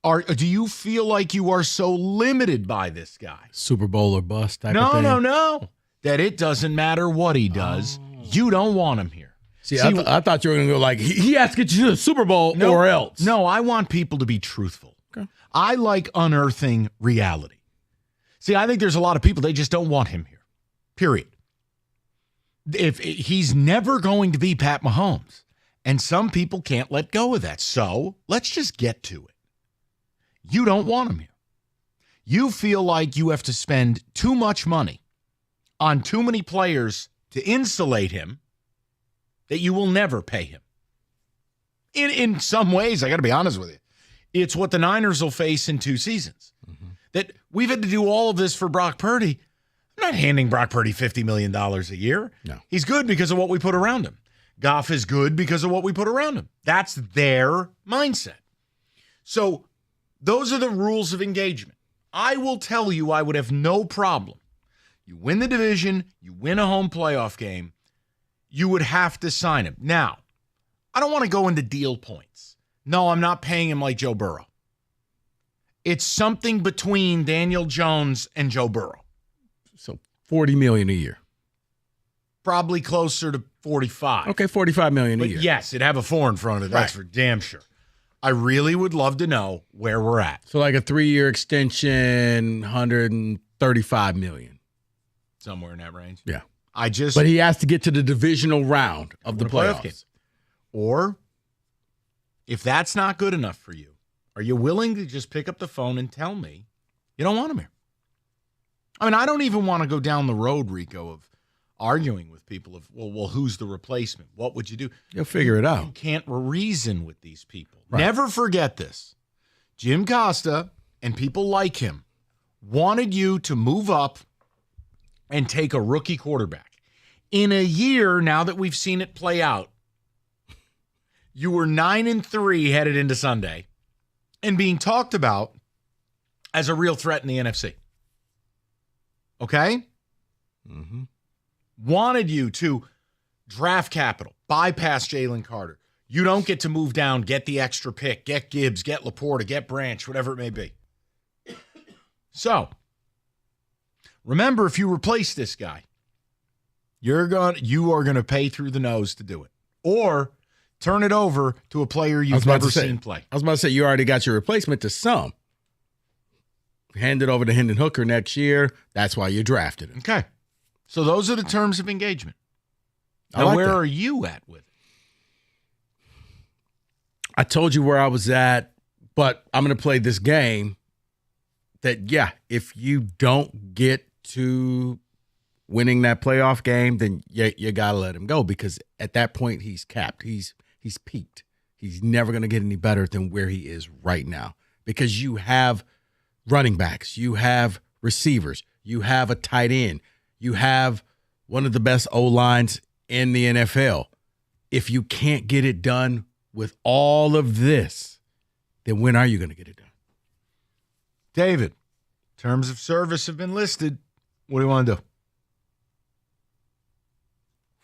Do you feel like you are so limited by this guy? Super Bowl or bust type of thing? No. That it doesn't matter what he does. You don't want him here. See, I thought you were going to go like, he has to get you to the Super Bowl or else. No, I want people to be truthful. Okay. I like unearthing reality. See, I think there's a lot of people, they just don't want him here. Period. If he's never going to be Pat Mahomes, and some people can't let go of that. So let's just get to it. You don't want him here. You feel like you have to spend too much money on too many players to insulate him that you will never pay him. In some ways, I got to be honest with you, it's what the Niners will face in 2 seasons. Mm-hmm. That we've had to do all of this for Brock Purdy. I'm not handing Brock Purdy $50 million a year. No. He's good because of what we put around him. Goff is good because of what we put around him. That's their mindset. So those are the rules of engagement. I will tell you I would have no problem. You win the division, you win a home playoff game, you would have to sign him. Now, I don't want to go into deal points. No, I'm not paying him like Joe Burrow. It's something between Daniel Jones and Joe Burrow. So $40 million a year. Probably closer to 45. Okay, $45 million a year. Yes, it'd have a 4 in front of it. That's for damn sure. I really would love to know where we're at. So like a 3-year extension, $135 million. Somewhere in that range. Yeah. But he has to get to the divisional round of the playoffs. Game. Or if that's not good enough for you, are you willing to just pick up the phone and tell me you don't want him here? I mean, I don't even want to go down the road, Rico, of arguing with people of, well, who's the replacement? What would you do? You'll figure it out. You can't reason with these people. Right. Never forget this. Jim Costa and people like him wanted you to move up and take a rookie quarterback. In a year, now that we've seen it play out, you were 9-3 headed into Sunday and being talked about as a real threat in the NFC. Okay? Mm-hmm. Wanted you to draft capital, bypass Jalen Carter. You don't get to move down, get the extra pick, get Gibbs, get Laporta, get Branch, whatever it may be. So, remember, if you replace this guy, you are going to pay through the nose to do it. Or turn it over to a player you've never seen play. I was about to say, you already got your replacement to some. Hand it over to Hendon Hooker next year. That's why you drafted him. Okay. So those are the terms of engagement. Now, like where that. are you at with it? I told you where I was at, but I'm going to play this game that, yeah, if you don't get to winning that playoff game, then you got to let him go, because at that point he's capped. He's peaked. He's never going to get any better than where he is right now, because you have running backs, you have receivers, you have a tight end, you have one of the best O-lines in the NFL. If you can't get it done with all of this, then when are you going to get it done? David, terms of service have been listed. What do you want to do?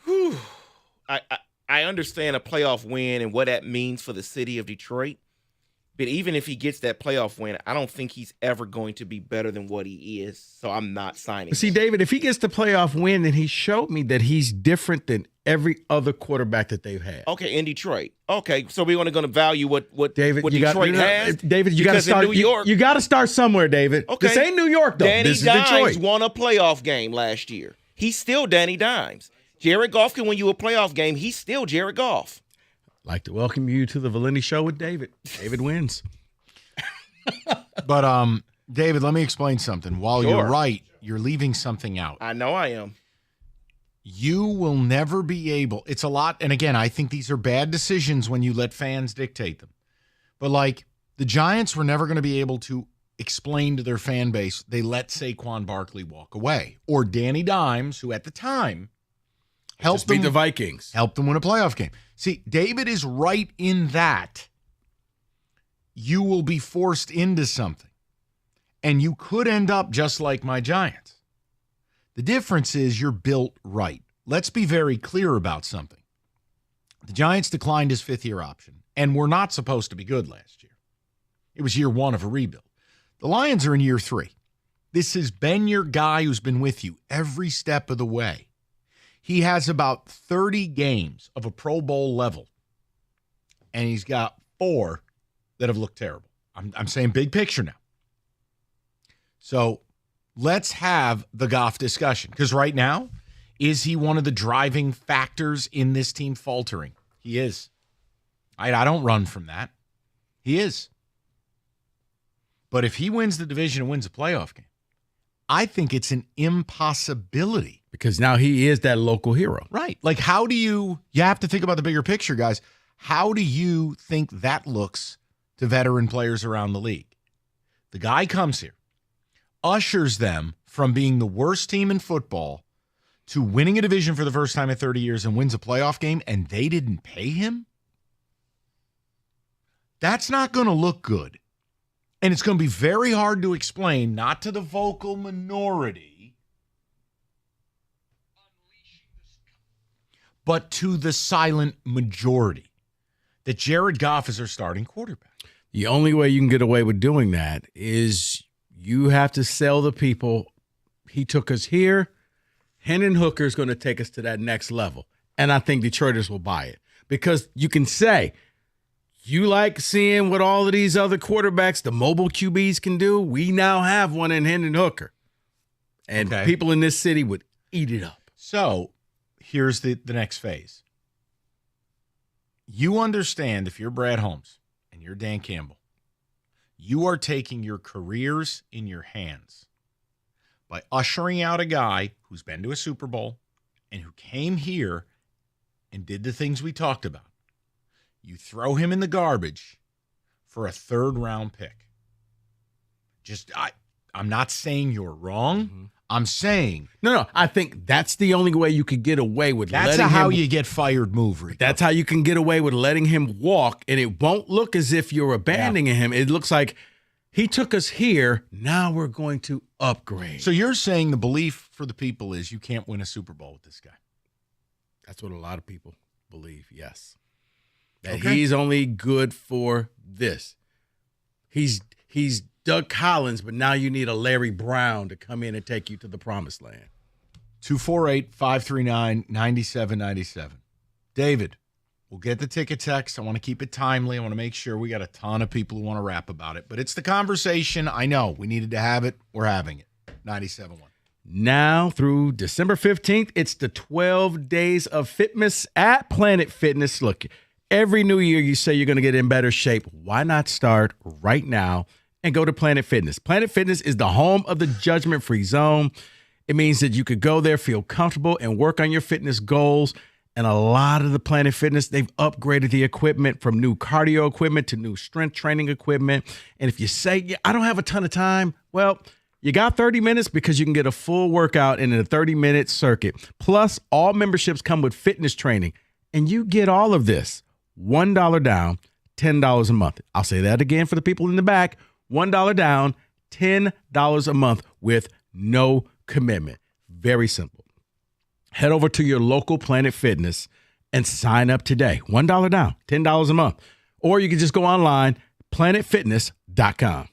Whew. I understand a playoff win and what that means for the city of Detroit. But even if he gets that playoff win, I don't think he's ever going to be better than what he is. So I'm not signing. See, David, if he gets the playoff win, then he showed me that he's different than every other quarterback that they've had. Okay, in Detroit. Okay, so we're going to value what David, what you Detroit has. David, you got to start. In New York, you got to start somewhere, David. Okay, this ain't New York though. Danny this is Dimes Detroit. won a playoff game last year. He's still Danny Dimes. Jared Goff can win you a playoff game. He's still Jared Goff. I'd like to welcome you to the Valenti Show with David. David wins. But David, let me explain something. While Sure. you're right, you're leaving something out. I know I am. You will never be able. It's a lot. And again, I think these are bad decisions when you let fans dictate them. But like the Giants were never going to be able to explain to their fan base they let Saquon Barkley walk away, or Danny Dimes, who at the time helped them beat the Vikings, helped them win a playoff game. See, David is right in that. You will be forced into something, and you could end up just like my Giants. The difference is you're built right. Let's be very clear about something. The Giants declined his fifth-year option and were not supposed to be good last year. It was year one of a rebuild. The Lions are in year three. This has been your guy who's been with you every step of the way. He has about 30 games of a Pro Bowl level, and he's got 4 that have looked terrible. I'm saying big picture now. So let's have the Goff discussion, because right now, is he one of the driving factors in this team faltering? He is. I don't run from that. He is. But if he wins the division and wins a playoff game, I think it's an impossibility. Because now he is that local hero. Right. Like, how do you have to think about the bigger picture, guys. How do you think that looks to veteran players around the league? The guy comes here, ushers them from being the worst team in football to winning a division for the first time in 30 years and wins a playoff game, and they didn't pay him? That's not going to look good. And it's going to be very hard to explain, not to the vocal minority, but to the silent majority, that Jared Goff is their starting quarterback. The only way you can get away with doing that is you have to sell the people, he took us here, Hendon Hooker is going to take us to that next level. And I think Detroiters will buy it. Because you can say, you like seeing what all of these other quarterbacks, the mobile QBs, can do? We now have one in Hendon Hooker. And people in this city would eat it up. So here's the next phase. You understand, if you're Brad Holmes and you're Dan Campbell, you are taking your careers in your hands by ushering out a guy who's been to a Super Bowl and who came here and did the things we talked about. You throw him in the garbage for a third-round pick. I'm not saying you're wrong. Mm-hmm. I'm saying no. I think that's the only way you could get away with. That's how you get fired move, Rico. That's how you can get away with letting him walk, and it won't look as if you're abandoning him. It looks like he took us here. Now we're going to upgrade. So you're saying the belief for the people is you can't win a Super Bowl with this guy? That's what a lot of people believe, yes. That Okay. he's only good for this. He's Doug Collins, but now you need a Larry Brown to come in and take you to the promised land. 248-539-9797. David, we'll get the ticket text. I want to keep it timely. I want to make sure we got a ton of people who want to rap about it. But it's the conversation. I know we needed to have it. We're having it. 97.1. Now through December 15th, it's the 12 days of fitness at Planet Fitness. Look, every new year you say you're going to get in better shape. Why not start right now and go to Planet Fitness? Planet Fitness is the home of the judgment-free zone. It means that you could go there, feel comfortable, and work on your fitness goals. And a lot of the Planet Fitness, they've upgraded the equipment from new cardio equipment to new strength training equipment. And if you say, yeah, I don't have a ton of time, well, you got 30 minutes because you can get a full workout in a 30-minute circuit. Plus, all memberships come with fitness training. And you get all of this. $1 down, $10 a month. I'll say that again for the people in the back. $1 down, $10 a month with no commitment. Very simple. Head over to your local Planet Fitness and sign up today. $1 down, $10 a month. Or you can just go online, planetfitness.com.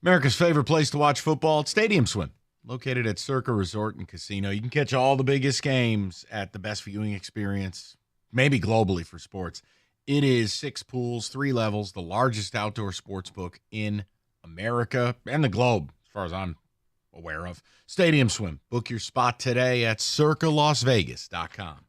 America's favorite place to watch football, Stadium Swim. located at Circa Resort and Casino. You can catch all the biggest games at the best viewing experience, maybe globally for sports. It is 6 pools, 3 levels, the largest outdoor sports book in America and the globe, as far as I'm aware of. Stadium Swim. Book your spot today at circalasvegas.com.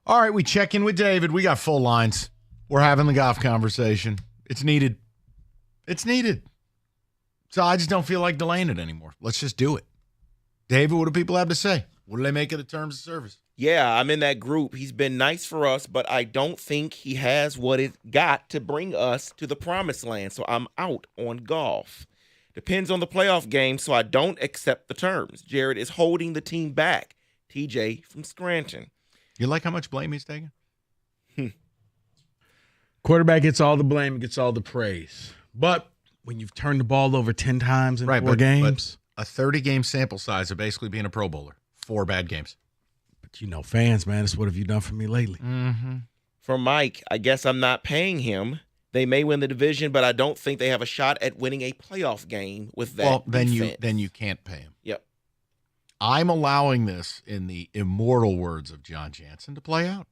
All right, we check in with David. We got full lines. We're having the Goff conversation. It's needed. It's needed. So I just don't feel like delaying it anymore. Let's just do it. David, what do people have to say? What do they make of the terms of service? Yeah, I'm in that group. He's been nice for us, but I don't think he has what it got to bring us to the promised land. So I'm out on Goff. Depends on the playoff game, so I don't accept the terms. Jared is holding the team back. TJ from Scranton. You like how much blame he's taking? Quarterback gets all the blame and gets all the praise. But when you've turned the ball over 10 times in 4 games. But a 30-game sample size of basically being a Pro Bowler. 4 bad games. But fans, man, it's what have you done for me lately? Mm-hmm. For Mike, I guess I'm not paying him. They may win the division, but I don't think they have a shot at winning a playoff game with that. Well, then defense. you can't pay him. Yep. I'm allowing this, in the immortal words of John Jansen, to play out.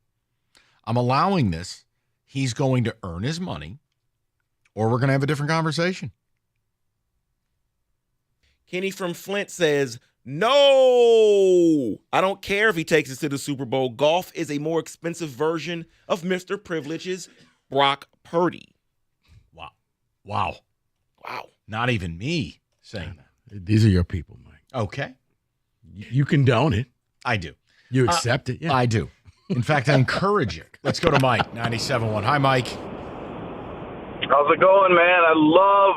I'm allowing this. He's going to earn his money, or we're going to have a different conversation. Kenny from Flint says, no, I don't care if he takes us to the Super Bowl. Goff is a more expensive version of Mr. Privilege's Brock Purdy. Wow. Not even me saying that. These are your people, Mike. Okay. You condone it. I do. You accept it? Yeah. I do. In fact, I encourage it. Let's go to Mike, 97.1. Hi, Mike. How's it going, man? I love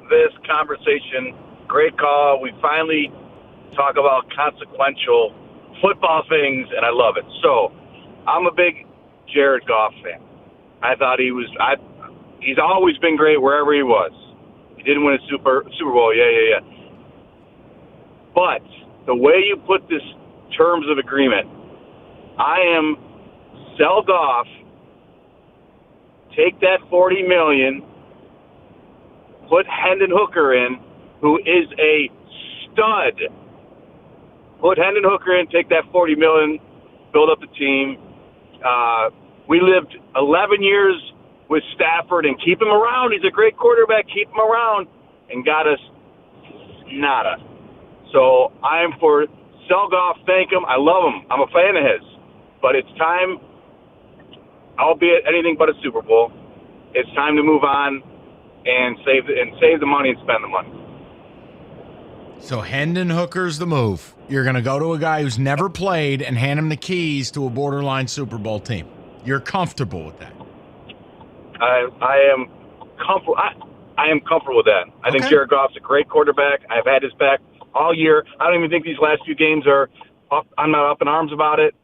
this conversation. Great call. We finally talk about consequential football things, and I love it. So, I'm a big Jared Goff fan. I thought he's always been great wherever he was. He didn't win a Super Bowl, yeah. But the way you put this terms of agreement, I am sell Goff, take that $40 million, put Hendon Hooker in, who is a stud. Put Hendon Hooker in, take that $40 million, build up the team. We lived 11 years with Stafford and keep him around. He's a great quarterback. Keep him around, and got us nada. So I am for sell Goff. Thank him. I love him. I'm a fan of his. But it's time, albeit anything but a Super Bowl, it's time to move on and save the money and spend the money. So Hendon Hooker's the move. You're going to go to a guy who's never played and hand him the keys to a borderline Super Bowl team. You're comfortable with that? I am comfortable. I am comfortable with that. I think Jared Goff's a great quarterback. I've had his back all year. I don't even think these last few games are up. I'm not up in arms about it.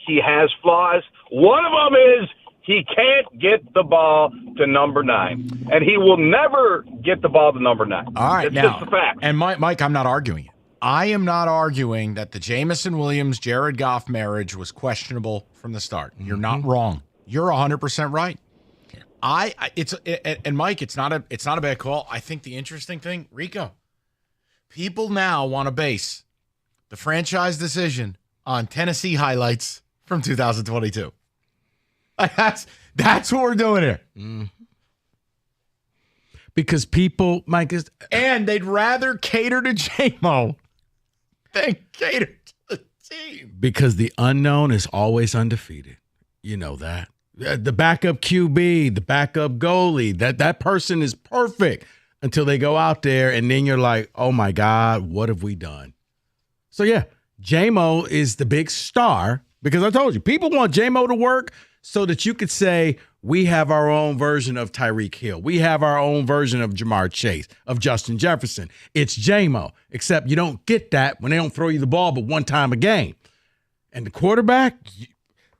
He has flaws. One of them is he can't get the ball to number 9, and he will never get the ball to number 9. All right, it's now, just a fact. And Mike, I'm not arguing it. I am not arguing that the Jameson Williams Jared Goff marriage was questionable from the start. You're not wrong. You're 100% right. And Mike, it's not a bad call. I think the interesting thing, Rico, people now want to base the franchise decision on Tennessee highlights from 2022. That's what we're doing here. Because people, Mike, and they'd rather cater to J-Mo than cater to the team. Because the unknown is always undefeated. You know that. The backup QB, the backup goalie, that person is perfect until they go out there, and then you're like, oh my God, what have we done? So yeah, J-Mo is the big star because I told you, people want J-Mo to work so that you could say, we have our own version of Tyreek Hill. We have our own version of Jamar Chase, of Justin Jefferson. It's J-Mo, except you don't get that when they don't throw you the ball but one time a game. And the quarterback,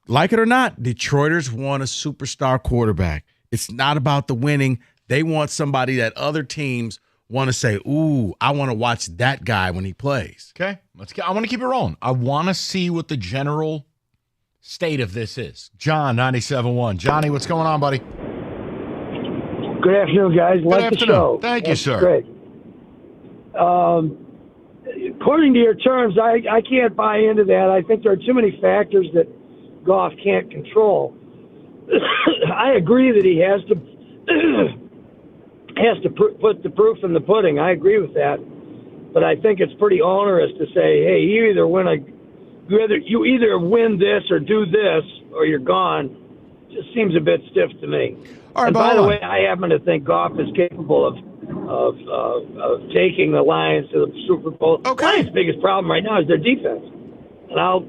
like it or not, Detroiters want a superstar quarterback. It's not about the winning. They want somebody that other teams want to say, ooh, I want to watch that guy when he plays. Okay, I want to keep it rolling. I want to see what the general state of this is. John, 97.1. Johnny, what's going on, buddy? Good afternoon, guys. Good like afternoon. the show. Thank you, sir. Great. According to your terms, I can't buy into that. I think there are too many factors that Goff can't control. I agree that he has to put the proof in the pudding. I agree with that, but I think it's pretty onerous to say, "Hey, you either win this or do this, or you're gone." Just seems a bit stiff to me. All right, and by the way, I happen to think Goff is capable of taking the Lions to the Super Bowl. Okay. Lions' biggest problem right now is their defense, and I'll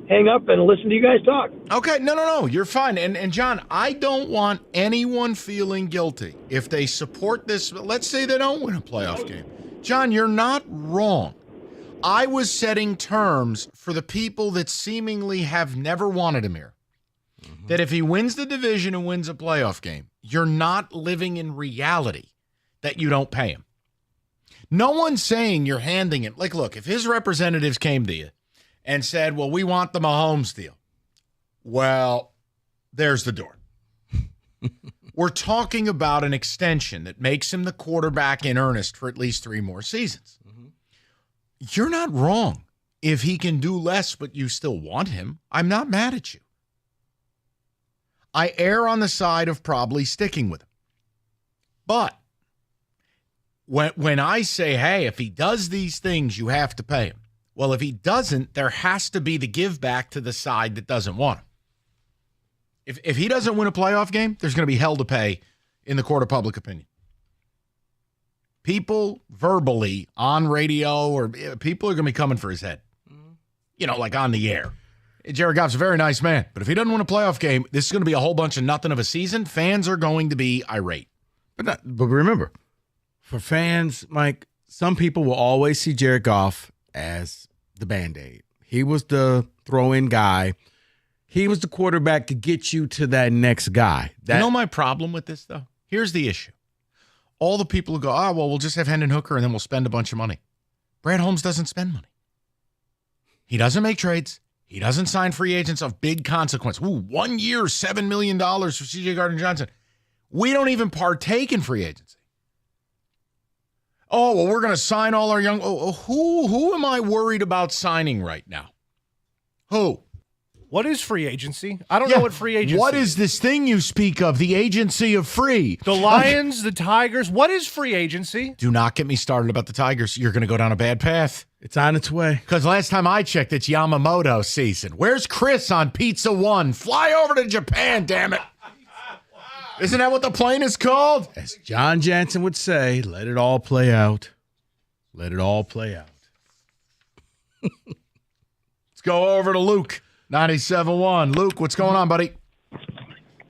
hang up and listen to you guys talk. Okay, no, you're fine. And John, I don't want anyone feeling guilty if they support this. Let's say they don't win a playoff game. John, you're not wrong. I was setting terms for the people that seemingly have never wanted him here. Mm-hmm. That if he wins the division and wins a playoff game, you're not living in reality that you don't pay him. No one's saying you're handing him. Like, look, if his representatives came to you and said, well, we want the Mahomes deal. Well, there's the door. We're talking about an extension that makes him the quarterback in earnest for at least 3 more seasons. Mm-hmm. You're not wrong. If he can do less, but you still want him, I'm not mad at you. I err on the side of probably sticking with him. But when I say, hey, if he does these things, you have to pay him. Well, if he doesn't, there has to be the give back to the side that doesn't want him. If he doesn't win a playoff game, there's going to be hell to pay in the court of public opinion. People verbally on radio or people are going to be coming for his head. You know, like on the air. Jared Goff's a very nice man, but if he doesn't win a playoff game, this is going to be a whole bunch of nothing of a season. Fans are going to be irate. But remember, for fans, Mike, some people will always see Jared Goff as the Band-Aid. He was the throw-in guy. He was the quarterback to get you to that next guy. You know my problem with this, though? Here's the issue. All the people who go, well, we'll just have Hendon Hooker and then we'll spend a bunch of money. Brad Holmes doesn't spend money. He doesn't make trades. He doesn't sign free agents of big consequence. 1 year, $7 million for C.J. Gardner-Johnson. We don't even partake in free agency. Oh, well, we're going to sign all our young. Who am I worried about signing right now? Who? What is free agency? I don't know what free agency is. What is this thing you speak of, the agency of free? The Lions, the Tigers. What is free agency? Do not get me started about the Tigers. You're going to go down a bad path. It's on its way. Because last time I checked, it's Yamamoto season. Where's Chris on Pizza One? Fly over to Japan, damn it. Isn't that what the plane is called? As John Jansen would say, let it all play out. Let it all play out. Let's go over to Luke, 97.1. Luke, what's going on, buddy?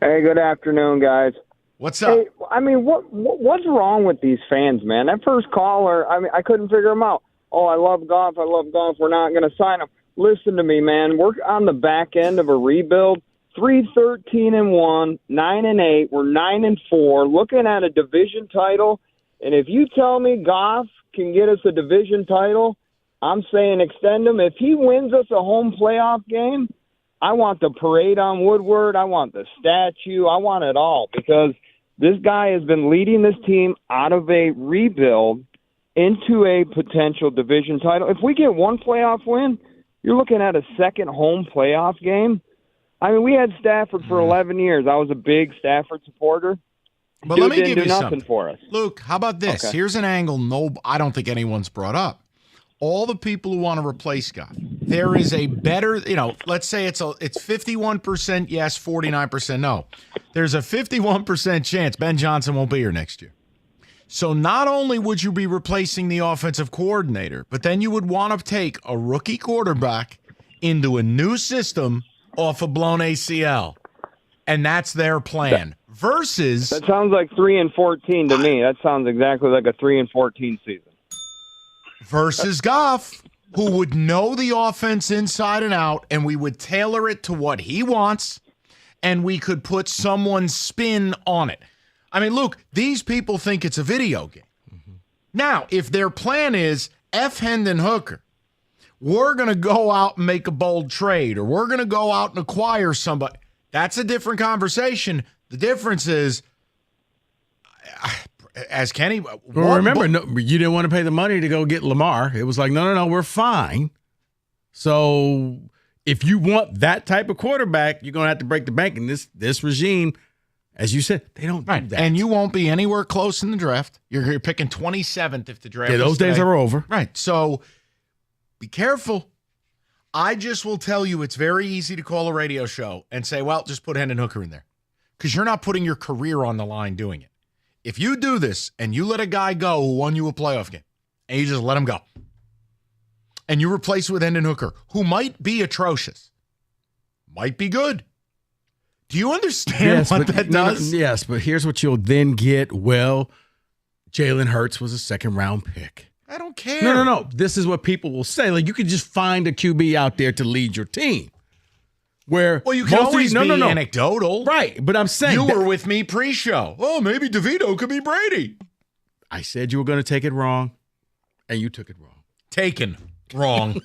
Hey, good afternoon, guys. What's up? Hey, I mean, what's wrong with these fans, man? That first caller, I mean, I couldn't figure him out. Oh, I love Goff. We're not going to sign him. Listen to me, man. We're on the back end of a rebuild. 3-13-1, 9-8. We're 9-4. Looking at a division title, and if you tell me Goff can get us a division title, I'm saying extend him. If he wins us a home playoff game, I want the parade on Woodward. I want the statue. I want it all because this guy has been leading this team out of a rebuild into a potential division title. If we get one playoff win, you're looking at a second home playoff game. I mean, we had Stafford for 11 years. I was a big Stafford supporter. But let me didn't give do you nothing something for us. Luke, how about this? Okay. Here's an angle I don't think anyone's brought up. All the people who want to replace Goff, there is a better, let's say it's 51% yes, 49% no. There's a 51% chance Ben Johnson won't be here next year. So not only would you be replacing the offensive coordinator, but then you would want to take a rookie quarterback into a new system off a blown ACL. And that's their plan. Versus... That sounds like 3-14 to me. That sounds exactly like a 3-14 season. Versus Goff, who would know the offense inside and out, and we would tailor it to what he wants, and we could put someone's spin on it. I mean, look, these people think it's a video game. Now, if their plan is F. Hendon Hooker, we're going to go out and make a bold trade, or we're going to go out and acquire somebody, that's a different conversation. The difference is, as Kenny... Well, remember, you didn't want to pay the money to go get Lamar. It was like, no, we're fine. So if you want that type of quarterback, you're going to have to break the bank. And this regime... As you said, they don't do that. And you won't be anywhere close in the draft. You're picking 27th if the draft is those days are over. Right. So be careful. I just will tell you it's very easy to call a radio show and say, well, just put Hendon Hooker in there. Because you're not putting your career on the line doing it. If you do this and you let a guy go who won you a playoff game, and you just let him go, and you replace with Hendon Hooker, who might be atrocious, might be good. Do you understand what that does? Yes, but here's what you'll then get. Well, Jalen Hurts was a second-round pick. I don't care. No. This is what people will say. Like, you could just find a QB out there to lead your team. Well, you can always be anecdotal. Right, but I'm saying. You were with me pre-show. Oh, maybe DeVito could be Brady. I said you were going to take it wrong, and you took it wrong. Taken wrong.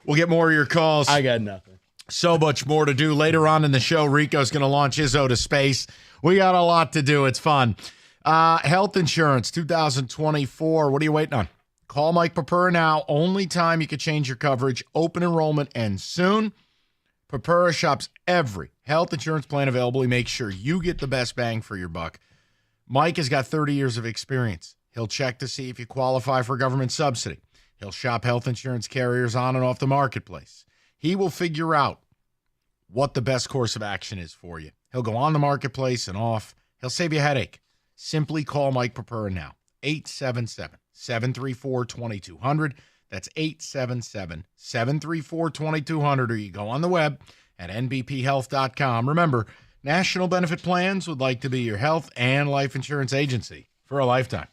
We'll get more of your calls. I got nothing. So much more to do. Later on in the show, Rico's going to launch Izzo to space. We got a lot to do. It's fun. Health insurance 2024. What are you waiting on? Call Mike Papura now. Only time you can change your coverage. Open enrollment ends soon. Papura shops every health insurance plan available. He makes sure you get the best bang for your buck. Mike has got 30 years of experience. He'll check to see if you qualify for government subsidy. He'll shop health insurance carriers on and off the marketplace. He will figure out what the best course of action is for you. He'll go on the marketplace and off. He'll save you a headache. Simply call Mike Papura now. 877-734-2200. That's 877-734-2200. Or you go on the web at nbphealth.com. Remember, National Benefit Plans would like to be your health and life insurance agency for a lifetime.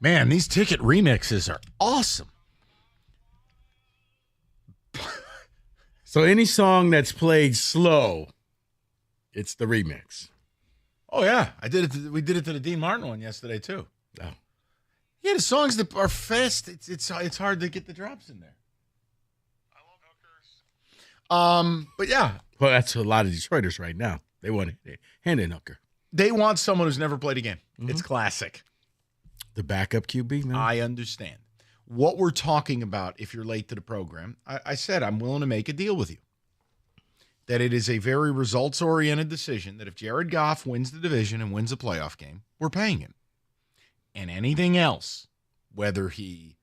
Man, these ticket remixes are awesome. So any song that's played slow, it's the remix. Oh yeah, we did it to the Dean Martin one yesterday too. Oh. Yeah, the songs that are fast, it's hard to get the drops in there. I love hookers. But yeah, well, that's a lot of Detroiters right now. They want a hand-in hooker. They want someone who's never played a game. Mm-hmm. It's classic. The backup QB, man. I understand. What we're talking about, if you're late to the program, I said I'm willing to make a deal with you. That it is a very results-oriented decision that if Jared Goff wins the division and wins a playoff game, we're paying him. And anything else, whether he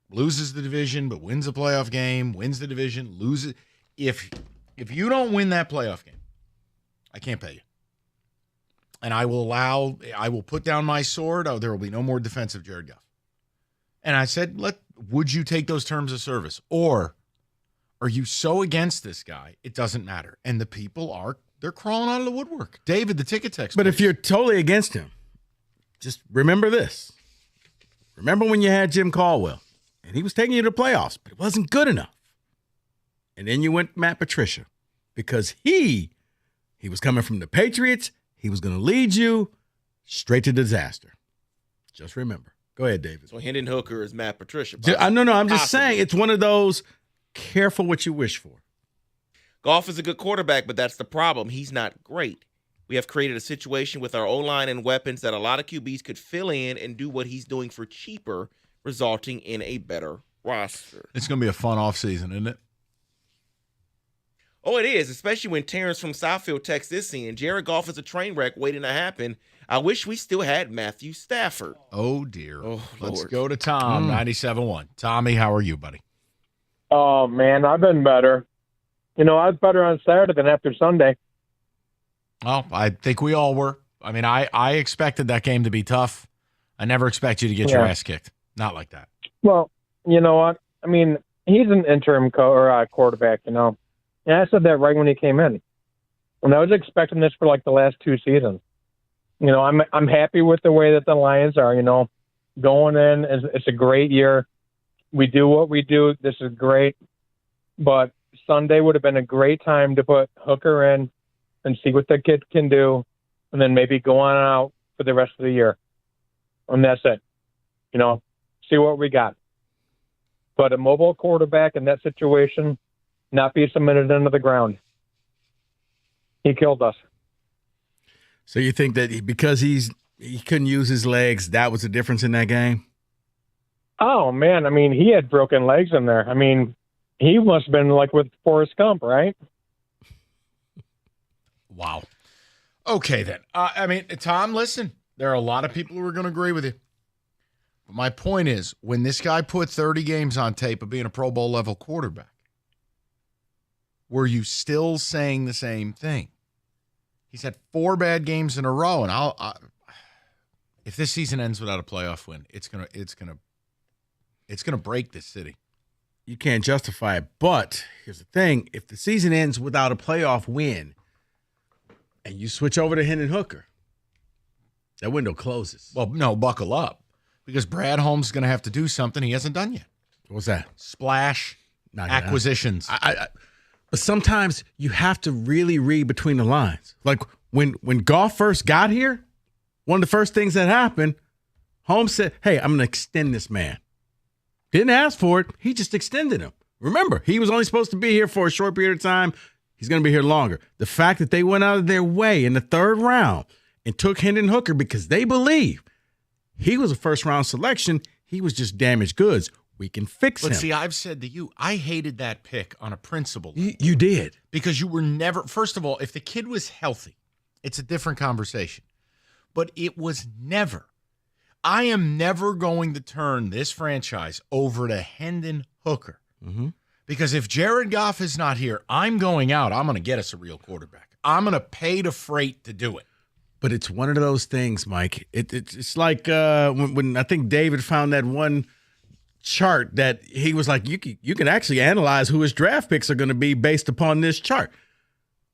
loses the division but wins a playoff game, wins the division, loses, if you don't win that playoff game, I can't pay you. And I will put down my sword. Oh, there will be no more defensive Jared Goff. And I said, would you take those terms of service? Or are you so against this guy, it doesn't matter? And the people they're crawling out of the woodwork. David, the ticket text. But if you're totally against him, just remember this. Remember when you had Jim Caldwell, and he was taking you to the playoffs, but it wasn't good enough. And then you went Matt Patricia because he was coming from the Patriots. He was going to lead you straight to disaster. Just remember. Go ahead, David. So Hendon Hooker is Matt Patricia. No, I'm just saying it's one of those careful what you wish for. Goff is a good quarterback, but that's the problem. He's not great. We have created a situation with our O-line and weapons that a lot of QBs could fill in and do what he's doing for cheaper, resulting in a better roster. It's going to be a fun offseason, isn't it? Oh, it is, especially when Terrence from Southfield texts this in. Jared Goff is a train wreck waiting to happen. I wish we still had Matthew Stafford. Oh, dear. Oh, Let's Lord. go to Tom, 97.1. Tommy, how are you, buddy? Oh, man, I've been better. I was better on Saturday than after Sunday. Well, I think we all were. I mean, I expected that game to be tough. I never expect you to get your ass kicked. Not like that. Well, you know what? I mean, he's an interim quarterback, And I said that right when he came in. And I was expecting this for like the last two seasons. I'm happy with the way that the Lions are, going in. It's a great year. We do what we do. This is great. But Sunday would have been a great time to put Hooker in and see what the kid can do, and then maybe go on out for the rest of the year. And that's it. See what we got. But a mobile quarterback in that situation, not be cemented into the ground. He killed us. So you think that because he couldn't use his legs, that was the difference in that game? Oh, man. I mean, he had broken legs in there. I mean, he must have been like with Forrest Gump, right? Wow. Okay, then. Tom, listen, there are a lot of people who are going to agree with you. But my point is, when this guy put 30 games on tape of being a Pro Bowl level quarterback, were you still saying the same thing? He's had 4 bad games in a row, and if this season ends without a playoff win, it's gonna break this city. You can't justify it, but here's the thing: if the season ends without a playoff win, and you switch over to Hendon Hooker, that window closes. Well, no, buckle up, because Brad Holmes is going to have to do something he hasn't done yet. What's that? Splash acquisitions. But sometimes you have to really read between the lines. Like when Goff first got here, one of the first things that happened, Holmes said, hey, I'm going to extend this man. Didn't ask for it. He just extended him. Remember, he was only supposed to be here for a short period of time. He's going to be here longer. The fact that they went out of their way in the 3rd round and took Hendon Hooker because they believe he was a first-round selection, he was just damaged goods. We can fix him. But see, I've said to you, I hated that pick on a principle. You did. Because you were never, first of all, if the kid was healthy, it's a different conversation. But it was never. I am never going to turn this franchise over to Hendon Hooker. Mm-hmm. Because if Jared Goff is not here, I'm going out. I'm going to get us a real quarterback. I'm going to pay the freight to do it. But it's one of those things, Mike. It's like when I think David found that one chart that he was like, you can actually analyze who his draft picks are going to be based upon this chart.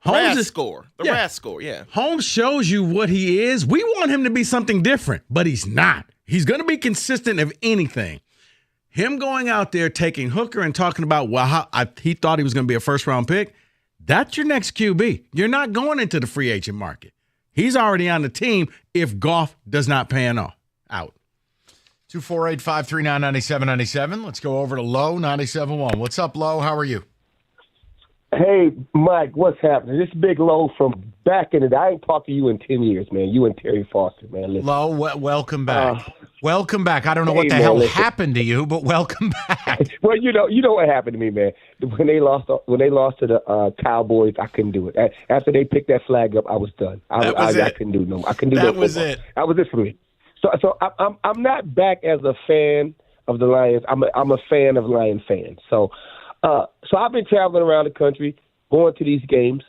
RAS score. RAS score, yeah. Holmes shows you what he is. We want him to be something different, but he's not. He's going to be consistent if anything. Him going out there taking Hooker and talking about, he thought he was going to be a first-round pick, that's your next QB. You're not going into the free agent market. He's already on the team if Goff does not pan out. 248-539-9797. Let's go over to Low 97.1. What's up, Low? How are you? Hey, Mike, what's happening? This Big Low from back in the day. I ain't talked to you in 10 years, man. You and Terry Foster, man. Listen. Low, welcome back. Welcome back. I don't know what the hell happened to you, but welcome back. Well, you know what happened to me, man. When they lost to the Cowboys, I couldn't do it. After they picked that flag up, I was done. I couldn't do no. I couldn't do no. That was it. That was it for me. So I'm not back as a fan of the Lions. I'm a fan of Lion fans. So I've been traveling around the country, going to these games,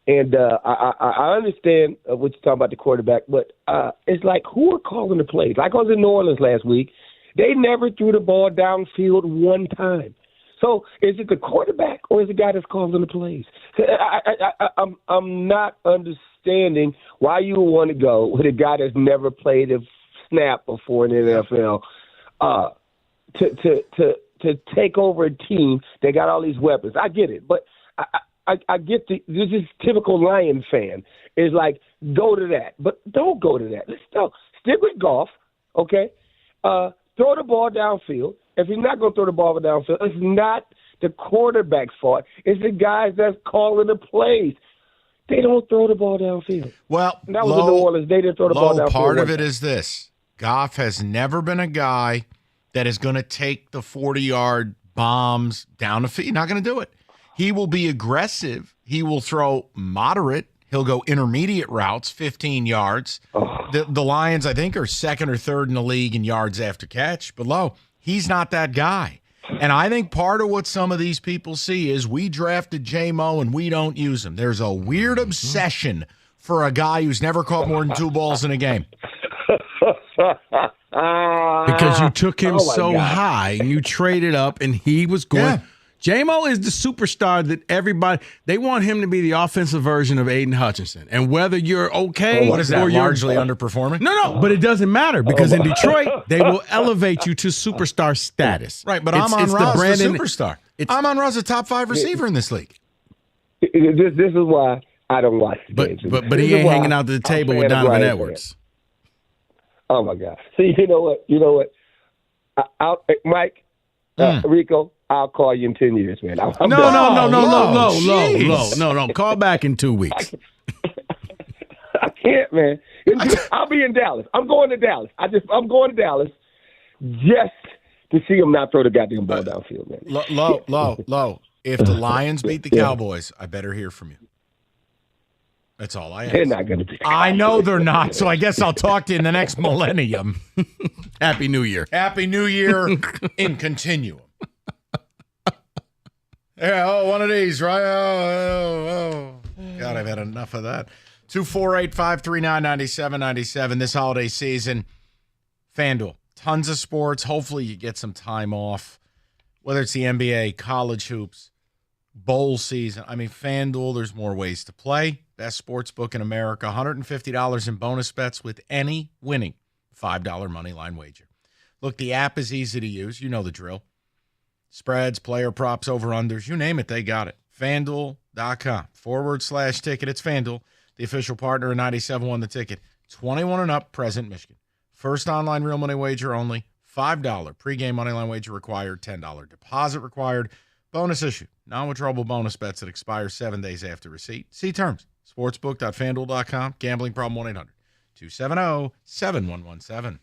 and I understand what you're talking about the quarterback, but it's like, who are calling the plays? Like I was in New Orleans last week. They never threw the ball downfield one time. So is it the quarterback or is it the guy that's calling the plays? I'm not understanding why you want to go with a guy that's never played a snap before in the NFL to take over a team that got all these weapons. I get it, but I get this is typical Lion fan. Is like, go to that, but don't go to that. Let's stick with Goff, okay? Throw the ball downfield. If he's not going to throw the ball downfield, it's not the quarterback's fault. It's the guys that's calling the plays. They don't throw the ball downfield. Well, that was in New Orleans. They didn't throw the ball downfield. Part of it is this. Goff has never been a guy that is going to take the 40-yard bombs down the field. He's not going to do it. He will be aggressive. He will throw moderate. He'll go intermediate routes, 15 yards. The Lions, I think, are second or third in the league in yards after catch. But, Low, he's not that guy. And I think part of what some of these people see is we drafted J-Mo and we don't use him. There's a weird obsession for a guy who's never caught more than 2 balls in a game. Because you took him high and you traded up and he was going. Yeah. J-Mo is the superstar that everybody, they want him to be the offensive version of Aiden Hutchinson. And whether you're okay what is that, or you're largely underperforming? No, but it doesn't matter because in Detroit, they will elevate you to superstar status. Right, but Amon-Ra's the superstar. Amon-Ra's a top 5 receiver in this league. This is why I don't watch the games. But he ain't hanging out to the table with Donovan Edwards. Oh, my God. See, you know what? Mike, Rico, I'll call you in 10 years, man. No. Call back in 2 weeks. I can't, man. I'll be in Dallas. I'm going to Dallas. I'm going to Dallas just to see him not throw the goddamn ball downfield, man. Low. If the Lions beat the Cowboys, I better hear from you. That's all I ask. They're not going to be. I know they're not, so I guess I'll talk to you in the next millennium. Happy New Year. Happy New Year in continuum. Yeah, one of these, right? God, I've had enough of that. 248-539-9797 this holiday season. FanDuel, tons of sports. Hopefully you get some time off, whether it's the NBA, college hoops, bowl season. I mean, FanDuel, there's more ways to play. Best sports book in America. $150 in bonus bets with any winning $5 money line wager. Look, the app is easy to use. You know the drill. Spreads, player props, over-unders, you name it, they got it. FanDuel.com/ticket. It's FanDuel, the official partner of 97.1 The Ticket. 21 and up, present Michigan. First online real money wager only. $5 pregame money line wager required. $10 deposit required. Bonus issue. Non-withdrawable bonus bets that expire 7 days after receipt. See terms. Sportsbook.fanduel.com. Gambling problem 1-800-270-7117.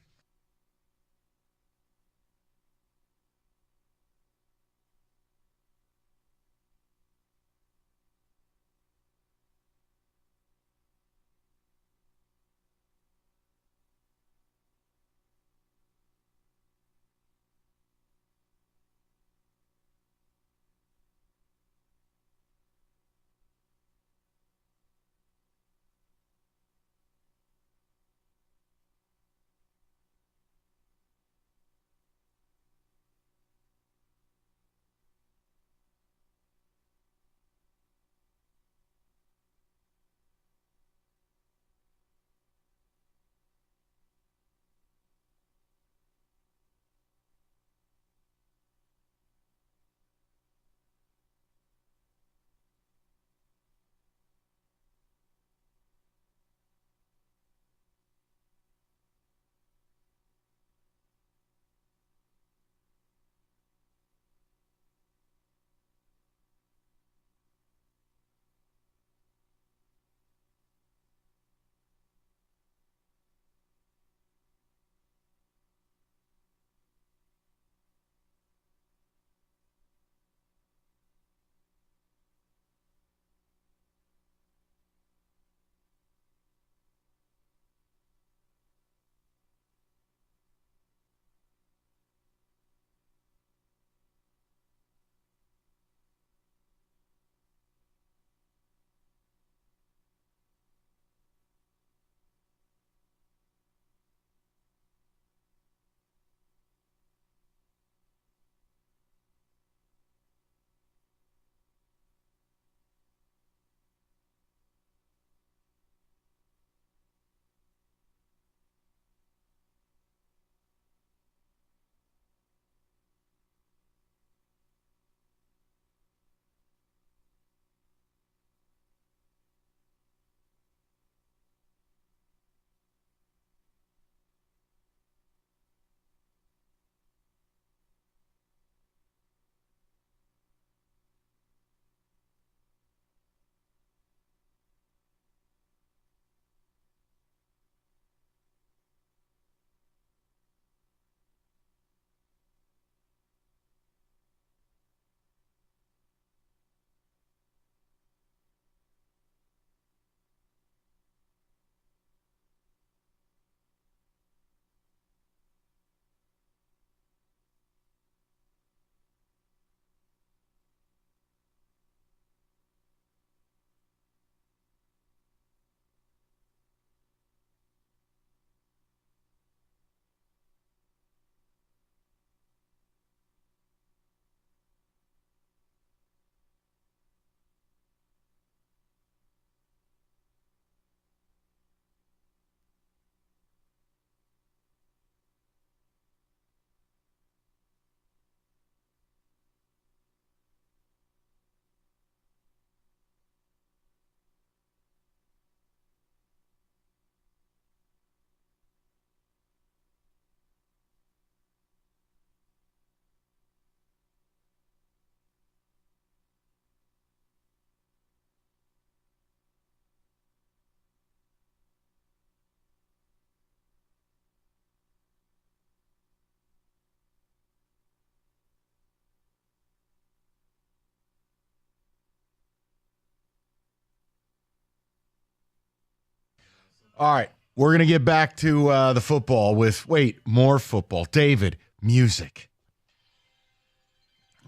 All right. We're going to get back to the football with, more football. David, music.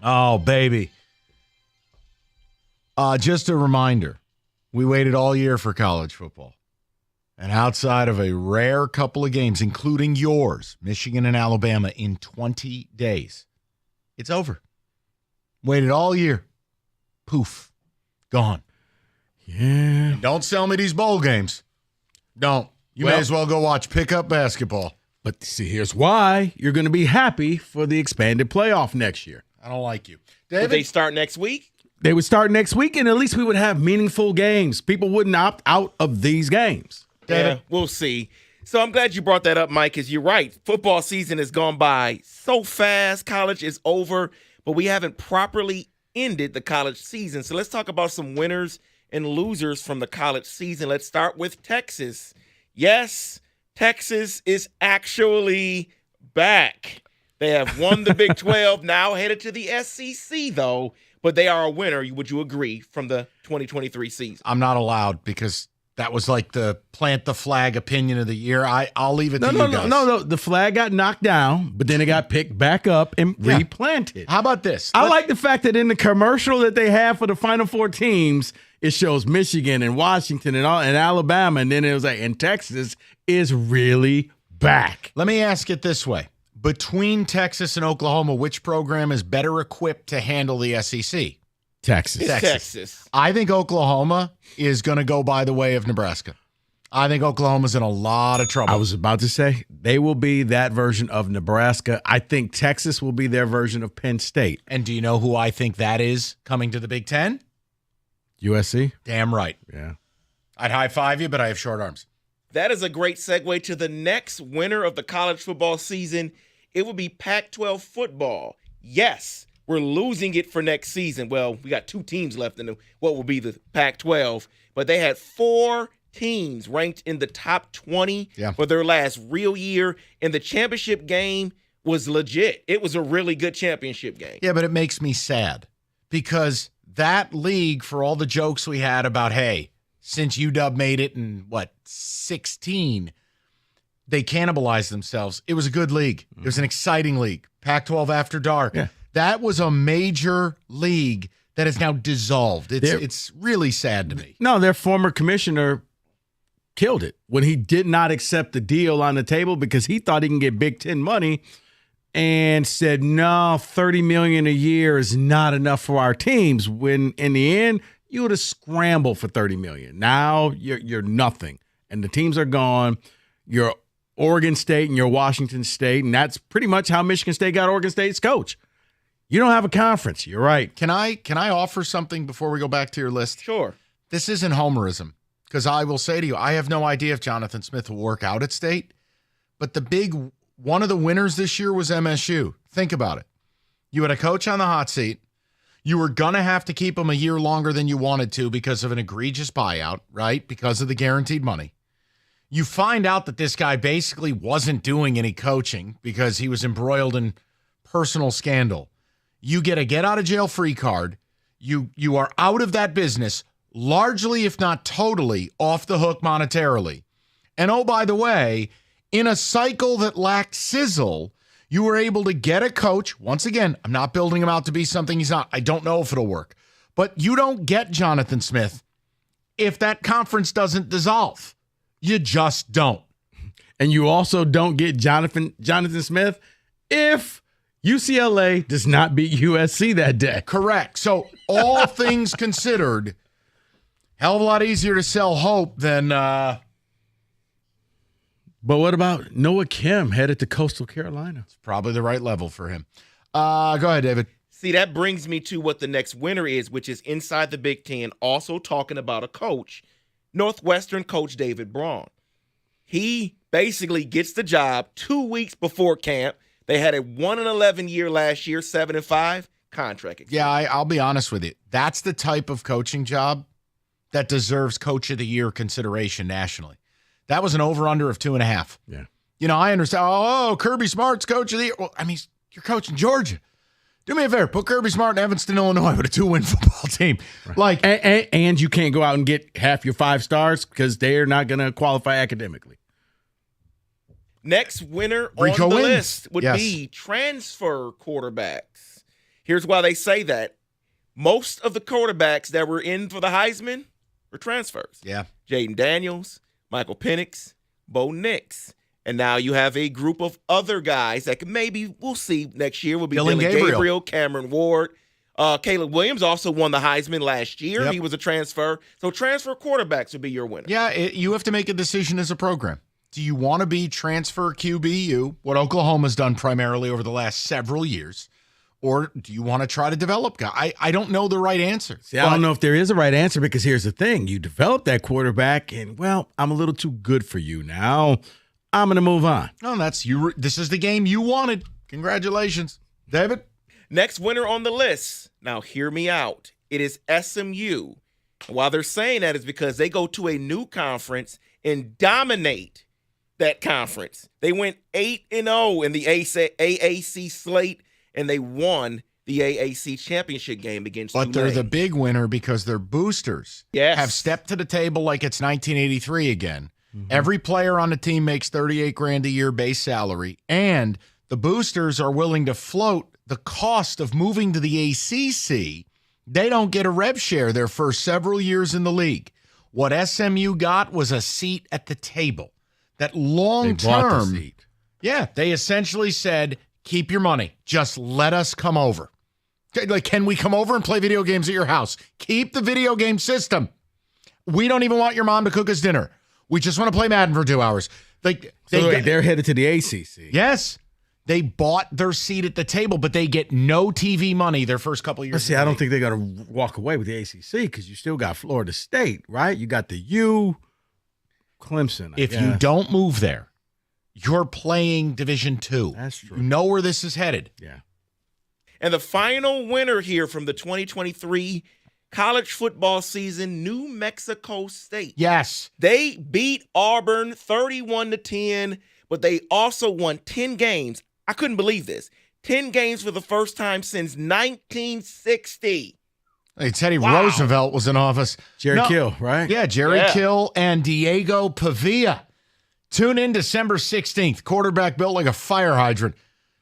Oh, baby. Just a reminder, we waited all year for college football. And outside of a rare couple of games, including yours, Michigan and Alabama, in 20 days, it's over. Waited all year. Poof. Gone. Yeah. And don't sell me these bowl games. Don't. You may as well go watch pickup basketball. But see, here's why you're going to be happy for the expanded playoff next year. I don't like you. David? David? They start next week? They would start next week, and at least we would have meaningful games. People wouldn't opt out of these games. Yeah, we'll see. So I'm glad you brought that up, Mike, because you're right. Football season has gone by so fast. College is over, but we haven't properly ended the college season. So let's talk about some winners and losers from the college season. Let's start with Texas. Yes, Texas is actually back. They have won the Big 12, now headed to the SEC, though, but they are a winner, would you agree, from the 2023 season? I'm not allowed because that was like the plant the flag opinion of the year. I'll leave it to you guys. No. The flag got knocked down, but then it got picked back up and replanted. How about this? I like the fact that in the commercial that they have for the Final Four teams, it shows Michigan and Washington and Alabama, and then it was like, and Texas is really back. Let me ask it this way. Between Texas and Oklahoma, which program is better equipped to handle the SEC? Texas. I think Oklahoma is going to go by the way of Nebraska. I think Oklahoma's in a lot of trouble. I was about to say, they will be that version of Nebraska. I think Texas will be their version of Penn State. And do you know who I think that is coming to the Big Ten? USC? Damn right. Yeah. I'd high-five you, but I have short arms. That is a great segue to the next winner of the college football season. It would be Pac-12 football. Yes, we're losing it for next season. Well, we got 2 teams left in what will be the Pac-12, but they had 4 teams ranked in the top 20 for their last real year, and the championship game was legit. It was a really good championship game. Yeah, but it makes me sad because that league, for all the jokes we had about, hey, since UW made it in, 16, they cannibalized themselves. It was a good league. It was an exciting league. Pac-12 After Dark. Yeah. That was a major league that is now dissolved. It's really sad to me. No, their former commissioner killed it when he did not accept the deal on the table because he thought he can get Big Ten money and said, no, $30 million a year is not enough for our teams. When in the end, you would have scrambled for $30 million. Now you're nothing. And the teams are gone. You're Oregon State and you're Washington State, and that's pretty much how Michigan State got Oregon State's coach. You don't have a conference. You're right. Can I offer something before we go back to your list? Sure. This isn't homerism, because I will say to you, I have no idea if Jonathan Smith will work out at State, but one of the winners this year was MSU. Think about it. You had a coach on the hot seat. You were going to have to keep him a year longer than you wanted to because of an egregious buyout, right? Because of the guaranteed money. You find out that this guy basically wasn't doing any coaching because he was embroiled in personal scandal. You get a get-out-of-jail-free card. You are out of that business, largely, if not totally, off the hook monetarily. And oh, by the way, in a cycle that lacked sizzle, you were able to get a coach. Once again, I'm not building him out to be something he's not. I don't know if it'll work. But you don't get Jonathan Smith if that conference doesn't dissolve. You just don't. And you also don't get Jonathan Smith if UCLA does not beat USC that day. Correct. So all things considered, hell of a lot easier to sell hope than But what about Noah Kim headed to Coastal Carolina? It's probably the right level for him. Go ahead, David. See, that brings me to what the next winner is, which is inside the Big Ten, also talking about a coach, Northwestern coach David Braun. He basically gets the job 2 weeks before camp. They had a 1-11 year last year, 7-5 contract. Yeah, I'll be honest with you. That's the type of coaching job that deserves Coach of the Year consideration nationally. That was an over-under of 2.5. Yeah. You know, I understand. Oh, Kirby Smart's Coach of the Year. Well, I mean, you're coaching Georgia. Do me a favor. Put Kirby Smart in Evanston, Illinois with a 2-win football team. Like, and you can't go out and get half your 5 stars because they're not going to qualify academically. Next winner Rico on the wins. list would be transfer quarterbacks. Here's why they say that. Most of the quarterbacks that were in for the Heisman were transfers. Yeah. Jaden Daniels, Michael Penix, Bo Nix. And now you have a group of other guys that maybe we'll see next year will be Dylan Gabriel, Cameron Ward. Caleb Williams also won the Heisman last year. Yep. He was a transfer. So transfer quarterbacks would be your winner. Yeah, you have to make a decision as a program. Do you want to be transfer QBU, what Oklahoma's done primarily over the last several years, or do you want to try to develop guys? I don't know the right answer. See, I don't know if there is a right answer because here's the thing. You develop that quarterback and, well, I'm a little too good for you now. I'm going to move on. No, that's you. This is the game you wanted. Congratulations, David. Next winner on the list. Now, hear me out. It is SMU. And while they're saying that, it's because they go to a new conference and dominate that conference. They went 8-0 in the AAC slate, and they won the AAC championship game against But they're Tulane. the big winner because their boosters have stepped to the table like it's 1983 again. Every player on the team makes $38,000 a year base salary, and the boosters are willing to float the cost of moving to the ACC. They don't get a rev share their first several years in the league. What SMU got was a seat at the table. That long They bought the term, seat. yeah, they essentially said, keep your money. Just let us come over. Like, can we come over and play video games at your house? Keep the video game system. We don't even want your mom to cook us dinner. We just want to play Madden for 2 hours. Like, They're headed to the ACC. Yes. They bought their seat at the table, but they get no TV money their first couple of years. See, I don't think they're going to walk away with the ACC because you still got Florida State, right? You got the U, Clemson. If you don't move there, you're playing Division II. That's true. You know where this is headed. Yeah. And the final winner here from the 2023 college football season, New Mexico State. Yes. They beat Auburn 31-10, but they also won 10 games. I couldn't believe this. 10 games for the first time since 1960. Hey, Teddy Roosevelt was in office. Jerry Kill, right? Yeah, Jerry Kill and Diego Pavia. Tune in December 16th. Quarterback built like a fire hydrant.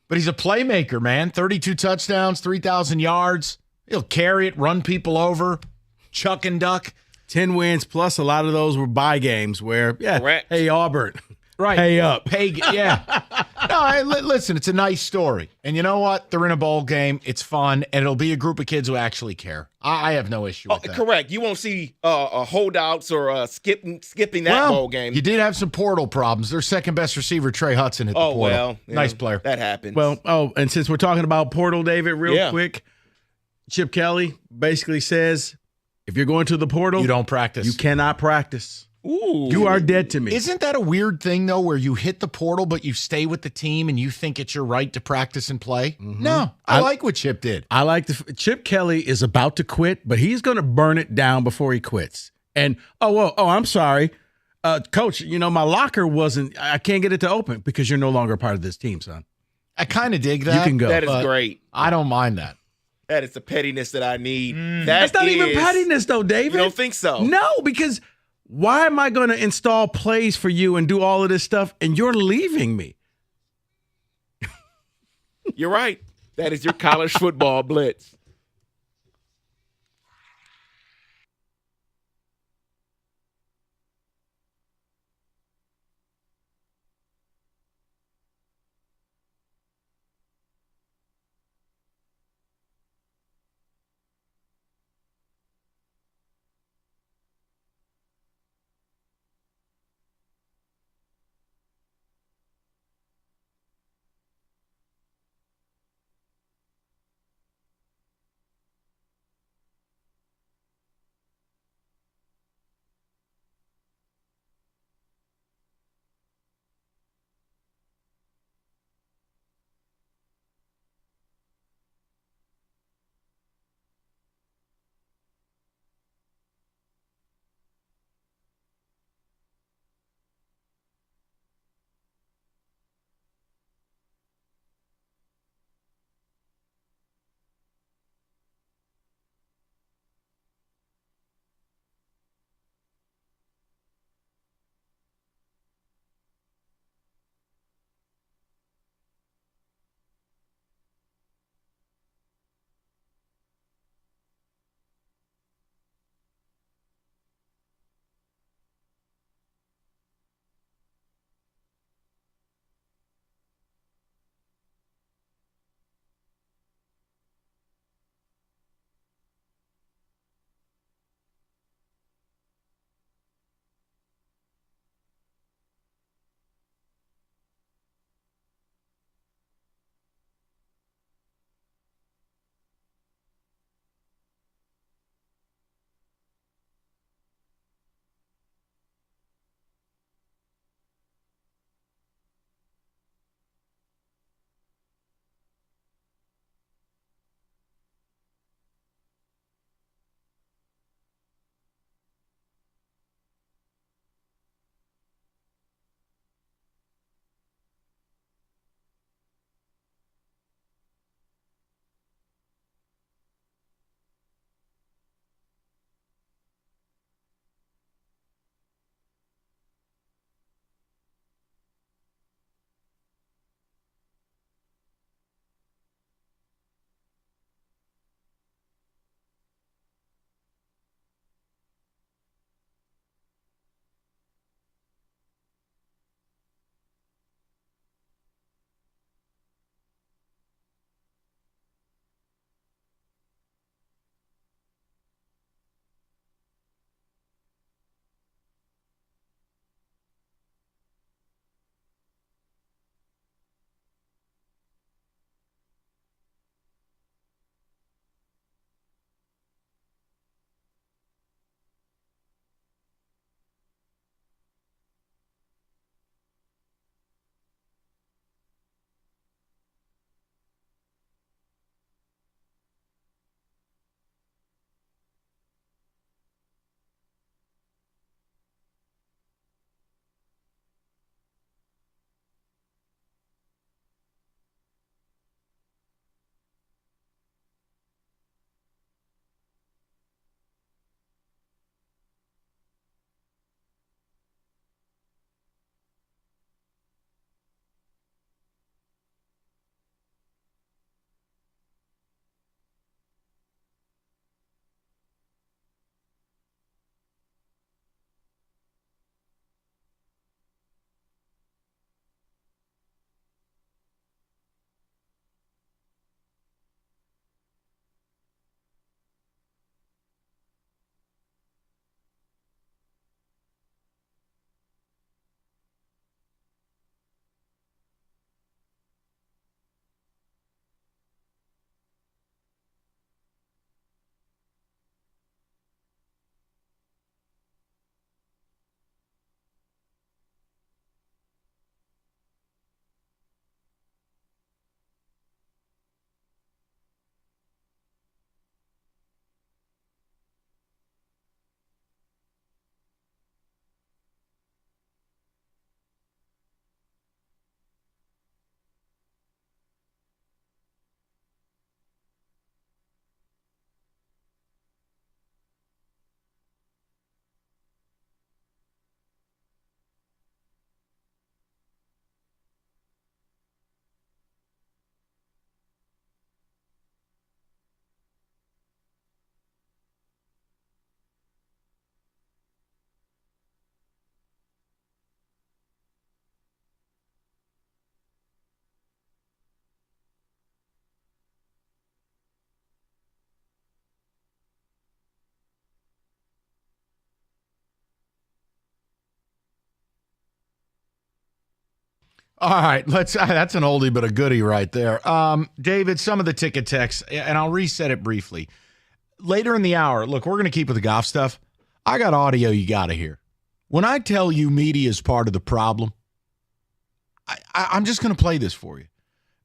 But he's a playmaker, man. 32 touchdowns, 3,000 yards. He'll carry it, run people over, chuck and duck. 10 wins, plus a lot of those were bye games where, Correct. Hey, Auburn. Right. Pay up. Yeah. No, listen, it's a nice story. And you know what? They're in a bowl game. It's fun, and it'll be a group of kids who actually care. I have no issue with that. Correct. You won't see holdouts or skipping that bowl game. You did have some portal problems. Their second-best receiver, Trey Hudson, hit the portal. Well. Nice player. That happens. Well, and since we're talking about portal, David, real quick, Chip Kelly basically says, if you're going to the portal, you don't practice. You cannot practice. Ooh. You are dead to me. Isn't that a weird thing, though, where you hit the portal, but you stay with the team and you think it's your right to practice and play? Mm-hmm. No, I like what Chip did. I like Chip Kelly is about to quit, but he's going to burn it down before he quits. And, I'm sorry. Coach, my locker I can't get it to open because you're no longer part of this team, son. I kind of dig that. You can go. That is great. I don't mind that. That is the pettiness that I need. That's not even pettiness, though, David. You don't think so? No, because why am I going to install plays for you and do all of this stuff and you're leaving me? You're right. That is your college football blitz. All right, that's an oldie but a goodie right there. David, some of the ticket text, and I'll reset it briefly. Later in the hour, look, we're going to keep with the Goff stuff. I got audio you got to hear. When I tell you media is part of the problem, I'm just going to play this for you.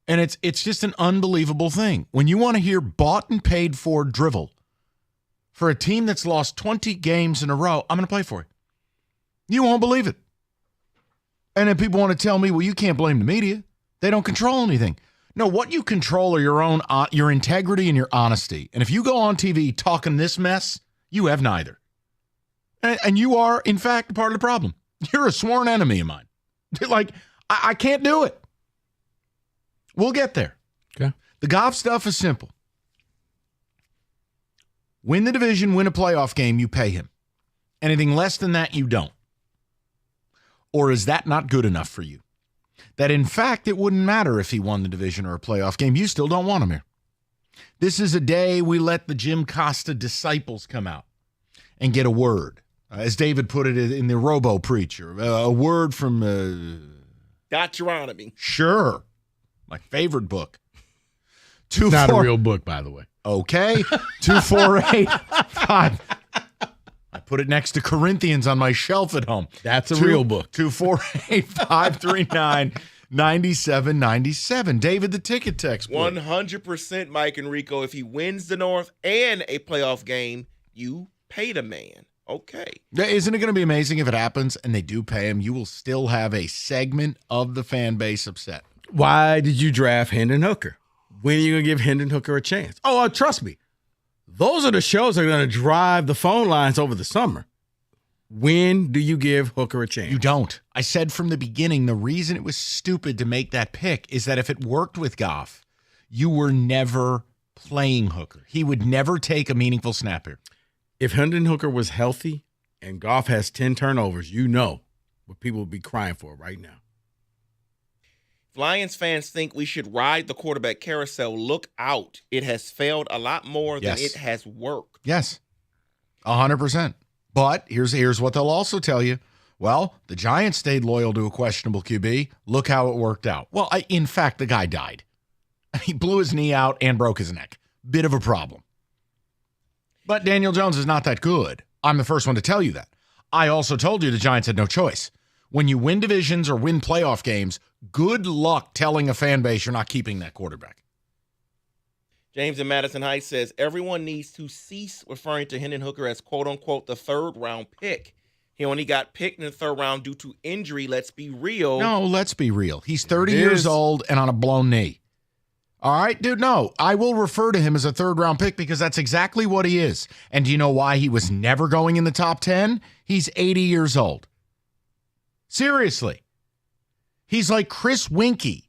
And it's just an unbelievable thing. When you want to hear bought and paid for drivel for a team that's lost 20 games in a row, I'm going to play for you. You won't believe it. And then people want to tell me, well, you can't blame the media. They don't control anything. No, what you control are your integrity and your honesty. And if you go on TV talking this mess, you have neither. And you are, in fact, part of the problem. You're a sworn enemy of mine. Like, I can't do it. We'll get there. Okay. The Goff stuff is simple. Win the division, win a playoff game, you pay him. Anything less than that, you don't. Or is that not good enough for you? That, in fact, it wouldn't matter if he won the division or a playoff game. You still don't want him here. This is a day we let the Jim Costa disciples come out and get a word. As David put it in the Robo Preacher, a word from... Deuteronomy. Sure. My favorite book. Not a real book, by the way. Okay. 248-5. I put it next to Corinthians on my shelf at home. That's a real book. 248-539-9797. David, the ticket text. 100% Mike and Rico. If he wins the North and a playoff game, you pay the man. Okay. Isn't it going to be amazing if it happens and they do pay him? You will still have a segment of the fan base upset. Why did you draft Hendon Hooker? When are you going to give Hendon Hooker a chance? Oh, trust me. Those are the shows that are going to drive the phone lines over the summer. When do you give Hooker a chance? You don't. I said from the beginning, the reason it was stupid to make that pick is that if it worked with Goff, you were never playing Hooker. He would never take a meaningful snap here. If Hendon Hooker was healthy and Goff has 10 turnovers, you know what people would be crying for right now. If Lions fans think we should ride the quarterback carousel, look out. It has failed a lot more than it has worked. Yes, 100%. But here's what they'll also tell you. Well, the Giants stayed loyal to a questionable QB. Look how it worked out. Well, in fact, the guy died. He blew his knee out and broke his neck. Bit of a problem. But Daniel Jones is not that good. I'm the first one to tell you that. I also told you the Giants had no choice. When you win divisions or win playoff games, good luck telling a fan base you're not keeping that quarterback. James in Madison Heights says, everyone needs to cease referring to Hendon Hooker as quote-unquote the third-round pick. He only got picked in the third round due to injury. Let's be real. No, let's be real. He's 30 years old and on a blown knee. All right, dude, no. I will refer to him as a third-round pick because that's exactly what he is. And do you know why he was never going in the top 10? He's 80 years old. Seriously. He's like Chris Winkie.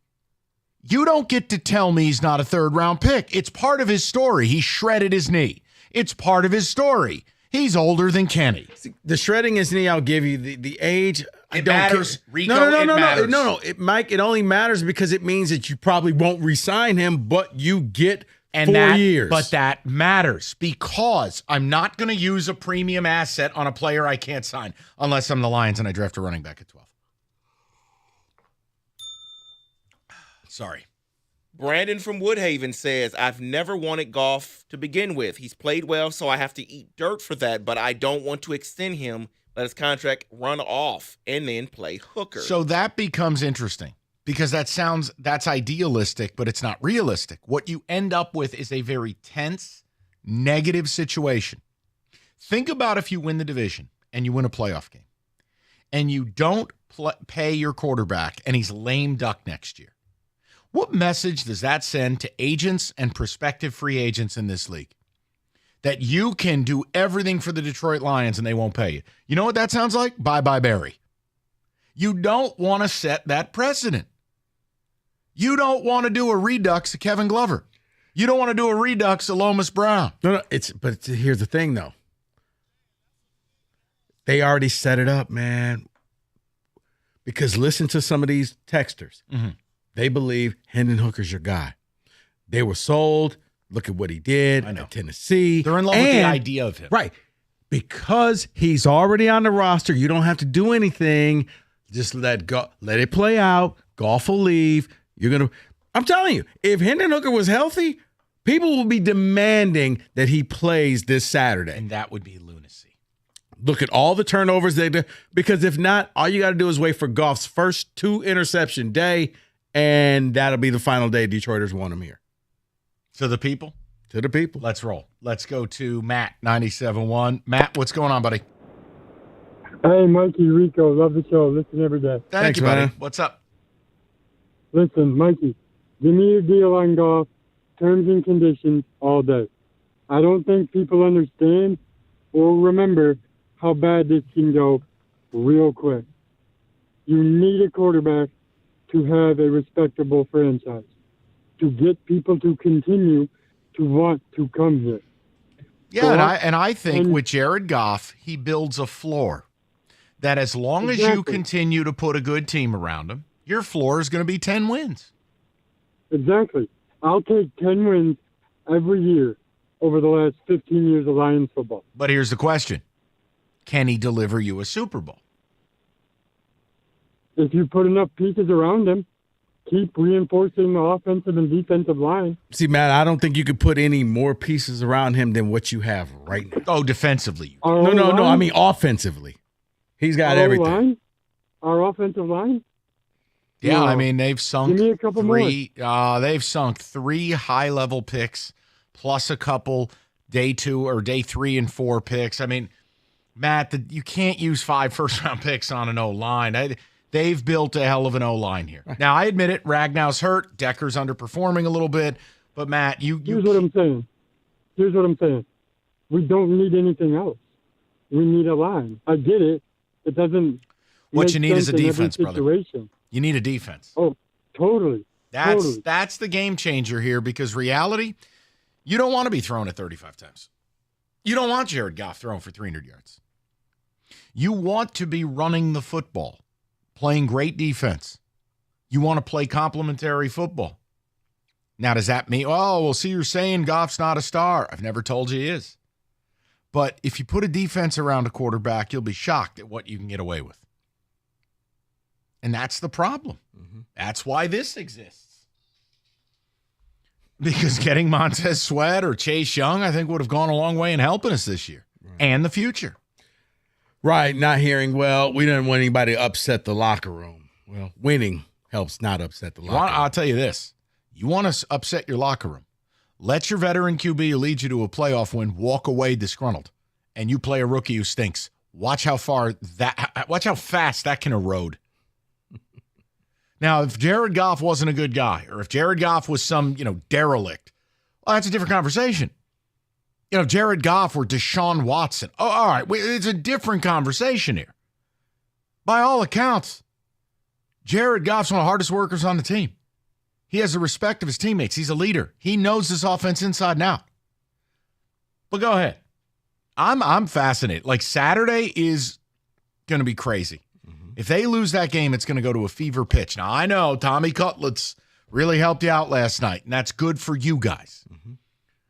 You don't get to tell me he's not a third-round pick. It's part of his story. He shredded his knee. It's part of his story. He's older than Kenny. The shredding his knee, I'll give you. The age, it matters. Rico, it matters. No, Mike, it only matters because it means that you probably won't re-sign him, but you get 4 years. But that matters because I'm not going to use a premium asset on a player I can't sign unless I'm the Lions and I draft a running back at 12. Sorry. Brandon from Woodhaven says, I've never wanted Goff to begin with. He's played well, so I have to eat dirt for that, but I don't want to extend him, let his contract run off, and then play Hooker. So that becomes interesting because that's idealistic, but it's not realistic. What you end up with is a very tense, negative situation. Think about if you win the division and you win a playoff game and you don't pay your quarterback and he's lame duck next year. What message does that send to agents and prospective free agents in this league? That you can do everything for the Detroit Lions and they won't pay you. You know what that sounds like? Bye-bye, Barry. You don't want to set that precedent. You don't want to do a redux of Kevin Glover. You don't want to do a redux of Lomas Brown. No, but here's the thing, though. They already set it up, man. Because listen to some of these texters. Mm-hmm. They believe Hendon Hooker's your guy. They were sold. Look at what he did at Tennessee. They're in love with the idea of him. Right. Because he's already on the roster, you don't have to do anything. Just let it play out. Goff will leave. I'm telling you, if Hendon Hooker was healthy, people will be demanding that he plays this Saturday. And that would be lunacy. Look at all the turnovers they do. Because if not, all you got to do is wait for Goff's first 2 interception day, and that'll be the final day Detroiters want him here. To the people? To the people. Let's roll. Let's go to Matt, 97.1. Matt, what's going on, buddy? Hey, Mikey, Rico, love the show. Listen every day. Thanks, you, buddy. Man. What's up? Listen, Mikey, give me your deal on Goff, terms and conditions all day. I don't think people understand or remember how bad this can go real quick. You need a quarterback to have a respectable franchise, to get people to continue to want to come here. Yeah, and I think with Jared Goff, he builds a floor that as long as you continue to put a good team around him, your floor is going to be 10 wins. Exactly. I'll take 10 wins every year over the last 15 years of Lions football. But here's the question. Can he deliver you a Super Bowl? If you put enough pieces around him, keep reinforcing the offensive and defensive line. See, Matt, I don't think you could put any more pieces around him than what you have right now. Oh, defensively. No. I mean offensively. He's got everything. Line? Our offensive line? Yeah, No. I mean, they've sunk Give me a couple they've sunk 3 high-level picks plus a couple day 2 or day 3 and 4 picks. I mean, Matt, you can't use 5 first-round picks on an O-line. They've built a hell of an O-line here. Now, I admit it, Ragnow's hurt, Decker's underperforming a little bit, but Matt, Here's what I'm saying. We don't need anything else. We need a line. I get it. It doesn't What make you need is a sense in every defense, brother. situation. You need a defense. Oh, totally. That's the game changer here because reality, you don't want to be thrown at 35 times. You don't want Jared Goff throwing for 300 yards. You want to be running the football, playing great defense. You want to play complementary football. Now, does that mean, well, see, you're saying Goff's not a star. I've never told you he is. But if you put a defense around a quarterback, you'll be shocked at what you can get away with. And that's the problem. Mm-hmm. That's why this exists. Because getting Montez Sweat or Chase Young, I think, would have gone a long way in helping us this year and the future. Right, not hearing, well, we didn't want anybody to upset the locker room. Well, winning helps not upset the locker room. I'll tell you this. You want to upset your locker room. Let your veteran QB who leads you to a playoff win walk away disgruntled, and you play a rookie who stinks. Watch how fast that can erode. Now, if Jared Goff wasn't a good guy, or if Jared Goff was some, derelict, well, that's a different conversation. If Jared Goff were Deshaun Watson, all right, it's a different conversation here. By all accounts, Jared Goff's one of the hardest workers on the team. He has the respect of his teammates. He's a leader. He knows this offense inside and out. But go ahead. I'm fascinated. Like, Saturday is going to be crazy. Mm-hmm. If they lose that game, it's going to go to a fever pitch. Now, I know Tommy Cutlets really helped you out last night, and that's good for you guys. Mm-hmm.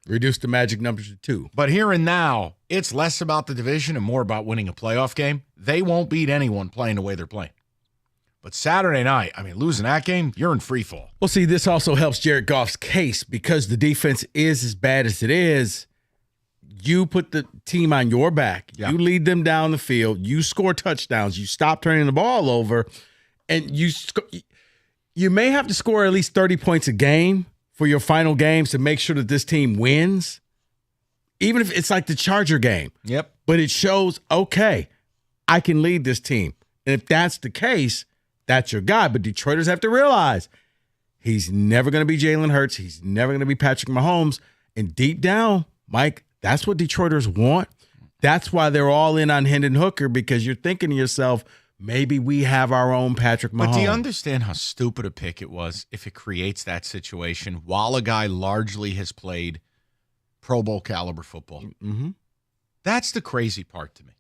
Reduce the magic numbers to 2. But here and now, it's less about the division and more about winning a playoff game. They won't beat anyone playing the way they're playing. But Saturday night, losing that game, you're in free fall. Well, see, this also helps Jared Goff's case because the defense is as bad as it is. You put the team on your back. Yeah. You lead them down the field. You score touchdowns. You stop turning the ball over. And you may have to score at least 30 points a game for your final games to make sure that this team wins. Even if it's like the Charger game. Yep. But it shows, okay, I can lead this team. And if that's the case, that's your guy. But Detroiters have to realize he's never going to be Jalen Hurts. He's never going to be Patrick Mahomes. And deep down, Mike, that's what Detroiters want. That's why they're all in on Hendon Hooker, because you're thinking to yourself, maybe we have our own Patrick Mahomes. But do you understand how stupid a pick it was if it creates that situation while a guy largely has played Pro Bowl caliber football? Mm-hmm. That's the crazy part to me.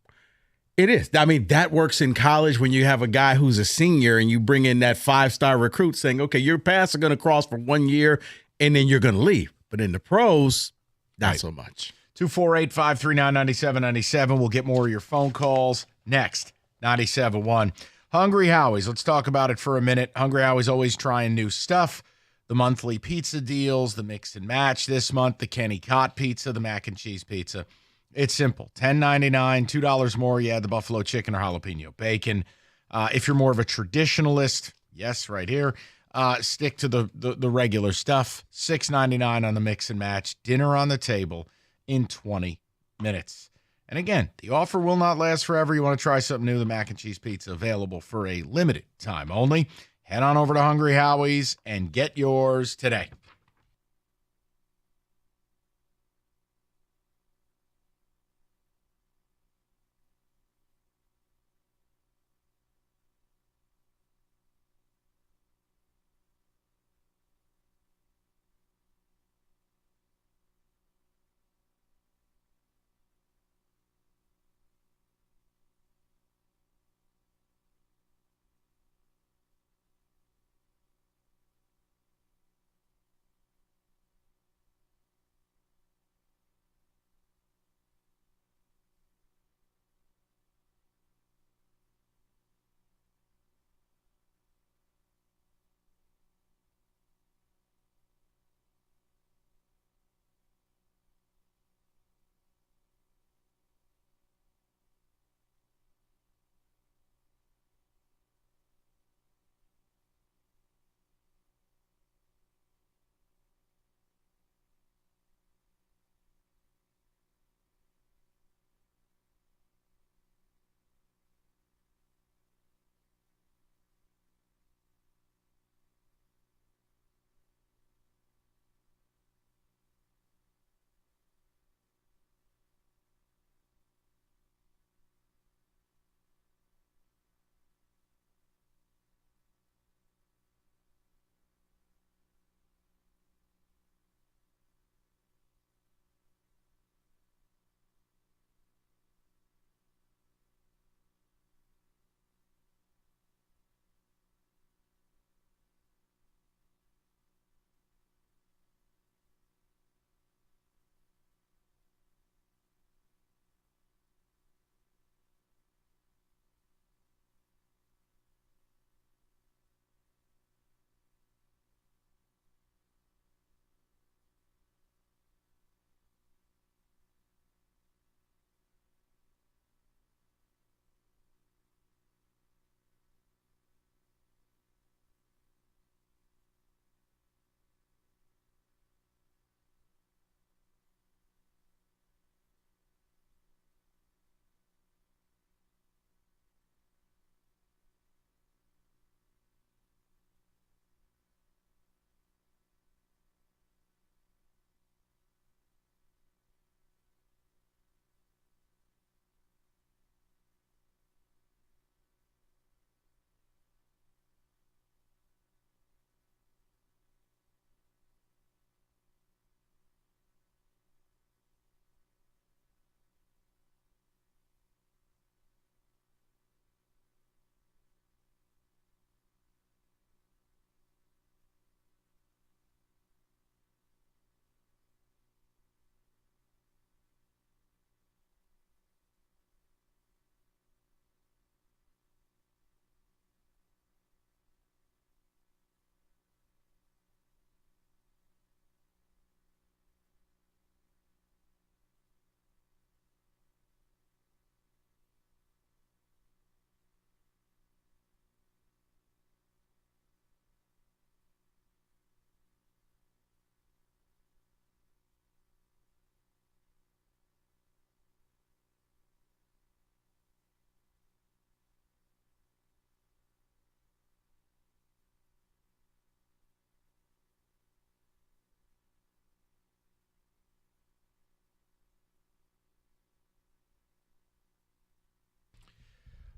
It is. That works in college when you have a guy who's a senior and you bring in that 5-star recruit saying, okay, your paths are going to cross for 1 year and then you're going to leave. But in the pros, not so much. 248-539-9797. We'll get more of your phone calls next. 97.1. Hungry Howie's. Let's talk about it for a minute. Hungry Howie's always trying new stuff. The monthly pizza deals, the mix and match this month, the Kenny Cott pizza, the mac and cheese pizza. It's simple. $10.99, $2 more. You add the buffalo chicken or jalapeno bacon. If you're more of a traditionalist, yes, right here, stick to the regular stuff. $6.99 on the mix and match. Dinner on the table in 20 minutes. And again, the offer will not last forever. You want to try something new, the mac and cheese pizza available for a limited time only. Head on over to Hungry Howie's and get yours today.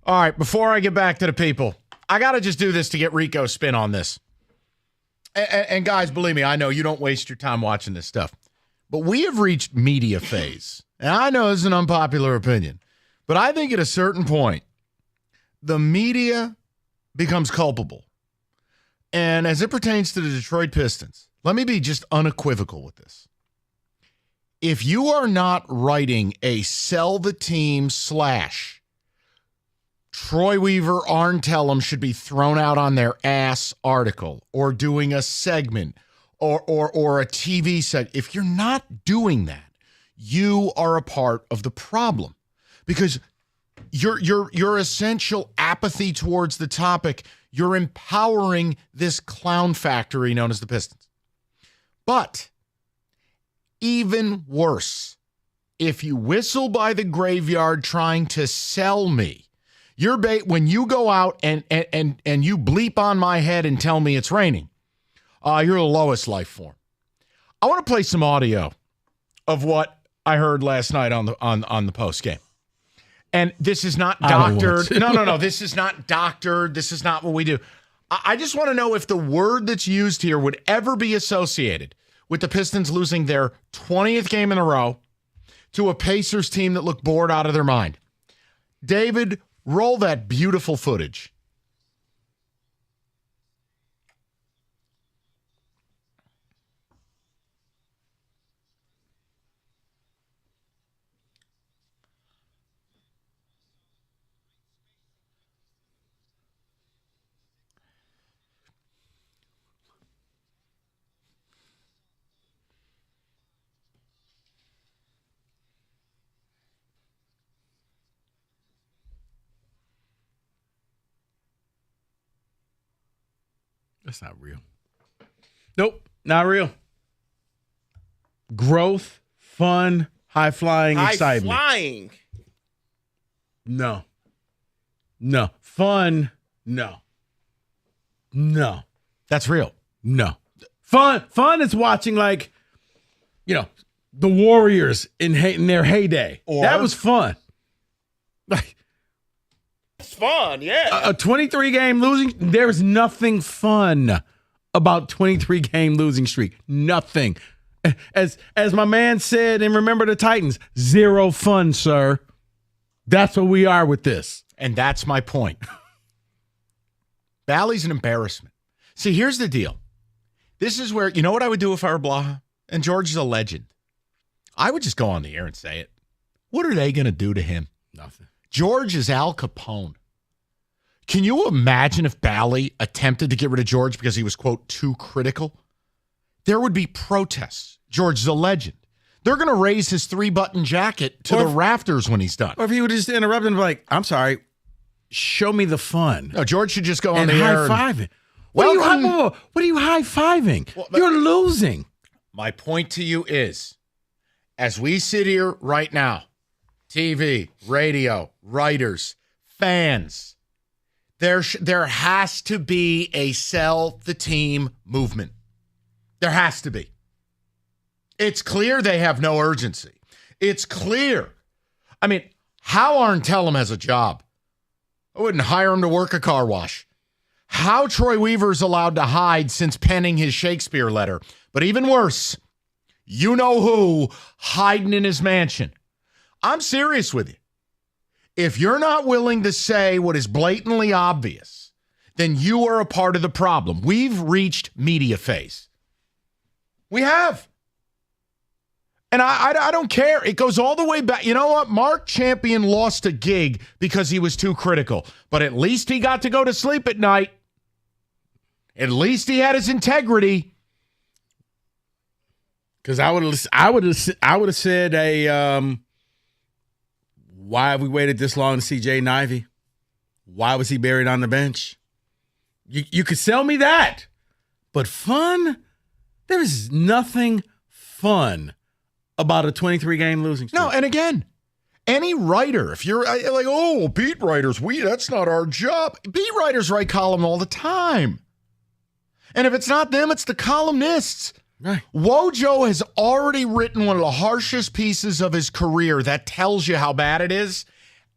All right, before I get back to the people, I got to just do this to get Rico's spin on this. And guys, believe me, I know you don't waste your time watching this stuff. But we have reached media phase. And I know this is an unpopular opinion. But I think at a certain point, the media becomes culpable. And as it pertains to the Detroit Pistons, let me be just unequivocal with this. If you are not writing a sell the team / Troy Weaver, Arn Tellem should be thrown out on their ass article or doing a segment or a TV set. If you're not doing that, you are a part of the problem because your essential apathy towards the topic, you're empowering this clown factory known as the Pistons. But even worse, if you whistle by the graveyard trying to sell me, when you go out and you bleep on my head and tell me it's raining, you're the lowest life form. I want to play some audio of what I heard last night on the post game. And this is not doctored. No. This is not doctored. This is not what we do. I just want to know if the word that's used here would ever be associated with the Pistons losing their 20th game in a row to a Pacers team that looked bored out of their mind. David, roll that beautiful footage. That's not real. Nope, not real. Growth, fun, high-flying excitement. High-flying? No. Fun, no. That's real. No. Fun is watching, like, the Warriors in their heyday. That was fun. Like, it's fun, yeah. A 23-game losing, there's nothing fun about 23-game losing streak. Nothing. As my man said, and remember the Titans, zero fun, sir. That's what we are with this. And that's my point. Bally's an embarrassment. See, here's the deal. This is where, you know what I would do if I were Blaha? And George is a legend. I would just go on the air and say it. What are they going to do to him? Nothing. George is Al Capone. Can you imagine if Bally attempted to get rid of George because he was, quote, too critical? There would be protests. George is a legend. They're going to raise his 3-button jacket to the rafters when he's done. Or if he would just interrupt and be like, I'm sorry, show me the fun. No, George should just go on the air air. High-fiving. What are you high-fiving? Well, you're losing. My point to you is, as we sit here right now, TV, radio, writers, fans, there has to be a sell the team movement. There has to be. It's clear they have no urgency. It's clear. I mean, how Arn Tellem has a job. I wouldn't hire him to work a car wash. How Troy Weaver's allowed to hide since penning his Shakespeare letter. But even worse, you know who hiding in his mansion. I'm serious with you. If you're not willing to say what is blatantly obvious, then you are a part of the problem. We've reached media phase. We have. And I don't care. It goes all the way back. You know what? Mark Champion lost a gig because he was too critical. But at least he got to go to sleep at night. At least he had his integrity. Because I would have said why have we waited this long to see Jay Ivey? Why was he buried on the bench? You could sell me that. But fun? There is nothing fun about a 23-game losing streak. No, and again, any writer, if you're like, oh, beat writers, that's not our job. Beat writers write column all the time. And if it's not them, it's the columnists. Right. Wojo has already written one of the harshest pieces of his career that tells you how bad it is.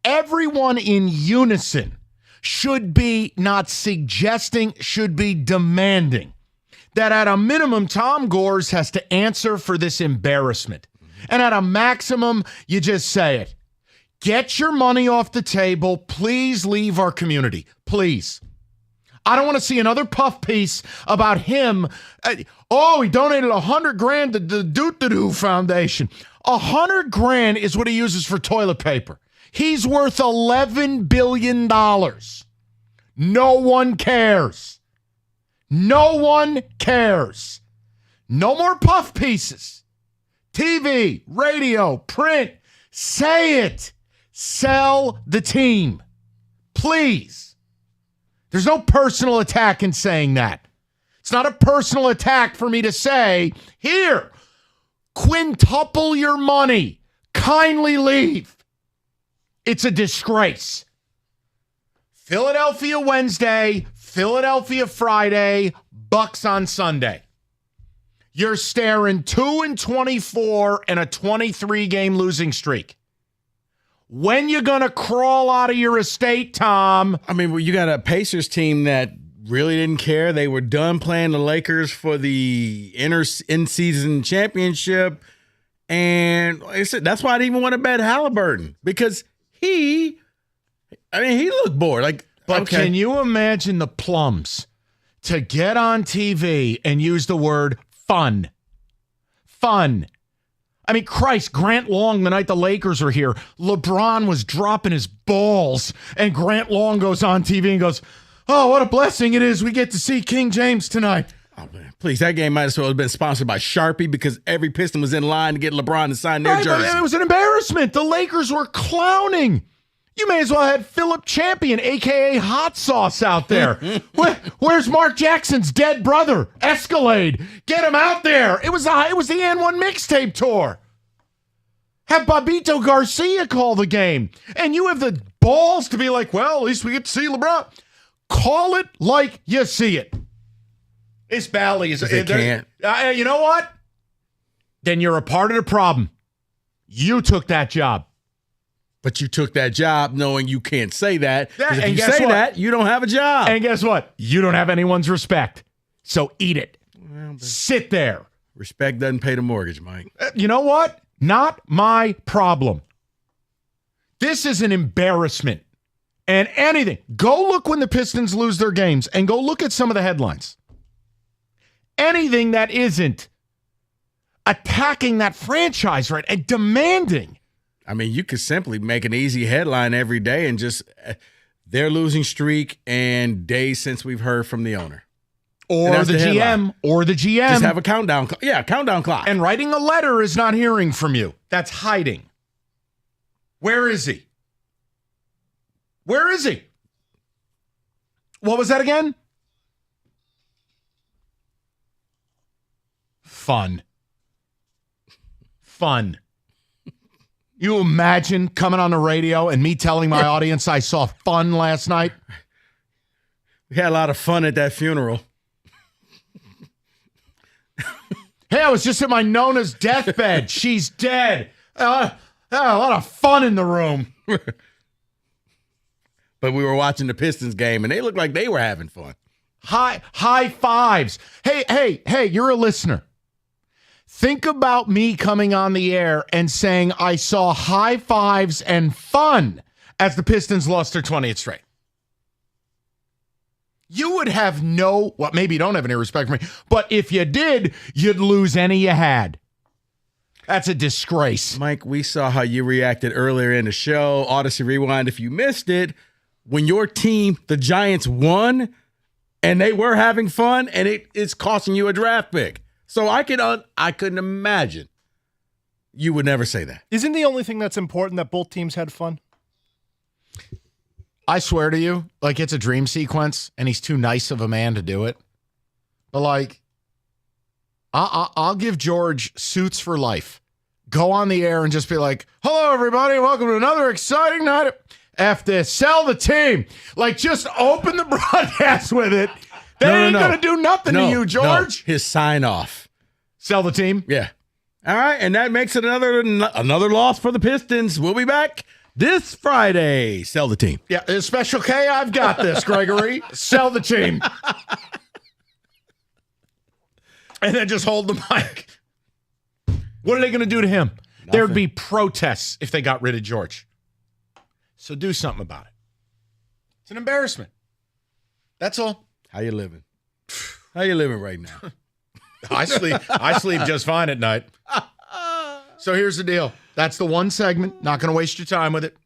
Everyone in unison should be not suggesting, should be demanding that at a minimum, Tom Gores has to answer for this embarrassment. And at a maximum, you just say it. Get your money off the table. Please leave our community. Please. I don't want to see another puff piece about him. He donated $100,000 to the Doo-Doo Foundation. $100,000 is what he uses for toilet paper. He's worth $11 billion. No one cares. No one cares. No more puff pieces. TV, radio, print. Say it. Sell the team. Please. There's no personal attack in saying that. It's not a personal attack for me to say, here, quintuple your money. Kindly leave. It's a disgrace. Philadelphia Wednesday, Philadelphia Friday, Bucks on Sunday. You're staring 2-24 and a 23-game losing streak. When you gonna crawl out of your estate, Tom? I mean, well, you got a Pacers team that really didn't care. They were done playing the Lakers for the in-season championship. And like I said, that's why I didn't even want to bet Halliburton, because he looked bored. But can you imagine the plums to get on TV and use the word fun? Fun. I mean, Christ, Grant Long, the night the Lakers were here, LeBron was dropping his balls, and Grant Long goes on TV and goes, oh, what a blessing it is we get to see King James tonight. Oh, man. Please, that game might as well have been sponsored by Sharpie, because every Piston was in line to get LeBron to sign their jersey. It was an embarrassment. The Lakers were clowning. You may as well have had Philip Champion, a.k.a. Hot Sauce, out there. Where's Mark Jackson's dead brother, Escalade? Get him out there. It was the N1 mixtape tour. Have Babito Garcia call the game. And you have the balls to be like, well, at least we get to see LeBron. Call it like you see it. This Bally is... They can't. You know what? Then you're a part of the problem. You took that job. But you took that job knowing you can't say that. Because if you guess say what? that, you don't have a job. And guess what? You don't have anyone's respect. So eat it. Well, sit there. Respect doesn't pay the mortgage, Mike. You know what? Not my problem. This is an embarrassment. And anything. Go look when the Pistons lose their games and go look at some of the headlines. Anything that isn't attacking that franchise, right, and demanding. I mean, you could simply make an easy headline every day and just their losing streak and days since we've heard from the owner. Or the GM. Or the GM. Just have a countdown. Countdown clock. And writing a letter is not hearing from you. That's hiding. Where is he? Where is he? What was that again? Fun. You imagine coming on the radio and me telling my audience I saw fun last night? We had a lot of fun at that funeral. Hey, I was just at my Nona's deathbed. She's dead. A lot of fun in the room. But we were watching the Pistons game, and they looked like they were having fun. High fives. Hey, you're a listener. Think about me coming on the air and saying I saw high fives and fun as the Pistons lost their 20th straight. You would have maybe you don't have any respect for me, but if you did, you'd lose any you had. That's a disgrace. Mike, we saw how you reacted earlier in the show. Odyssey Rewind, if you missed it, when your team, the Giants, won and they were having fun and it's costing you a draft pick. So I couldn't imagine you would never say that. Isn't the only thing that's important that both teams had fun? I swear to you, it's a dream sequence, and he's too nice of a man to do it. But I'll give George suits for life. Go on the air and just be like, "Hello, everybody, welcome to another exciting night." F this, sell the team. Just open the broadcast with it. They ain't gonna do nothing to you, George. His sign off. Sell the team. Yeah. All right, and that makes it another loss for the Pistons. We'll be back this Friday. Sell the team. Yeah, Special K, I've got this, Gregory. Sell the team. And then just hold the mic. What are they going to do to him? Nothing. There'd be protests if they got rid of George. So do something about it. It's an embarrassment. That's all. How you living? How you living right now? I sleep just fine at night. So here's the deal. That's the one segment. Not going to waste your time with it.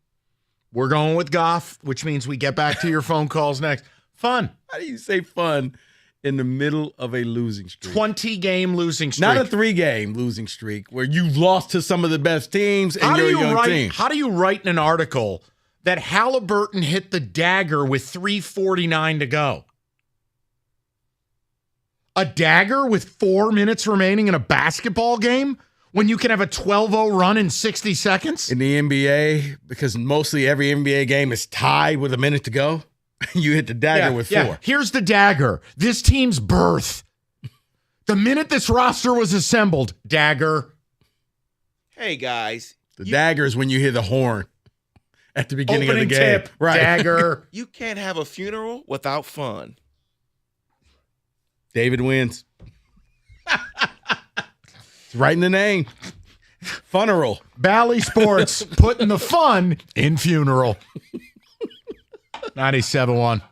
We're going with Goff, which means we get back to your phone calls next. Fun. How do you say fun in the middle of a losing streak? 20-game losing streak. Not a 3-game losing streak where you've lost to some of the best teams and you're a young team. How do you write in an article that Halliburton hit the dagger with 3:49 to go? A dagger with 4 minutes remaining in a basketball game when you can have a 12-0 run in 60 seconds? In the NBA, because mostly every NBA game is tied with a minute to go, you hit the dagger with 4. Here's the dagger. This team's birth. The minute this roster was assembled, dagger. Hey, guys. The dagger is when you hear the horn at the beginning Opening of the game. tip, dagger. You can't have a funeral without fun. David wins. It's right in the name. Funeral. Bally Sports putting the fun in funeral. 97.1.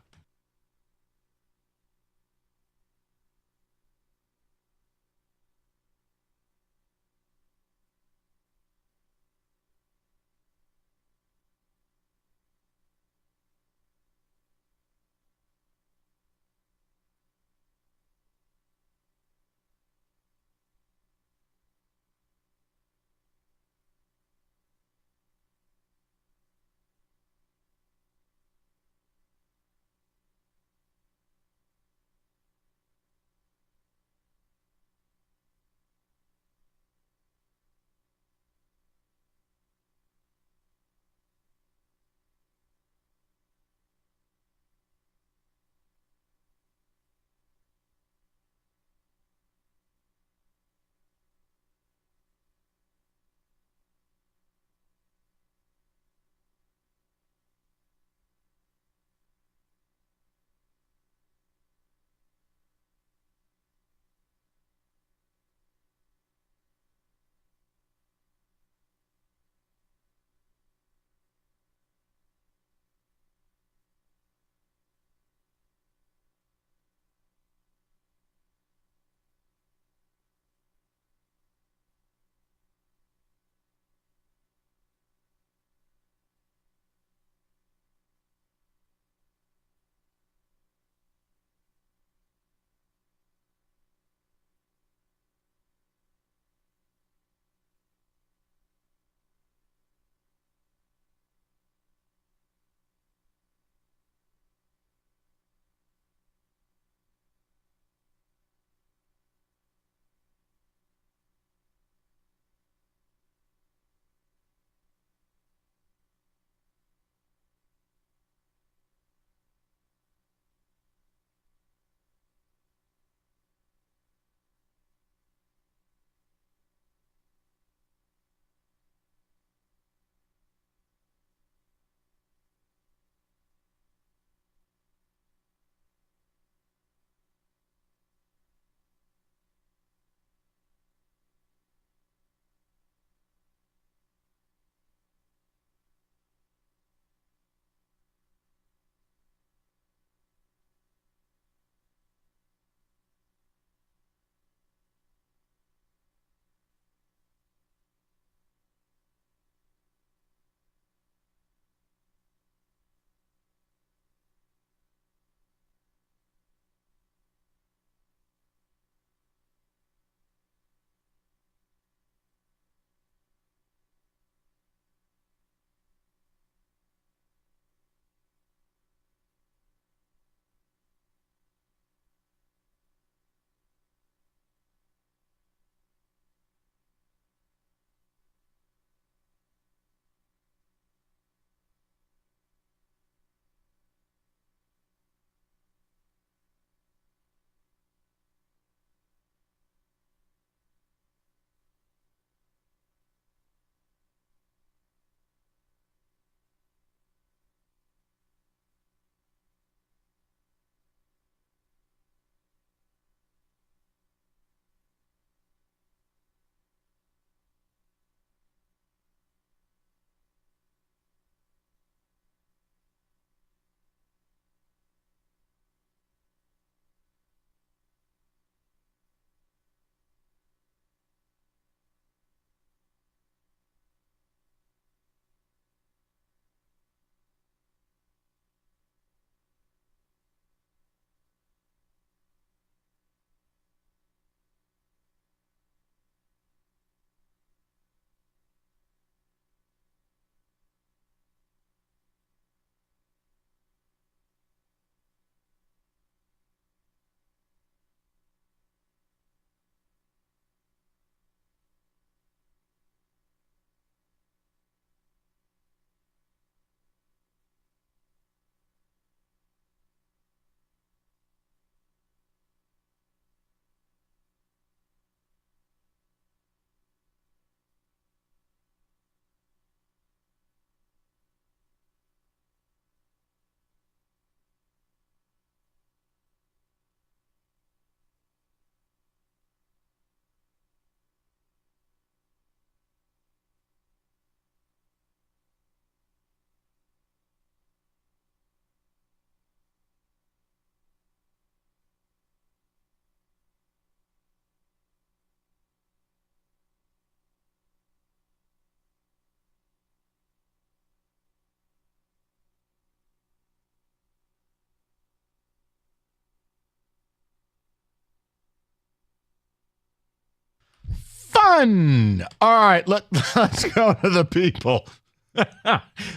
John. All right, let's go to the people.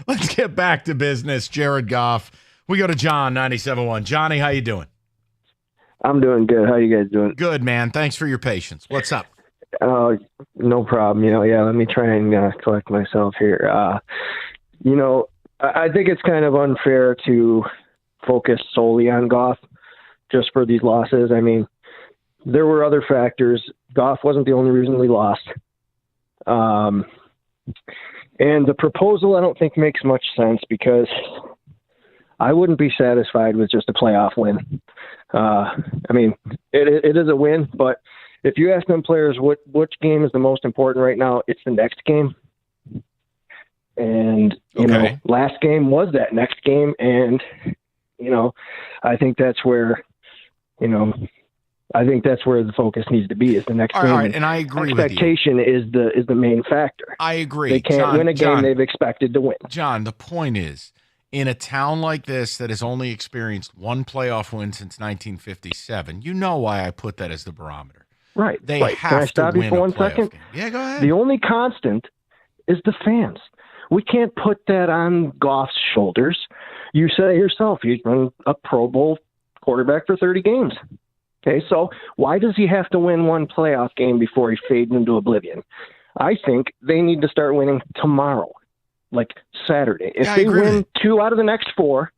Let's get back to business. Jared Goff. We go to John, 97.1. Johnny, how you doing? I'm doing good. How you guys doing? Good, man. Thanks for your patience. What's up? No problem. Let me try and collect myself here. I think it's kind of unfair to focus solely on Goff just for these losses. I mean, there were other factors. Goff wasn't the only reason we lost. And the proposal I don't think makes much sense because I wouldn't be satisfied with just a playoff win. I mean, it is a win, but if you ask them players which game is the most important right now, it's the next game. And, last game was that next game. And, I think that's where, the focus needs to be is the next game. All right, and I agree with you. Expectation is the main factor. I agree. They can't win a game they've expected to win. John, the point is, in a town like this that has only experienced one playoff win since 1957, you know why I put that as the barometer. Right. They Can I have to stop you win for a 1 playoff second? game. Yeah, go ahead. The only constant is the fans. We can't put that on Goff's shoulders. You said it yourself. He's been a Pro Bowl quarterback for 30 games. Okay, so why does he have to win one playoff game before he fades into oblivion? I think they need to start winning tomorrow, like Saturday. If they win 2 out of the next 4,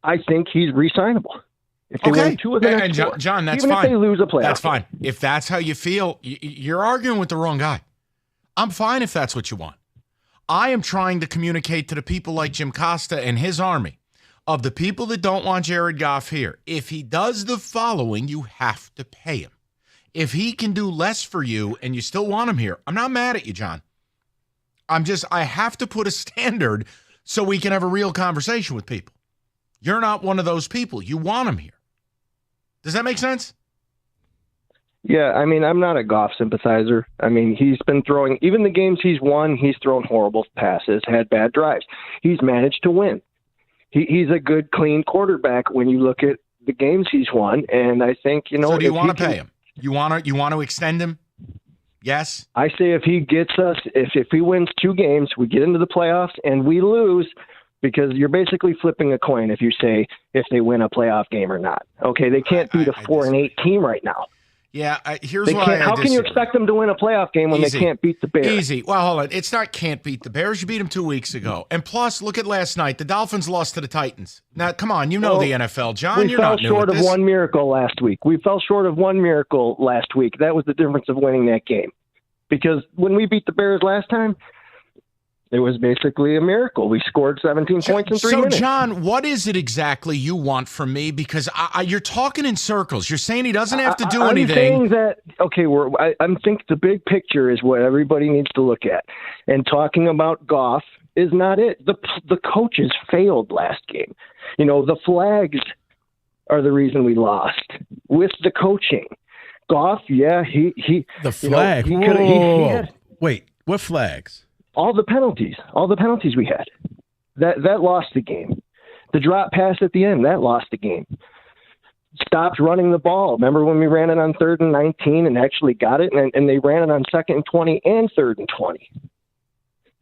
I think he's re-signable. If they win 2 of the next 4, John, that's even fine. if they lose a playoff, that's fine. If that's how you feel, you're arguing with the wrong guy. I'm fine if that's what you want. I am trying to communicate to the people like Jim Costa and his army of the people that don't want Jared Goff here. If he does the following, you have to pay him. If he can do less for you and you still want him here, I'm not mad at you, John. I have to put a standard so we can have a real conversation with people. You're not one of those people. You want him here. Does that make sense? Yeah, I mean, I'm not a Goff sympathizer. I mean, he's been throwing, even the games he's won, he's thrown horrible passes, had bad drives. He's managed to win. He's a good, clean quarterback when you look at the games he's won, and I think, So do you want to pay him? You want to extend him? Yes? I say if he gets us, if he wins 2 games, we get into the playoffs, and we lose, because you're basically flipping a coin if you say if they win a playoff game or not. Okay, they can't beat a 4-8 team right now. Yeah, here's why. How can you expect them to win a playoff game when they can't beat the Bears? Easy. Well, hold on. It's not can't beat the Bears. You beat them 2 weeks ago. And plus, look at last night. The Dolphins lost to the Titans. Now, come on. You know the NFL, John. You're not new at this. We fell short of one miracle last week. That was the difference of winning that game. Because when we beat the Bears last time, it was basically a miracle. We scored 17 points in 3 minutes. So, John, what is it exactly you want from me? Because you're talking in circles. You're saying he doesn't have to do anything. I'm saying that, okay, I think the big picture is what everybody needs to look at. And talking about Goff is not it. The coaches failed last game. The flags are the reason we lost with the coaching. Goff, yeah, he the flag. He had, wait, what flags? All the penalties we had, that lost the game. The drop pass at the end, that lost the game. Stopped running the ball. Remember when we ran it on 3rd and 19 and actually got it, and they ran it on 2nd and 20 and 3rd and 20.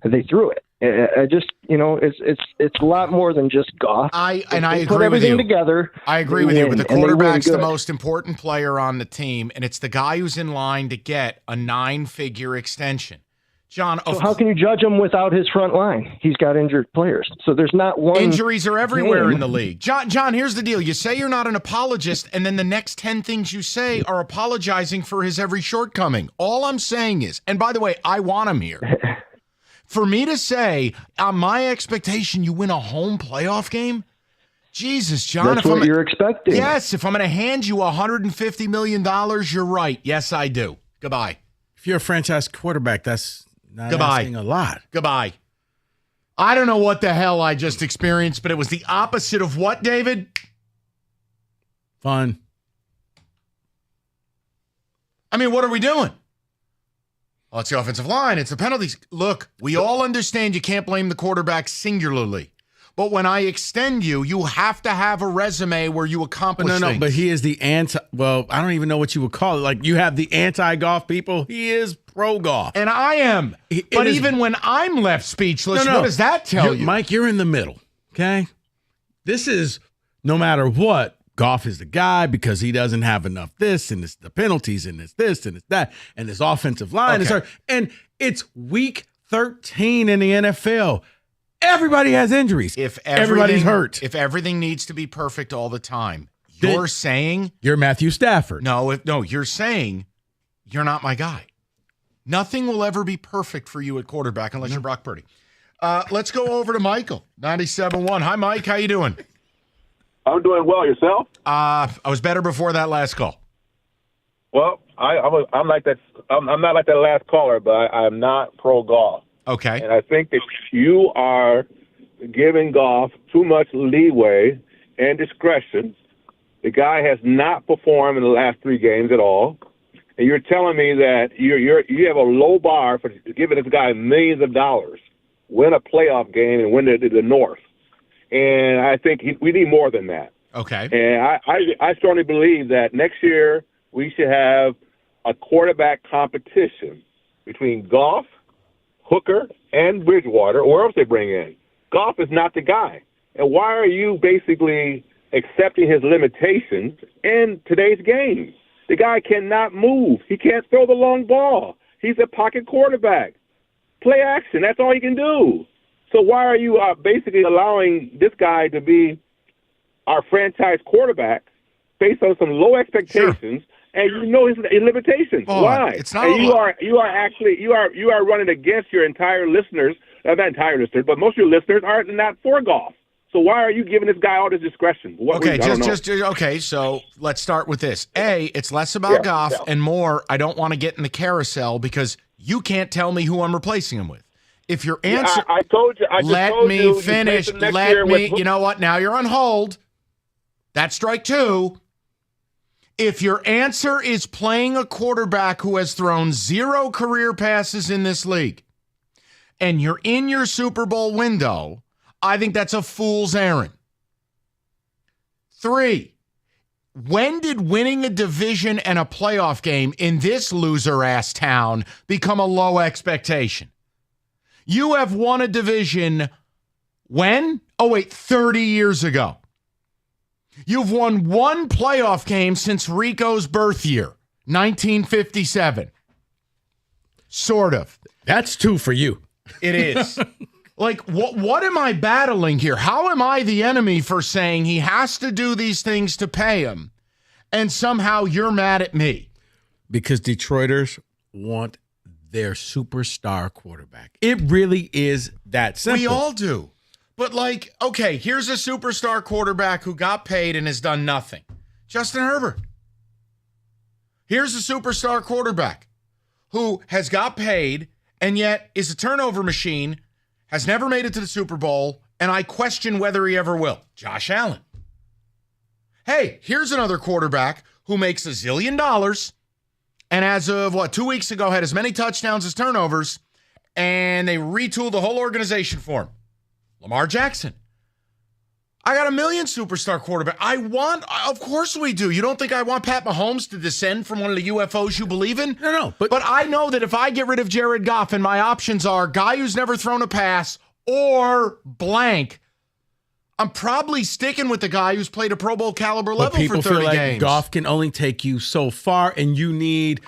And they threw it. I just, it's a lot more than just Goff. I agree put everything with you. Together. I agree with you. But the quarterback's the most important player on the team, and it's the guy who's in line to get a 9-figure extension. John, so how can you judge him without his front line? He's got injured players. So there's not one. Injuries are everywhere in the league. John, here's the deal. You say you're not an apologist, and then the next 10 things you say are apologizing for his every shortcoming. All I'm saying is, and by the way, I want him here. For me to say, my expectation, you win a home playoff game? Jesus, John. That's what you're expecting. Yes, if I'm going to hand you $150 million, you're right. Yes, I do. Goodbye. If you're a franchise quarterback, that's not asking a lot. Goodbye. I don't know what the hell I just experienced, but it was the opposite of what, David? Fun. I mean, what are we doing? Well, it's the offensive line. It's the penalties. Look, we all understand you can't blame the quarterback singularly. But when I extend you, you have to have a resume where you accomplish things. But he is the well, I don't even know what you would call it. Like, you have the anti-Goff people. He is pro-Goff. And I am. But even when I'm left speechless, what does that tell you? Mike, you're in the middle, okay? This is, no matter what, Goff is the guy because he doesn't have enough this, and it's the penalties, and it's this, and it's that, and his offensive line is hurt. And it's week 13 in the NFL. Everybody has injuries. Everybody's hurt. If everything needs to be perfect all the time, you're saying you're Matthew Stafford. No, you're saying you're not my guy. Nothing will ever be perfect for you at quarterback unless you're Brock Purdy. Let's go over to Michael, 97.1. Hi, Mike. How you doing? I'm doing well. Yourself? I was better before that last call. Well, I'm like that. I'm not like that last caller, but I'm not pro Goff. Okay. And I think that you are giving Goff too much leeway and discretion. The guy has not performed in the last 3 games at all, and you're telling me that you have a low bar for giving this guy millions of dollars, win a playoff game, and win the North. And I think we need more than that. Okay. And I strongly believe that next year we should have a quarterback competition between Goff, Hooker, and Bridgewater, or else they bring in. Goff is not the guy. And why are you basically accepting his limitations in today's game? The guy cannot move. He can't throw the long ball. He's a pocket quarterback. Play action. That's all he can do. So why are you basically allowing this guy to be our franchise quarterback based on some low expectations, and you know his limitations? Why? It's not. And you are running against your entire listeners. Not entire listeners, but most of your listeners are not for Goff. So why are you giving this guy all this discretion? Okay, so let's start with this. It's less about Goff and more, I don't want to get in the carousel because you can't tell me who I'm replacing him with. If your answer, I told you. Let me finish. You know what? Now you're on hold. That's strike 2. If your answer is playing a quarterback who has thrown 0 career passes in this league, and you're in your Super Bowl window, I think that's a fool's errand. 3, when did winning a division and a playoff game in this loser-ass town become a low expectation? You have won a division when? 30 years ago. You've won 1 playoff game since Rico's birth year, 1957. Sort of. That's 2 for you. It is. Like, what am I battling here? How am I the enemy for saying he has to do these things to pay him, and somehow you're mad at me? Because Detroiters want their superstar quarterback. It really is that simple. We all do. But here's a superstar quarterback who got paid and has done nothing. Justin Herbert. Here's a superstar quarterback who has got paid and yet is a turnover machine, has never made it to the Super Bowl, and I question whether he ever will. Josh Allen. Hey, here's another quarterback who makes $1 zillion and as of, 2 weeks ago, had as many touchdowns as turnovers, and they retooled the whole organization for him. Lamar Jackson. I got 1 million superstar quarterback. Of course we do. You don't think I want Pat Mahomes to descend from one of the UFOs you believe in? No. But I know that if I get rid of Jared Goff and my options are guy who's never thrown a pass or blank, I'm probably sticking with the guy who's played a Pro Bowl caliber level for 30 games. People feel like Goff can only take you so far, and you need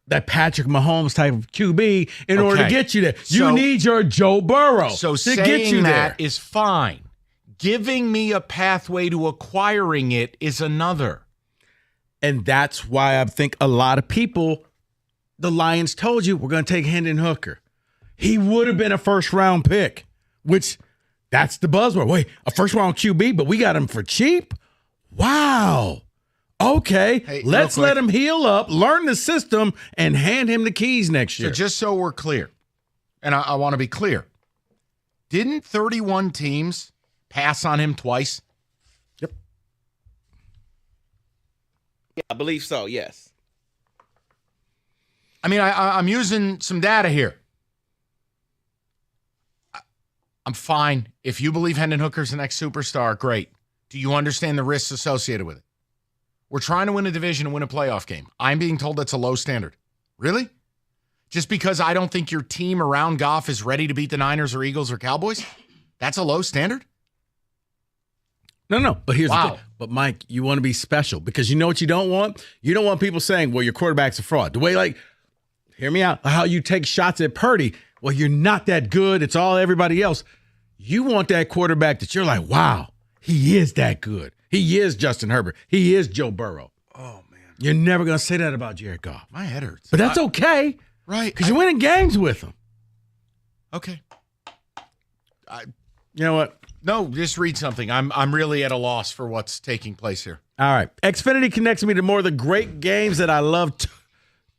that Patrick Mahomes type of QB in order to get you there. You need your Joe Burrow to get you there. That is fine. Giving me a pathway to acquiring it is another. And that's why I think a lot of people, the Lions told you, we're going to take Hendon Hooker. He would have been a first-round pick, which that's the buzzword. Wait, a first-round QB, but we got him for cheap? Wow. Okay, hey, let's let him heal up, learn the system, and hand him the keys next year. So just so we're clear, and I want to be clear, didn't 31 teams pass on him twice? Yep. Yeah, I believe so, yes. I mean, I'm using some data here. I'm fine. If you believe Hendon Hooker's the next superstar, great. Do you understand the risks associated with it? We're trying to win a division and win a playoff game. I'm being told that's a low standard. Really? Just because I don't think your team around Goff is ready to beat the Niners or Eagles or Cowboys? That's a low standard? No. But here's the thing. But, Mike, you want to be special because you know what you don't want? You don't want people saying, well, your quarterback's a fraud. The way, hear me out, how you take shots at Purdy. Well, you're not that good. It's all everybody else. You want that quarterback that you're like, wow, he is that good. He is Justin Herbert. He is Joe Burrow. Oh, man. You're never going to say that about Jared Goff. My head hurts. But that's okay. Right. Because you're winning games with him. Okay. You know what? No, just read something. I'm really at a loss for what's taking place here. All right. Xfinity connects me to more of the great games that I love.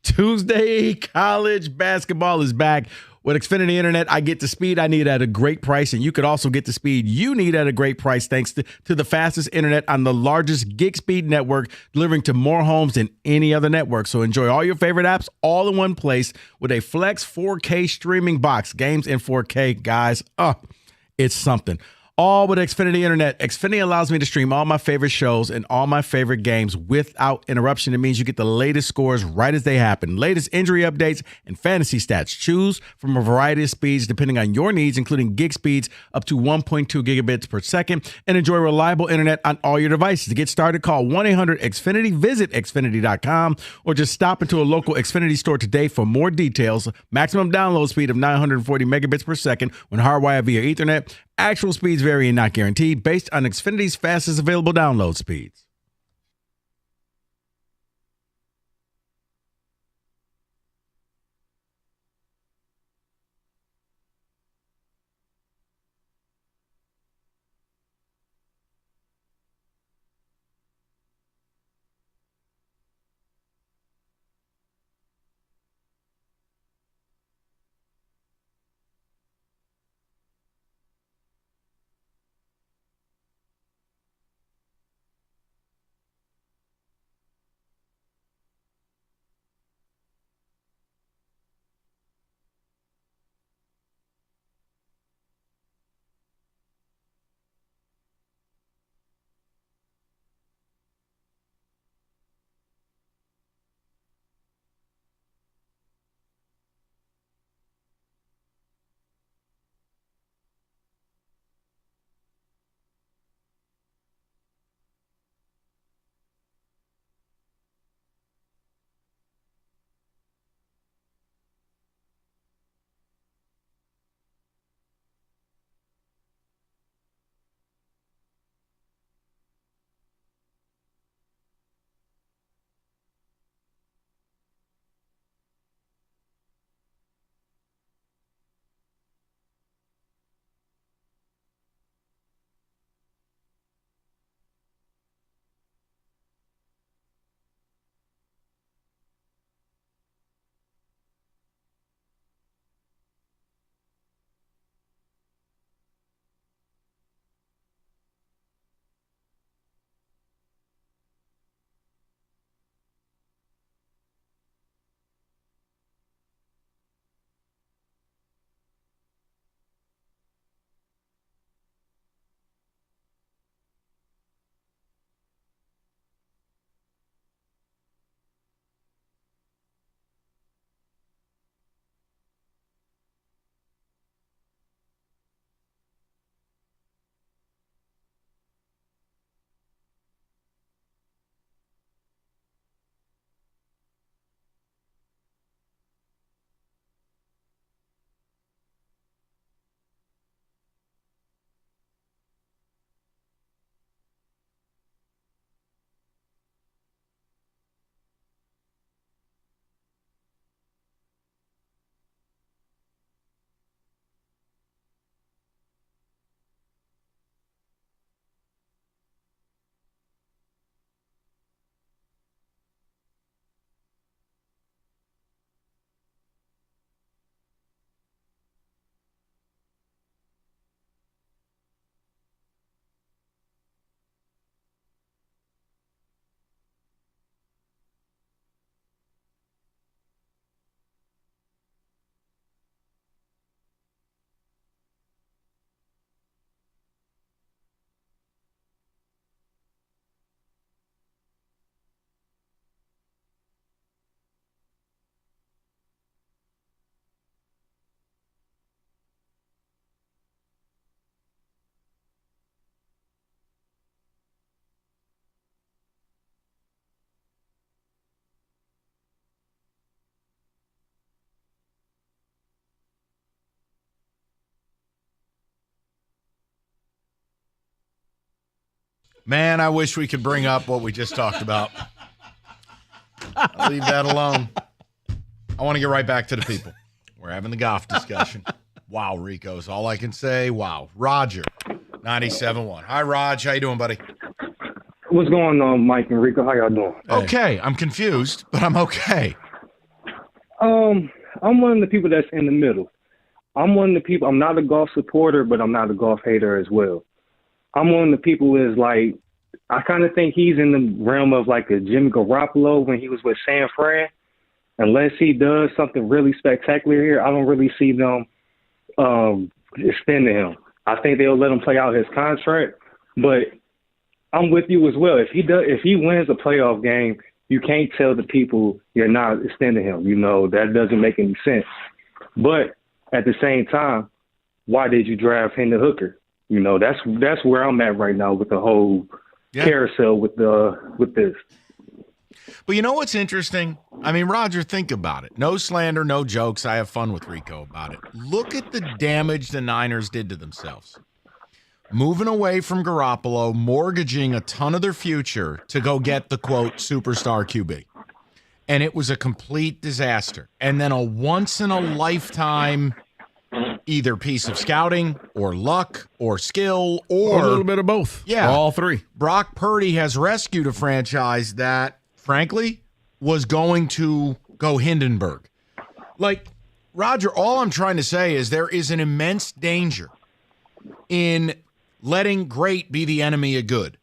Tuesday college basketball is back. With Xfinity Internet, I get the speed I need at a great price, and you could also get the speed you need at a great price thanks to the fastest internet on the largest gig speed network, delivering to more homes than any other network. So enjoy all your favorite apps all in one place with a Flex 4K streaming box. Games in 4K, guys. It's something. All with Xfinity Internet. Xfinity allows me to stream all my favorite shows and all my favorite games without interruption. It means you get the latest scores right as they happen, latest injury updates, and fantasy stats. Choose from a variety of speeds depending on your needs, including gig speeds up to 1.2 gigabits per second, and enjoy reliable internet on all your devices. To get started, call 1-800-XFINITY, visit Xfinity.com, or just stop into a local Xfinity store today for more details. Maximum download speed of 940 megabits per second when hardwired via Ethernet. Actual speeds vary and not guaranteed based on Xfinity's fastest available download speeds. Man, I wish we could bring up what we just talked about. I'll leave that alone. I want to get right back to the people. We're having the Goff discussion. Wow, Rico is all I can say. Wow. Roger, 97.1. Hi, Raj. How you doing, buddy? What's going on, Mike and Rico? How y'all doing? Okay. I'm confused, but I'm okay. I'm one of the people that's in the middle. I'm one of the people, I'm not a Goff supporter, but I'm not a Goff hater as well. I'm one of the people who is like, I kind of think he's in the realm of like a Jimmy Garoppolo when he was with San Fran. Unless he does something really spectacular here, I don't really see them extending him. I think they'll let him play out his contract, but I'm with you as well. If he wins a playoff game, you can't tell the people you're not extending him. You know, that doesn't make any sense. But at the same time, why did you draft Hendon Hooker? You know, that's where I'm at right now with the whole carousel with this. But you know what's interesting? I mean, Roger, think about it. No slander, no jokes. I have fun with Rico about it. Look at the damage the Niners did to themselves. Moving away from Garoppolo, mortgaging a ton of their future to go get the, quote, superstar QB. And it was a complete disaster. And then a once-in-a-lifetime either piece of scouting or luck or skill or a little bit of both. Yeah. All three. Brock Purdy has rescued a franchise that, frankly, was going to go Hindenburg. Like, Roger, all I'm trying to say is there is an immense danger in letting great be the enemy of good.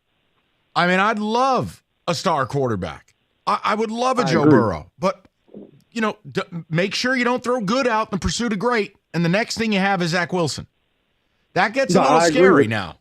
I mean, I'd love a star quarterback. I would love a Joe Burrow. But, you know, make sure you don't throw good out in the pursuit of great, and the next thing you have is Zach Wilson. That gets a little scary now.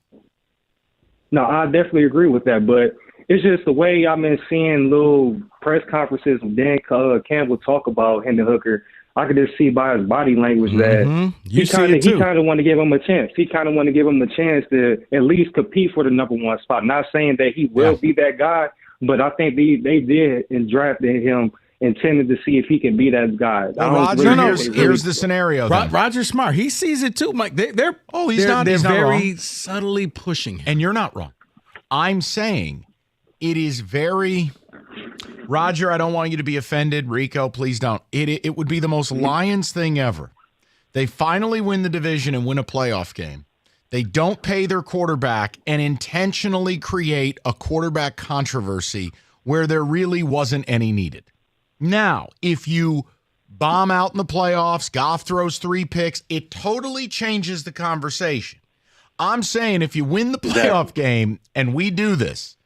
No, I definitely agree with that, but it's just the way I've been seeing little press conferences with Dan Campbell talk about Hendon Hooker. I could just see by his body language that he kind of want to give him a chance. He kind of want to give him the chance to at least compete for the number one spot. Not saying that he will be that guy, but I think they did and drafted him intended to see if he can be that guy. Roger, here's the scenario. Roger's smart. He sees it too, Mike. They're very subtly pushing him. And you're not wrong. I'm saying it is very Roger, I don't want you to be offended. Rico, please don't. It would be the most Lions thing ever. They finally win the division and win a playoff game. They don't pay their quarterback and intentionally create a quarterback controversy where there really wasn't any needed. Now, if you bomb out in the playoffs, Goff throws 3 picks, it totally changes the conversation. I'm saying if you win the playoff game and we do this,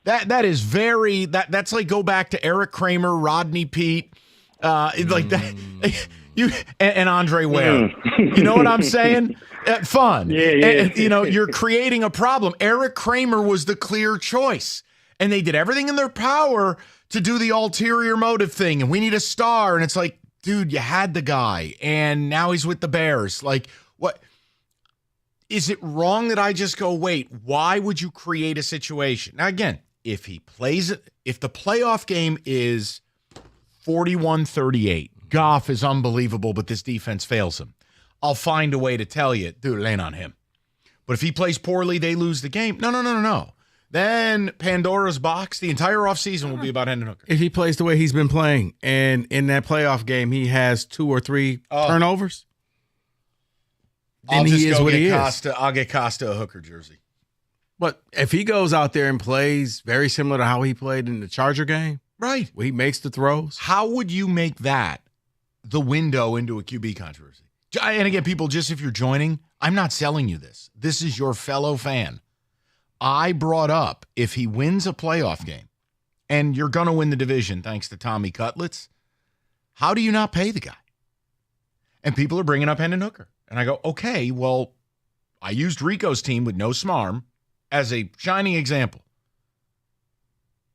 that is very that's like go back to Eric Kramer, Rodney Peete, like that. You and Andre Ware. You know what I'm saying? Fun. Yeah. And, you know, you're creating a problem. Eric Kramer was the clear choice, and they did everything in their power to do the ulterior motive thing. And we need a star, and it's like, dude, you had the guy, and now he's with the Bears. Like, what? Is it wrong that I just go, wait, why would you create a situation? Now, again, if he plays it, if the playoff game is 41-38, Goff is unbelievable, but this defense fails him, I'll find a way to tell you, dude, it ain't on him. But if he plays poorly, they lose the game. No. Then Pandora's box, the entire offseason will be about Hendon Hooker. If he plays the way he's been playing, and in that playoff game he has 2 or 3 turnovers, then he is what he is. I'll get Costa a Hooker jersey. But if he goes out there and plays very similar to how he played in the Charger game, right, where he makes the throws, how would you make that the window into a QB controversy? And again, people, just if you're joining, I'm not selling you this. This is your fellow fan. I brought up if he wins a playoff game, and you're going to win the division thanks to Tommy Cutlets, how do you not pay the guy? And people are bringing up Hendon Hooker. And I go, okay, well, I used Rico's team with no smarm as a shining example.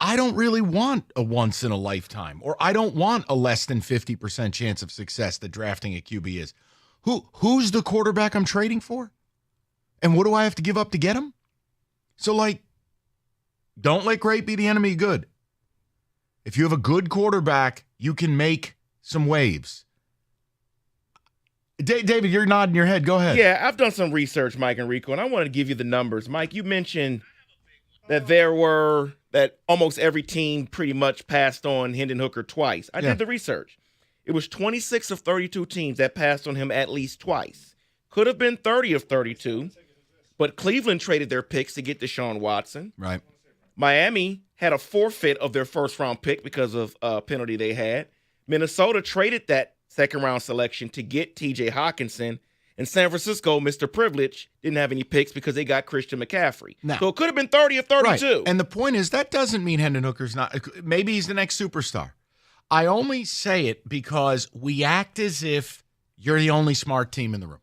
I don't really want a once in a lifetime, or I don't want a less than 50% chance of success that drafting a QB is. Who's the quarterback I'm trading for? And what do I have to give up to get him? So, like, don't let great be the enemy of good. If you have a good quarterback, you can make some waves. David, you're nodding your head. Go ahead. Yeah, I've done some research, Mike and Rico, and I want to give you the numbers. Mike, you mentioned that almost every team pretty much passed on Hendon Hooker twice. I did the research. It was 26 of 32 teams that passed on him at least twice. Could have been 30 of 32, but Cleveland traded their picks to get Deshaun Watson. Right. Miami had a forfeit of their first-round pick because of a penalty they had. Minnesota traded that second-round selection to get T.J. Hawkinson. And San Francisco, Mr. Privilege, didn't have any picks because they got Christian McCaffrey. Now, so it could have been 30 or 32. Right. And the point is, that doesn't mean Hendon Hooker's not. Maybe he's the next superstar. I only say it because we act as if you're the only smart team in the room.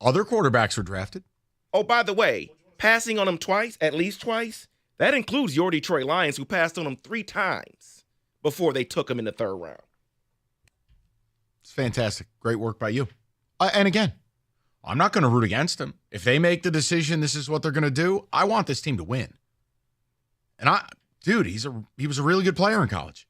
Other quarterbacks were drafted. Oh, by the way, passing on him twice, at least twice, that includes your Detroit Lions, who passed on him 3 times before they took him in the 3rd round. It's fantastic. Great work by you. And again, I'm not going to root against them. If they make the decision this is what they're going to do, I want this team to win. And he was a really good player in college.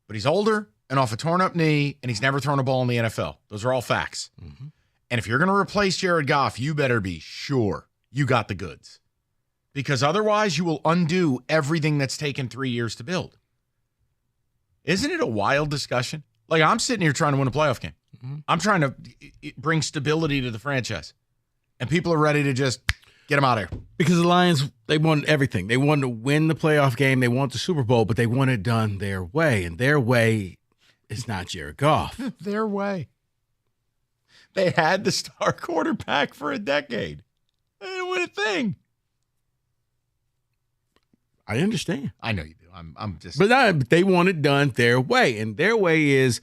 But he's older and off a torn-up knee, and he's never thrown a ball in the NFL. Those are all facts. Mm-hmm. And if you're going to replace Jared Goff, you better be sure you got the goods. Because otherwise, you will undo everything that's taken 3 years to build. Isn't it a wild discussion? Like, I'm sitting here trying to win a playoff game. Mm-hmm. I'm trying to bring stability to the franchise. And people are ready to just get them out of here. Because the Lions, they wanted everything. They wanted to win the playoff game. They want the Super Bowl, but they want it done their way. And their way is not Jared Goff. Their way. They had the star quarterback for a decade. They didn't win a thing. I understand. I know you do. I'm just. But they want it done their way. And their way is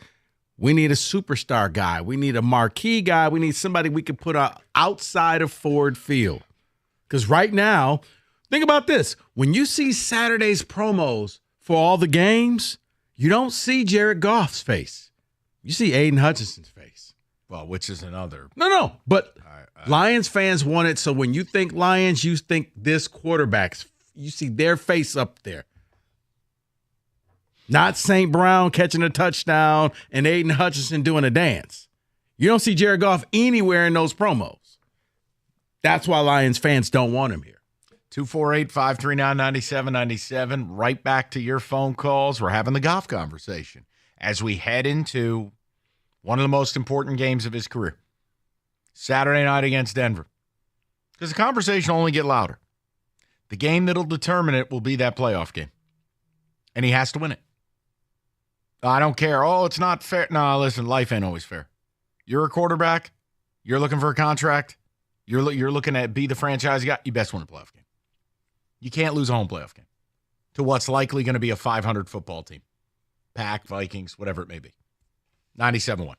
we need a superstar guy. We need a marquee guy. We need somebody we can put outside of Ford Field. Because right now, think about this. When you see Saturday's promos for all the games, you don't see Jared Goff's face. You see Aiden Hutchinson's face. Well, which is another. No. But Lions fans want it. So when you think Lions, you think this quarterback's. You see their face up there. Not St. Brown catching a touchdown and Aiden Hutchinson doing a dance. You don't see Jared Goff anywhere in those promos. That's why Lions fans don't want him here. 248-539-9797. Right back to your phone calls. We're having the Goff conversation as we head into one of the most important games of his career. Saturday night against Denver. Because the conversation will only get louder. The game that'll determine it will be that playoff game. And he has to win it. I don't care. Oh, it's not fair. No, listen, life ain't always fair. You're a quarterback. You're looking for a contract. You're looking at be the franchise guy. You best win a playoff game. You can't lose a home playoff game to what's likely going to be a 500 football team. Pack, Vikings, whatever it may be. 97-1.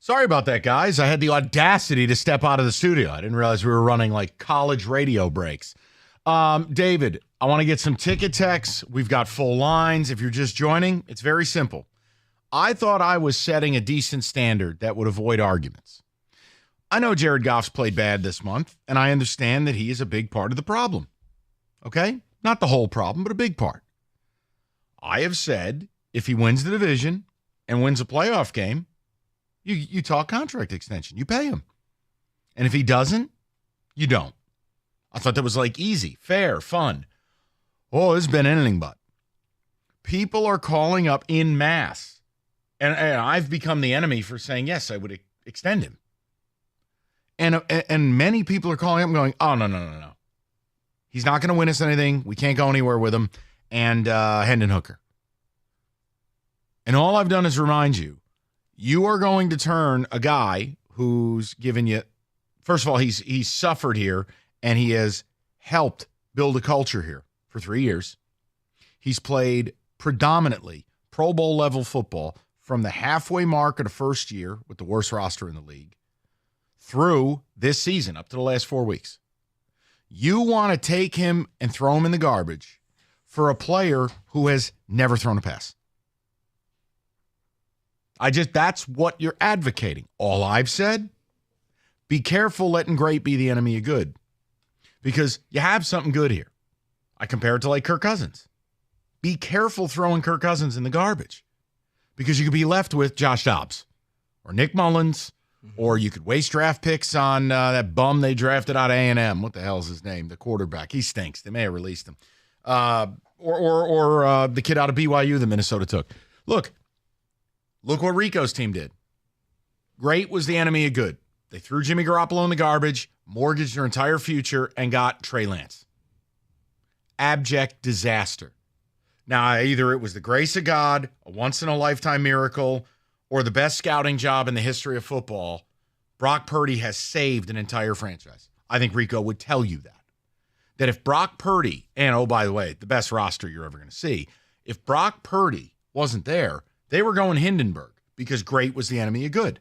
Sorry about that, guys. I had the audacity to step out of the studio. I didn't realize we were running like college radio breaks. David, I want to get some ticket texts. We've got full lines. If you're just joining, it's very simple. I thought I was setting a decent standard that would avoid arguments. I know Jared Goff's played bad this month, and I understand that he is a big part of the problem. Okay? Not the whole problem, but a big part. I have said if he wins the division and wins a playoff game, you talk contract extension. You pay him. And if he doesn't, you don't. I thought that was like easy, fair, fun. Oh, it's been anything but. People are calling up in mass. And I've become the enemy for saying, yes, I would extend him. And many people are calling up and going, oh, no. He's not going to win us anything. We can't go anywhere with him. And Hendon Hooker. And all I've done is remind you, you are going to turn a guy who's given you, first of all, he's suffered here, and he has helped build a culture here for 3 years. He's played predominantly Pro Bowl level football from the halfway mark of the first year with the worst roster in the league through this season up to the last 4 weeks. You want to take him and throw him in the garbage for a player who has never thrown a pass. That's what you're advocating. All I've said, be careful letting great be the enemy of good, because you have something good here. I compare it to like Kirk Cousins. Be careful throwing Kirk Cousins in the garbage, because you could be left with Josh Dobbs or Nick Mullins, or you could waste draft picks on that bum they drafted out of A&M. What the hell is his name? The quarterback. He stinks. They may have released him. Or the kid out of BYU that Minnesota took. Look what Rico's team did. Great was the enemy of good. They threw Jimmy Garoppolo in the garbage, mortgaged their entire future, and got Trey Lance. Abject disaster. Now, either it was the grace of God, a once-in-a-lifetime miracle, or the best scouting job in the history of football. Brock Purdy has saved an entire franchise. I think Rico would tell you that. That if Brock Purdy, and oh, by the way, the best roster you're ever going to see, if Brock Purdy wasn't there, they were going Hindenburg, because great was the enemy of good.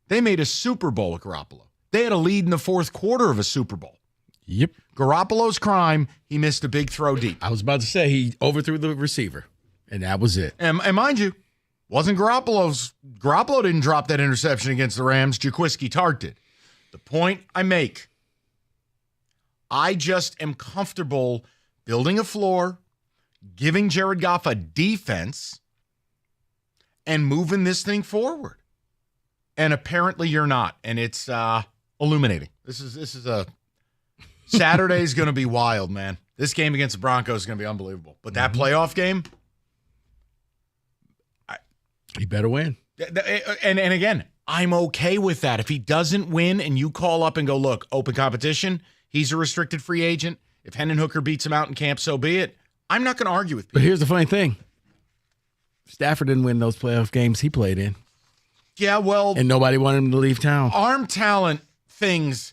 They made a Super Bowl with Garoppolo. They had a lead in the fourth quarter of a Super Bowl. Yep. Garoppolo's crime, he missed a big throw deep. I was about to say he overthrew the receiver, and that was it. And mind you, wasn't Garoppolo's. Garoppolo didn't drop that interception against the Rams. Jaquiski Tartt did. The point I make, I just am comfortable building a floor, giving Jared Goff a defense, and moving this thing forward. And apparently you're not, and it's illuminating. This is a Saturday's going to be wild, man. This game against the Broncos is going to be unbelievable. But that playoff game, he better win. And again, I'm okay with that. If he doesn't win and you call up and go, look, open competition, he's a restricted free agent. If Hendon Hooker beats him out in camp, so be it. I'm not going to argue with people. But here's the funny thing. Stafford didn't win those playoff games he played in. Yeah, well. And nobody wanted him to leave town. Arm talent things.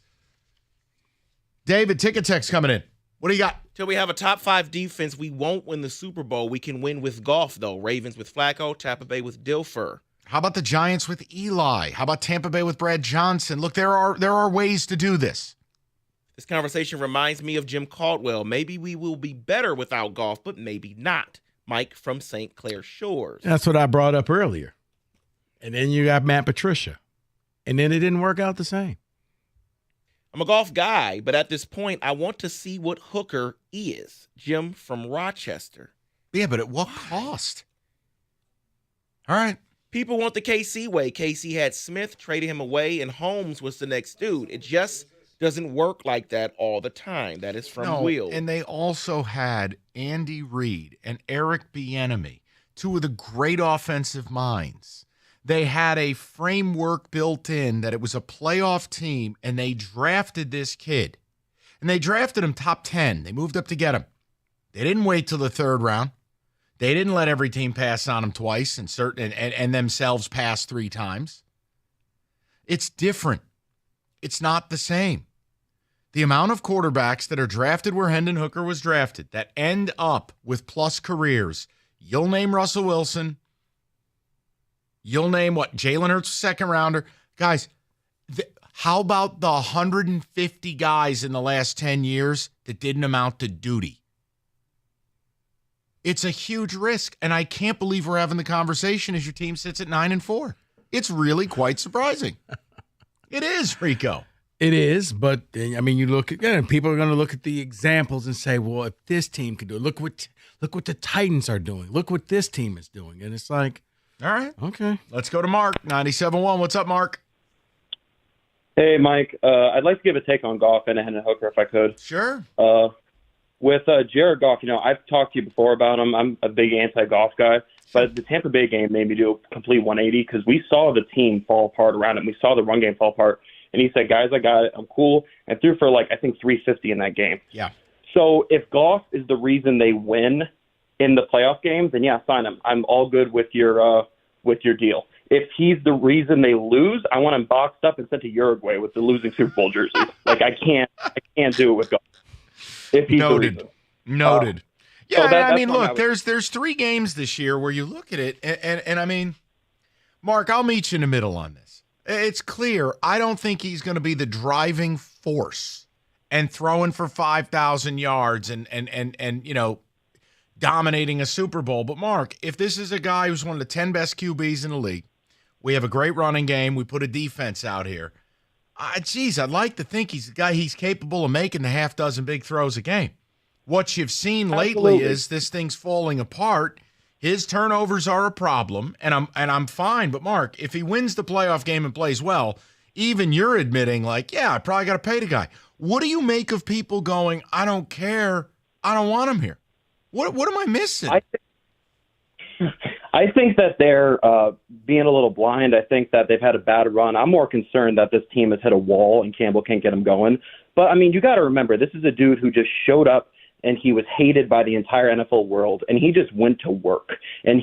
David, ticket text coming in. What do you got? Till we have a top 5 defense, we won't win the Super Bowl. We can win with Goff, though. Ravens with Flacco, Tampa Bay with Dilfer. How about the Giants with Eli? How about Tampa Bay with Brad Johnson? Look, there are ways to do this. This conversation reminds me of Jim Caldwell. Maybe we will be better without Goff, but maybe not. Mike from St. Clair Shores. That's what I brought up earlier. And then you got Matt Patricia. And then it didn't work out the same. I'm a Goff guy, but at this point, I want to see what Hooker is. Jim from Rochester. Yeah, but at what cost? All right. People want the KC way. KC had Smith, traded him away, and Holmes was the next dude. It just doesn't work like that all the time. That is from Will. And they also had Andy Reid and Eric Bieniemy, two of the great offensive minds. They had a framework built in that it was a playoff team, and they drafted this kid. And they drafted him top 10. They moved up to get him. They didn't wait till the third round. They didn't let every team pass on him twice and themselves pass 3 times. It's different. It's not the same. The amount of quarterbacks that are drafted where Hendon Hooker was drafted that end up with plus careers, you'll name Russell Wilson. You'll name Jalen Hurts, second rounder. Guys, how about the 150 guys in the last 10 years that didn't amount to duty? It's a huge risk, and I can't believe we're having the conversation as your team sits at 9-4. It's really quite surprising. It is, Rico. It is, but I mean, you look at people are going to look at the examples and say, "Well, if this team can do it, look what the Titans are doing. Look what this team is doing." And it's like, all right, okay, let's go to Mark 97.1. What's up, Mark? Hey, Mike. I'd like to give a take on Goff and Hendon Hooker if I could. Sure. With Jared Goff, I've talked to you before about him. I'm a big anti-Goff guy, but the Tampa Bay game made me do a complete 180 because we saw the team fall apart around him. We saw the run game fall apart, and he said, "Guys, I got it. I'm cool," and threw for I think 350 in that game. Yeah. So if Goff is the reason they win in the playoff games, then yeah, sign him. I'm all good with your deal. If he's the reason they lose, I want him boxed up and sent to Uruguay with the losing Super Bowl jersey. I can't do it with Goff. If he's Noted. Yeah, so I mean, look, there's 3 games this year where you look at it, and I mean, Mark, I'll meet you in the middle on this. It's clear I don't think he's going to be the driving force and throwing for 5,000 yards and dominating a Super Bowl. But Mark, if this is a guy who's one of the 10 best QBs in the league, we have a great running game, we put a defense out here. I'd like to think he's the guy he's capable of making the half dozen big throws a game. What you've seen lately is this thing's falling apart. His turnovers are a problem, and I'm fine. But Mark, if he wins the playoff game and plays well, even you're admitting I probably got to pay the guy. What do you make of people going, "I don't care, I don't want him here"? What am I missing? I think that they're being a little blind. I think that they've had a bad run. I'm more concerned that this team has hit a wall and Campbell can't get them going. But, I mean, you got to remember, this is a dude who just showed up and he was hated by the entire NFL world, and he just went to work. And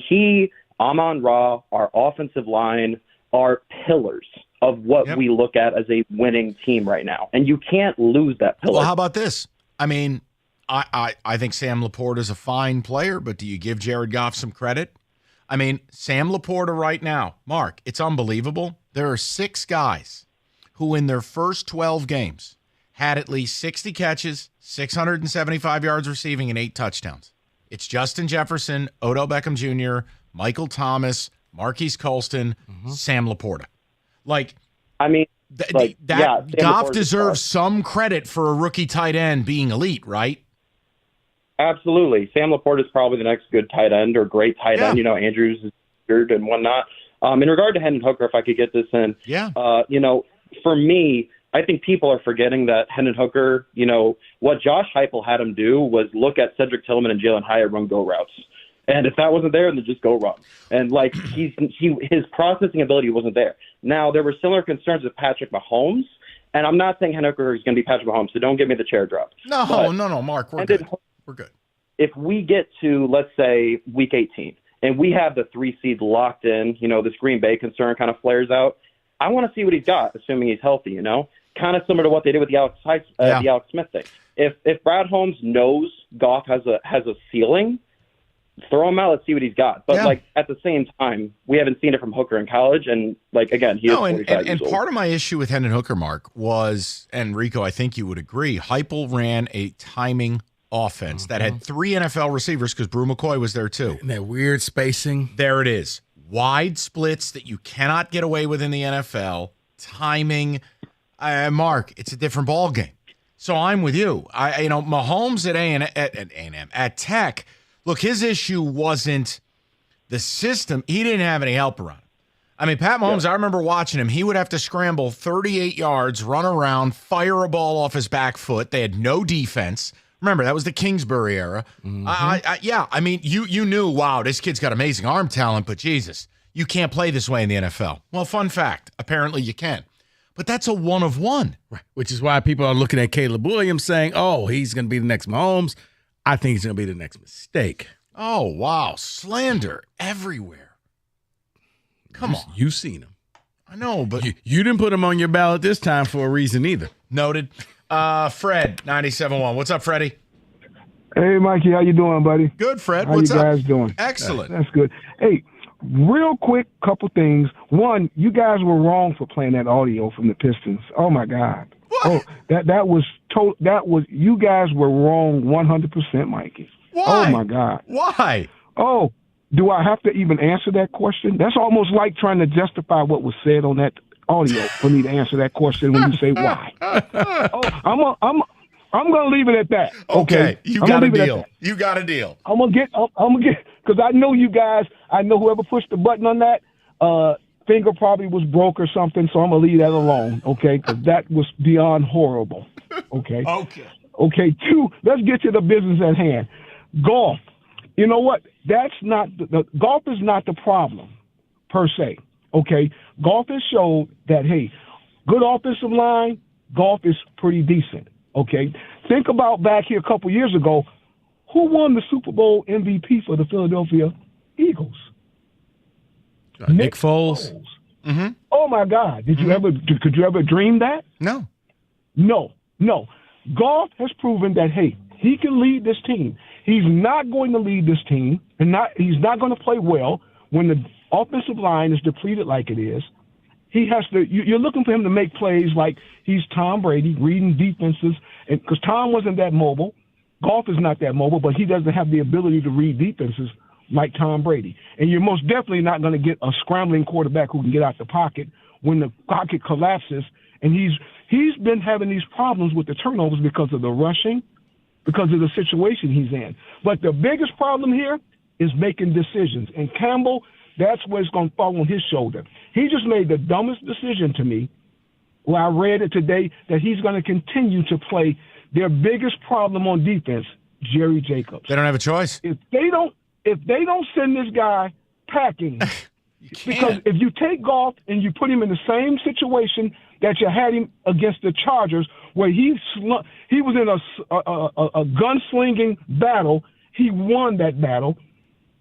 Amon-Ra, our offensive line, are pillars of what we look at as a winning team right now. And you can't lose that pillar. Well, how about this? I mean, I think Sam Laporta is a fine player, but do you give Jared Goff some credit? I mean, Sam Laporta right now, Mark, it's unbelievable. There are 6 guys who in their first 12 games had at least 60 catches, 675 yards receiving, and 8 touchdowns. It's Justin Jefferson, Odell Beckham Jr., Michael Thomas, Marquise Colston, Sam Laporta. Goff deserves some credit for a rookie tight end being elite, right? Absolutely. Sam Laporta is probably the next good tight end or great tight end. Andrews is good and whatnot. In regard to Hendon Hooker, if I could get this in, for me, I think people are forgetting that Hendon Hooker, what Josh Heupel had him do was look at Cedric Tillman and Jalen Hyatt run go routes. And if that wasn't there, then just go run. And his processing ability wasn't there. Now, there were similar concerns with Patrick Mahomes. And I'm not saying Hendon Hooker is going to be Patrick Mahomes, so don't give me the chair drop. No, Mark, we're good. We're good. If we get to, let's say, week 18, and we have the 3 seed locked in, this Green Bay concern kind of flares out, I want to see what he's got, assuming he's healthy, kind of similar to what they did with the Alex Smith thing. If Brad Holmes knows Goff has a ceiling, throw him out. Let's see what he's got. But at the same time, we haven't seen it from Hooker in college, and again, he is 45 years old. Part of my issue with Hendon Hooker, Mark, was, and Rico, I think you would agree, Heupel ran a timing offense that had 3 NFL receivers because Brew McCoy was there too. And that weird spacing. There it is. Wide splits that you cannot get away with in the NFL. Timing. Mark, it's a different ball game. So I'm with you. Mahomes at Tech, look, his issue wasn't the system. He didn't have any help around him. I mean, Pat Mahomes, I remember watching him. He would have to scramble 38 yards, run around, fire a ball off his back foot. They had no defense. Remember, that was the Kingsbury era. I mean, you knew, wow, this kid's got amazing arm talent, but Jesus, you can't play this way in the NFL. Well, fun fact, apparently you can. But that's a 1 of 1. Right. Which is why people are looking at Caleb Williams saying, oh, he's going to be the next Mahomes. I think he's going to be the next mistake. Oh, wow. Slander everywhere. Come on. You've seen him. I know, but you didn't put him on your ballot this time for a reason either. Noted. Fred, 97.1. What's up, Freddie? Hey, Mikey. How you doing, buddy? Good, Fred. How What's you guys doing? Excellent. That's good. Hey, real quick, couple things. One, you guys were wrong for playing that audio from the Pistons. Oh my God. What? Oh, that was you guys were wrong 100%, Mikey. Why? Oh my God. Why? Oh, do I have to even answer that question? That's almost like trying to justify what was said on that audio for me to answer that question when you say why. Oh, I'm gonna leave it at that. Okay, you got a deal. You got a deal. I'm gonna get because I know you guys. I know whoever pushed the button on that finger probably was broke or something. So I'm gonna leave that alone. Okay, because that was beyond horrible. Okay. Okay. Two. Let's get to the business at hand. Golf. You know what? That's not the golf is not the problem per se. Okay, golf has showed that hey, good offensive line. Golf is pretty decent. Okay, think about back here a couple years ago. Who won the Super Bowl MVP for the Philadelphia Eagles? Nick Foles. Mm-hmm. Oh my God! Could you ever dream that? No. Goff has proven that hey, he can lead this team. He's not going to lead this team, and he's not going to play well when the offensive line is depleted like it is. He has to. You're looking for him to make plays like he's Tom Brady, reading defenses, and because Tom wasn't that mobile, Goff is not that mobile, but he doesn't have the ability to read defenses like Tom Brady. And you're most definitely not going to get a scrambling quarterback who can get out the pocket when the pocket collapses. And he's been having these problems with the turnovers because of the rushing, because of the situation he's in. But the biggest problem here is making decisions. And Campbell, that's where it's going to fall on his shoulder. He just made the dumbest decision to me where I read it today that he's going to continue to play their biggest problem on defense, Jerry Jacobs. They don't have a choice. If they don't send this guy packing, because if you take Goff and you put him in the same situation that you had him against the Chargers, where he was in a gunslinging battle, he won that battle.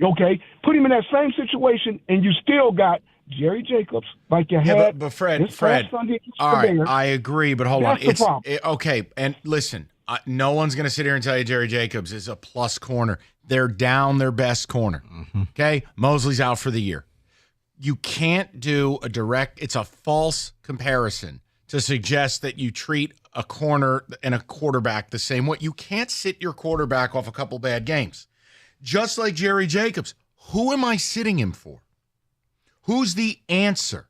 Okay, put him in that same situation, and you still got Jerry Jacobs like you had. But Fred, Sunday all right, Bears. I agree, but hold That's on. the problem. Okay, and listen, no one's going to sit here and tell you Jerry Jacobs is a plus corner. They're down their best corner. Mm-hmm. Okay, Mosley's out for the year. You can't do a direct. It's a false comparison to suggest that you treat a corner and a quarterback the same way. You can't sit your quarterback off a couple bad games. Just like Jerry Jacobs, who am I sitting him for? Who's the answer?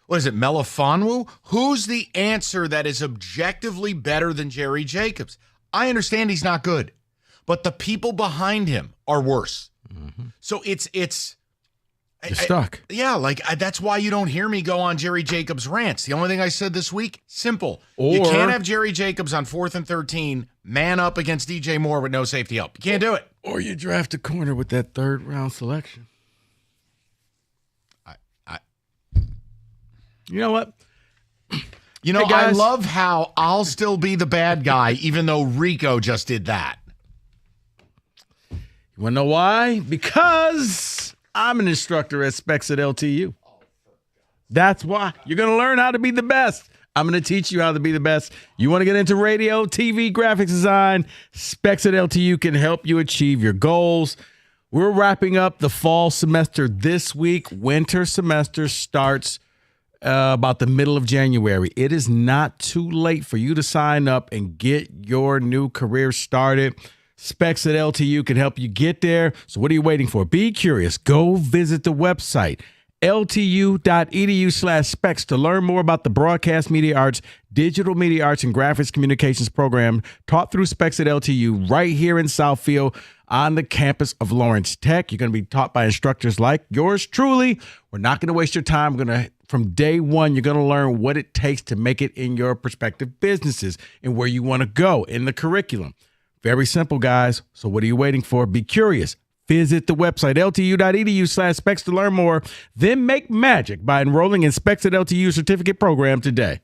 What is it, Melifonwu? Who's the answer that is objectively better than Jerry Jacobs? I understand he's not good, but the people behind him are worse. Mm-hmm. So it's You're stuck. That's why you don't hear me go on Jerry Jacobs rants. The only thing I said this week, simple. Or you can't have Jerry Jacobs on 4th and 13, man up against DJ Moore with no safety help. You can't do it. Or you draft a corner with that 3rd round selection. You know what? You know, Hey, guys. I love how I'll still be the bad guy, even though Rico just did that. You want to know why? Because I'm an instructor at Specs at LTU. That's why. You're going to learn how to be the best. I'm going to teach you how to be the best. You want to get into radio, TV, graphics design? Specs at LTU can help you achieve your goals. We're wrapping up the fall semester this week. Winter semester starts about the middle of January. It is not too late for you to sign up and get your new career started. Specs at LTU can help you get there. So what are you waiting for? Be curious. Go visit the website, ltu.edu/specs, to learn more about the broadcast media arts, digital media arts, and graphics communications program taught through Specs at LTU right here in Southfield on the campus of Lawrence Tech. You're going to be taught by instructors like yours truly. We're not going to waste your time. From day one, you're going to learn what it takes to make it in your prospective businesses and where you want to go in the curriculum. Very simple, guys. So what are you waiting for? Be curious. Visit the website, ltu.edu/specs, to learn more. Then make magic by enrolling in Specs at LTU certificate program today.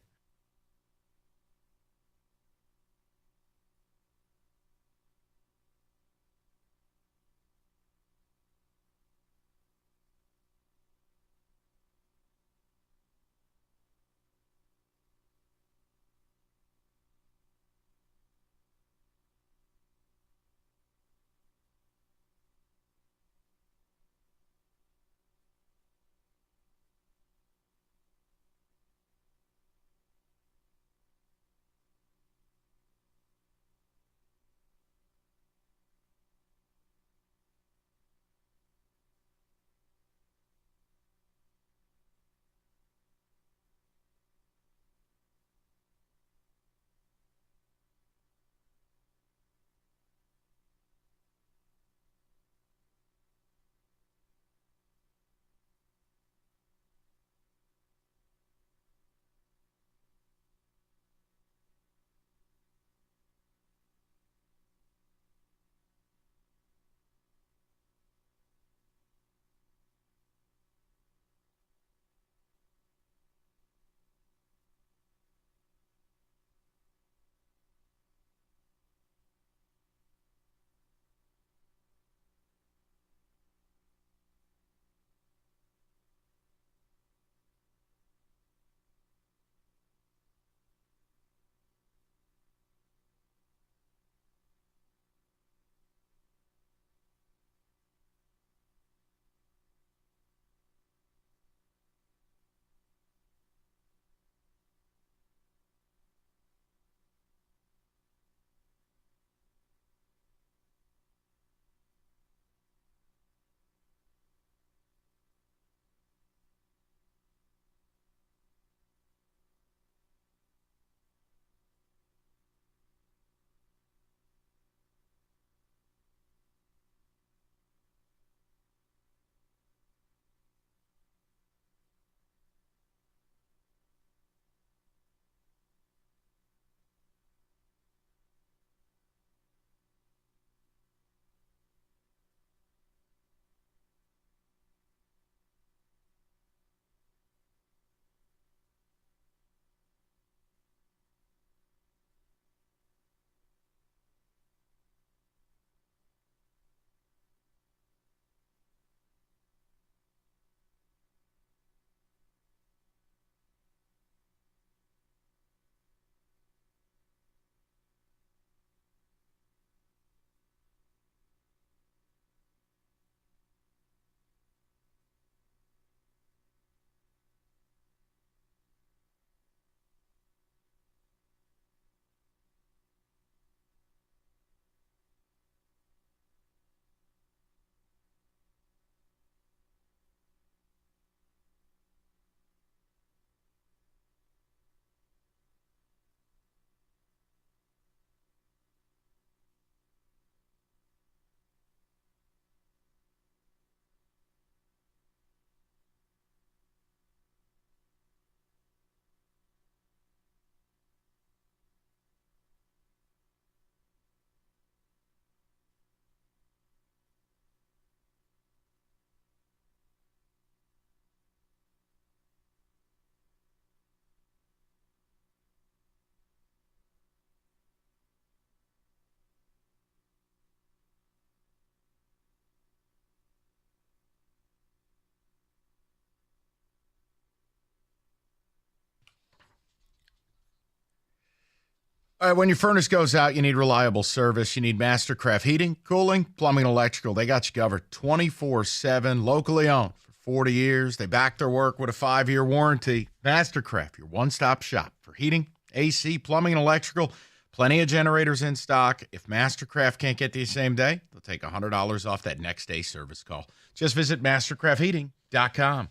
When your furnace goes out, you need reliable service. You need Mastercraft Heating, Cooling, Plumbing, and Electrical. They got you covered 24/7, locally owned for 40 years. They back their work with a 5-year warranty. Mastercraft, your one-stop shop for heating, AC, plumbing, and electrical. Plenty of generators in stock. If Mastercraft can't get to you same day, they'll take $100 off that next day service call. Just visit mastercraftheating.com.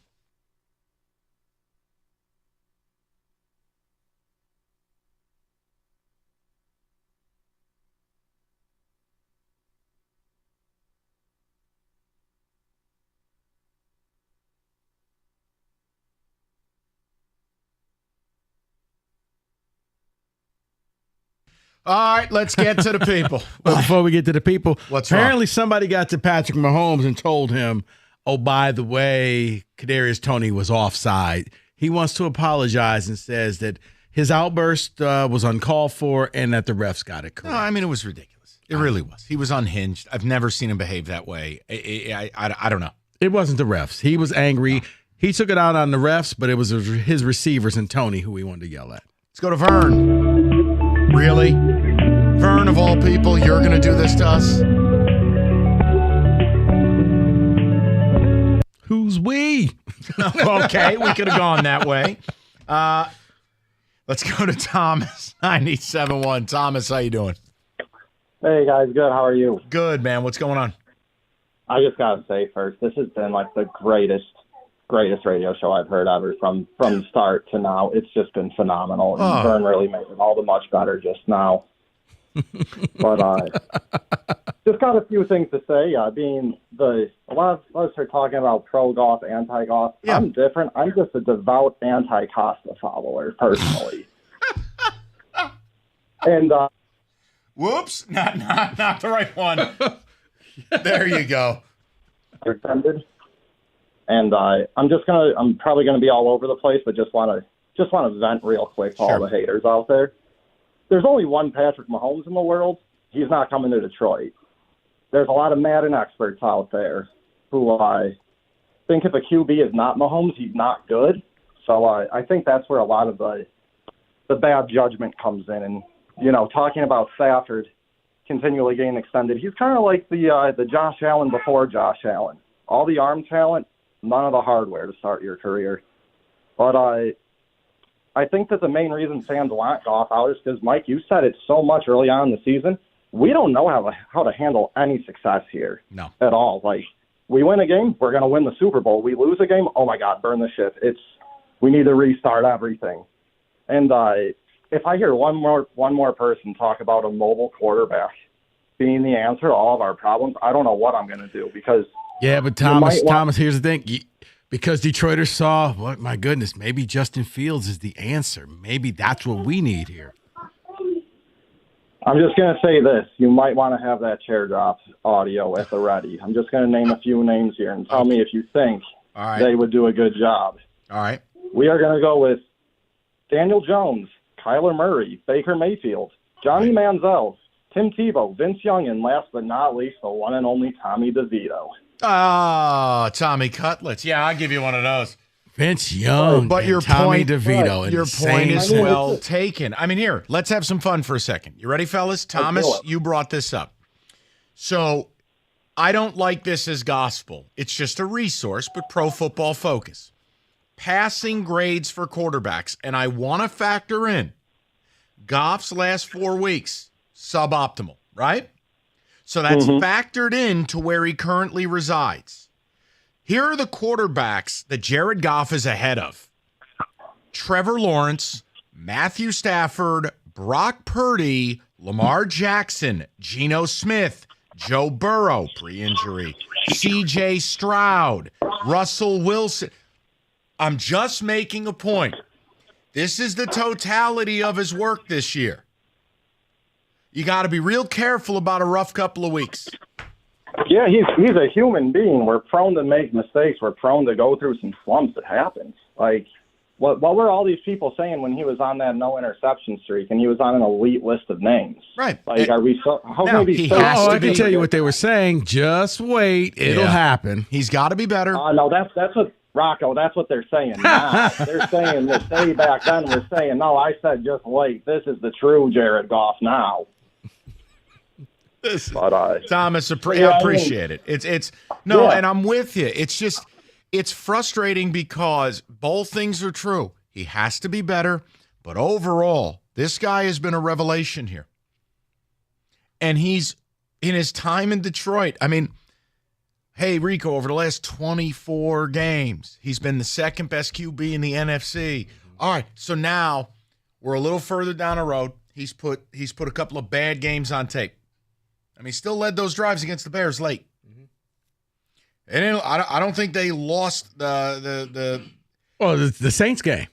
All right, let's get to the people. Well, before we get to the people, apparently somebody got to Patrick Mahomes and told him, oh, by the way, Kadarius Toney was offside. He wants to apologize and says that his outburst was uncalled for and that the refs got it correct. No, I mean, it was ridiculous. It really was. He was unhinged. I've never seen him behave that way. I don't know. It wasn't the refs. He was angry. He took it out on the refs, but it was his receivers and Toney who he wanted to yell at. Let's go to Vern. Really? Vern, of all people, you're going to do this to us? Who's we? Okay, we could have gone that way. Let's go to Thomas, 97.1. Thomas, how you doing? Hey, guys. Good. How are you? Good, man. What's going on? I just got to say first, this has been like the greatest radio show I've heard ever from the start to now. It's just been phenomenal. And Vern really made it all the much better just now. But just got a few things to say. Being a lot of us are talking about pro-Goff, anti-Goff. Yeah. I'm different. I'm just a devout anti-Costa follower, personally. And whoops, not the right one. There you go. And I'm probably gonna be all over the place, but just want to vent real quick to all the haters out there. There's only one Patrick Mahomes in the world. He's not coming to Detroit. There's a lot of Madden experts out there who think if a QB is not Mahomes, he's not good. So I think that's where a lot of the bad judgment comes in. And talking about Stafford continually getting extended, he's kind of like the Josh Allen before Josh Allen. All the arm talent, none of the hardware to start your career. But I think that the main reason fans want Goff out is because, Mike, you said it so much early on in the season. We don't know how to handle any success here. No. At all. Like, we win a game, we're going to win the Super Bowl. We lose a game, oh, my God, burn the ship. We need to restart everything. And if I hear one more person talk about a mobile quarterback being the answer to all of our problems, I don't know what I'm going to do because – Yeah, but Thomas, here's the thing. Because Detroiters saw, my goodness, maybe Justin Fields is the answer. Maybe that's what we need here. I'm just going to say this. You might want to have that chair drop audio at the ready. I'm just going to name a few names here and tell me if you think they would do a good job. All right. We are going to go with Daniel Jones, Kyler Murray, Baker Mayfield, Johnny Manziel, Tim Tebow, Vince Young, and last but not least, the one and only Tommy DeVito. Tommy Cutlets. Yeah, I'll give you one of those. Vince Young, but your Tommy point, DeVito. Your point is well taken. I mean, here, let's have some fun for a second. You ready, fellas? Thomas, you brought this up. So I don't like this as gospel. It's just a resource, but Pro Football Focus. Passing grades for quarterbacks, and I want to factor in Goff's last 4 weeks, suboptimal, right? So that's factored into where he currently resides. Here are the quarterbacks that Jared Goff is ahead of. Trevor Lawrence, Matthew Stafford, Brock Purdy, Lamar Jackson, Geno Smith, Joe Burrow, pre-injury, C.J. Stroud, Russell Wilson. I'm just making a point. This is the totality of his work this year. You got to be real careful about a rough couple of weeks. Yeah, he's a human being. We're prone to make mistakes. We're prone to go through some slumps. It happens. Like, what were all these people saying when he was on that no interception streak and he was on an elite list of names? Right. Like, are we so? How now, maybe? I can tell you what they were saying. Just wait, it'll happen. He's got to be better. No, that's Rocco, that's what they're saying now. They're saying that they back then were saying, no, I said just wait. This is the true Jared Goff now. Thomas, I appreciate it. And I'm with you. It's just, it's frustrating because both things are true. He has to be better, but overall, this guy has been a revelation here. And he's, in his time in Detroit, I mean, hey, Rico, over the last 24 games, he's been the second best QB in the NFC. All right, so now we're a little further down the road. He's put a couple of bad games on tape. I mean, he still led those drives against the Bears late. And I don't think they lost the Saints game.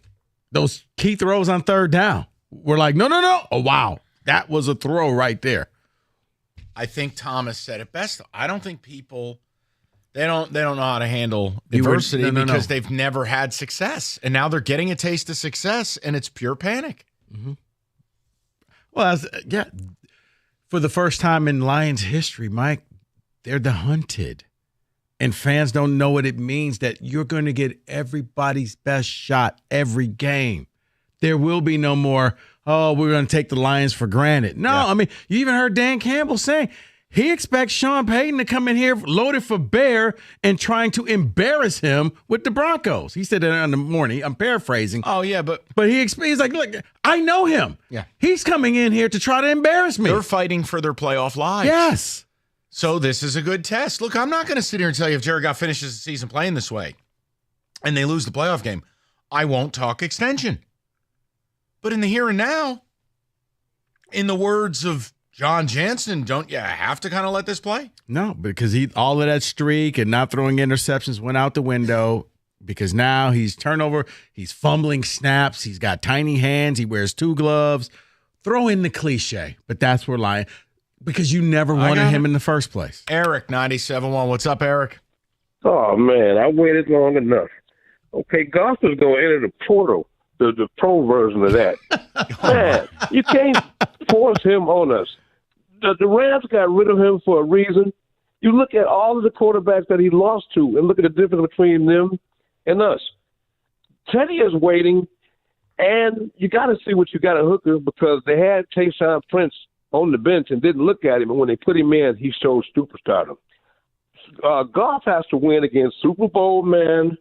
Those key throws on third down. We're like, no. Oh, wow. That was a throw right there. I think Thomas said it best. I don't think people they don't know how to handle adversity because they've never had success, and now they're getting a taste of success, and it's pure panic. Mm-hmm. Well, for the first time in Lions history, Mike, they're the hunted, and fans don't know what it means that you're going to get everybody's best shot every game. There will be no more, we're going to take the Lions for granted. No, I mean, you even heard Dan Campbell saying he expects Sean Payton to come in here loaded for bear and trying to embarrass him with the Broncos. He said that in the morning. I'm paraphrasing. Oh, yeah, but he's like, look, I know him. Yeah. He's coming in here to try to embarrass me. They're fighting for their playoff lives. Yes. So this is a good test. Look, I'm not going to sit here and tell you if Jared Goff finishes the season playing this way and they lose the playoff game, I won't talk extension. But in the here and now, in the words of John Jansen, don't you have to kind of let this play? No, because all of that streak and not throwing interceptions went out the window because now he's turnover, he's fumbling snaps, he's got tiny hands, he wears 2 gloves. Throw in the cliche, but that's where lying because you never wanted him in the first place. Eric, 97.1. What's up, Eric? Oh, man, I waited long enough. Okay, Goff is going to enter the portal. The pro version of that. Man, you can't force him on us. The Rams got rid of him for a reason. You look at all of the quarterbacks that he lost to and look at the difference between them and us. Teddy is waiting, and you got to see what you got at Hooker because they had Tayshaun Prince on the bench and didn't look at him, and when they put him in, he showed superstardom. Goff has to win against Super Bowl man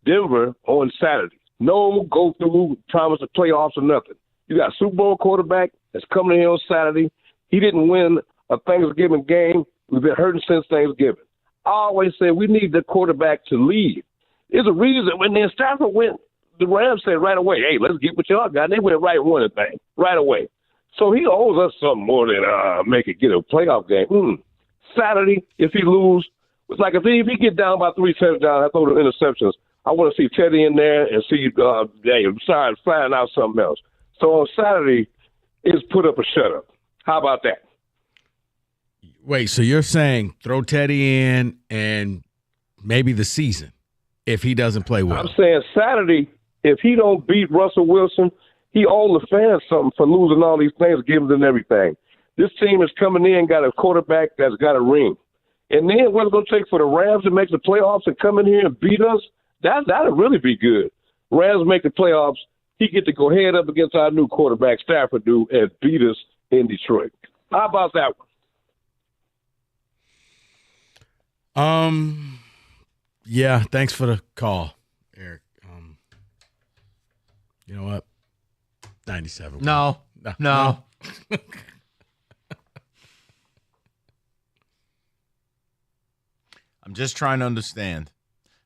Denver on Saturday. No go through promise of playoffs or nothing. You got a Super Bowl quarterback that's coming in here on Saturday. He didn't win a Thanksgiving game. We've been hurting since Thanksgiving. I always say we need the quarterback to lead. There's a reason when Stafford went, the Rams said right away, hey, let's get what y'all got. And they went right and won the thing right away. So he owes us something more than get a playoff game. Saturday, if he lose, it's like if he get down by 3 touchdowns, I throw the interceptions. I want to see Teddy in there and see flying out something else. So on Saturday, it's put up a shutout. How about that? Wait, so you're saying throw Teddy in and maybe the season if he doesn't play well? I'm saying Saturday, if he don't beat Russell Wilson, he owes the fans something for losing all these Thanksgivings and everything. This team is coming in, got a quarterback that's got a ring. And then what's it going to take for the Rams to make the playoffs and come in here and beat us? That'll really be good. Rams make the playoffs. He get to go head up against our new quarterback, Stafford, and beat us in Detroit. How about that one? Yeah, thanks for the call, Eric. You know what? 97. No. I'm just trying to understand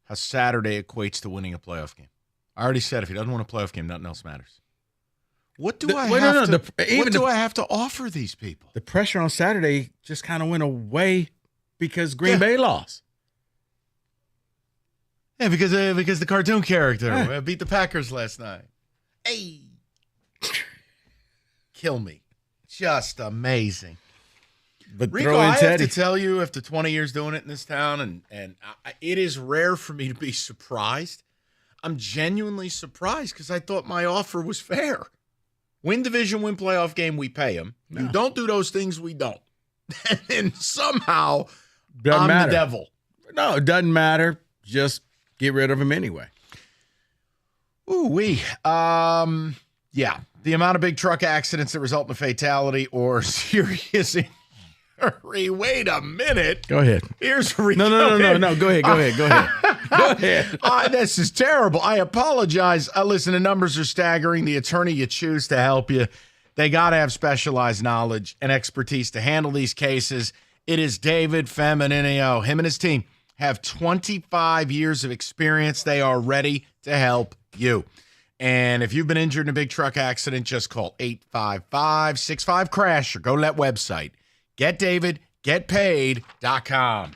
how Saturday equates to winning a playoff game. I already said if he doesn't win a playoff game, nothing else matters. What do I have to offer these people? The pressure on Saturday just kind of went away because Green Bay lost. Yeah, because the cartoon character beat the Packers last night. Hey, kill me, just amazing. But Rico, I have to tell you, after 20 years doing it in this town, and it is rare for me to be surprised. I'm genuinely surprised because I thought my offer was fair. Win division, win playoff game, we pay him. No. You don't do those things, we don't. And somehow, I'm the devil. No, it doesn't matter. Just get rid of him anyway. Ooh-wee. Yeah. The amount of big truck accidents that result in a fatality or serious injury. Wait a minute. Go ahead. Here's No. Go ahead. This is terrible. I apologize. Listen, the numbers are staggering. The attorney you choose to help you, they got to have specialized knowledge and expertise to handle these cases. It is David Femininio. Him and his team have 25 years of experience. They are ready to help you. And if you've been injured in a big truck accident, just call 855-65-CRASH or go to that website, getdavidgetpaid.com.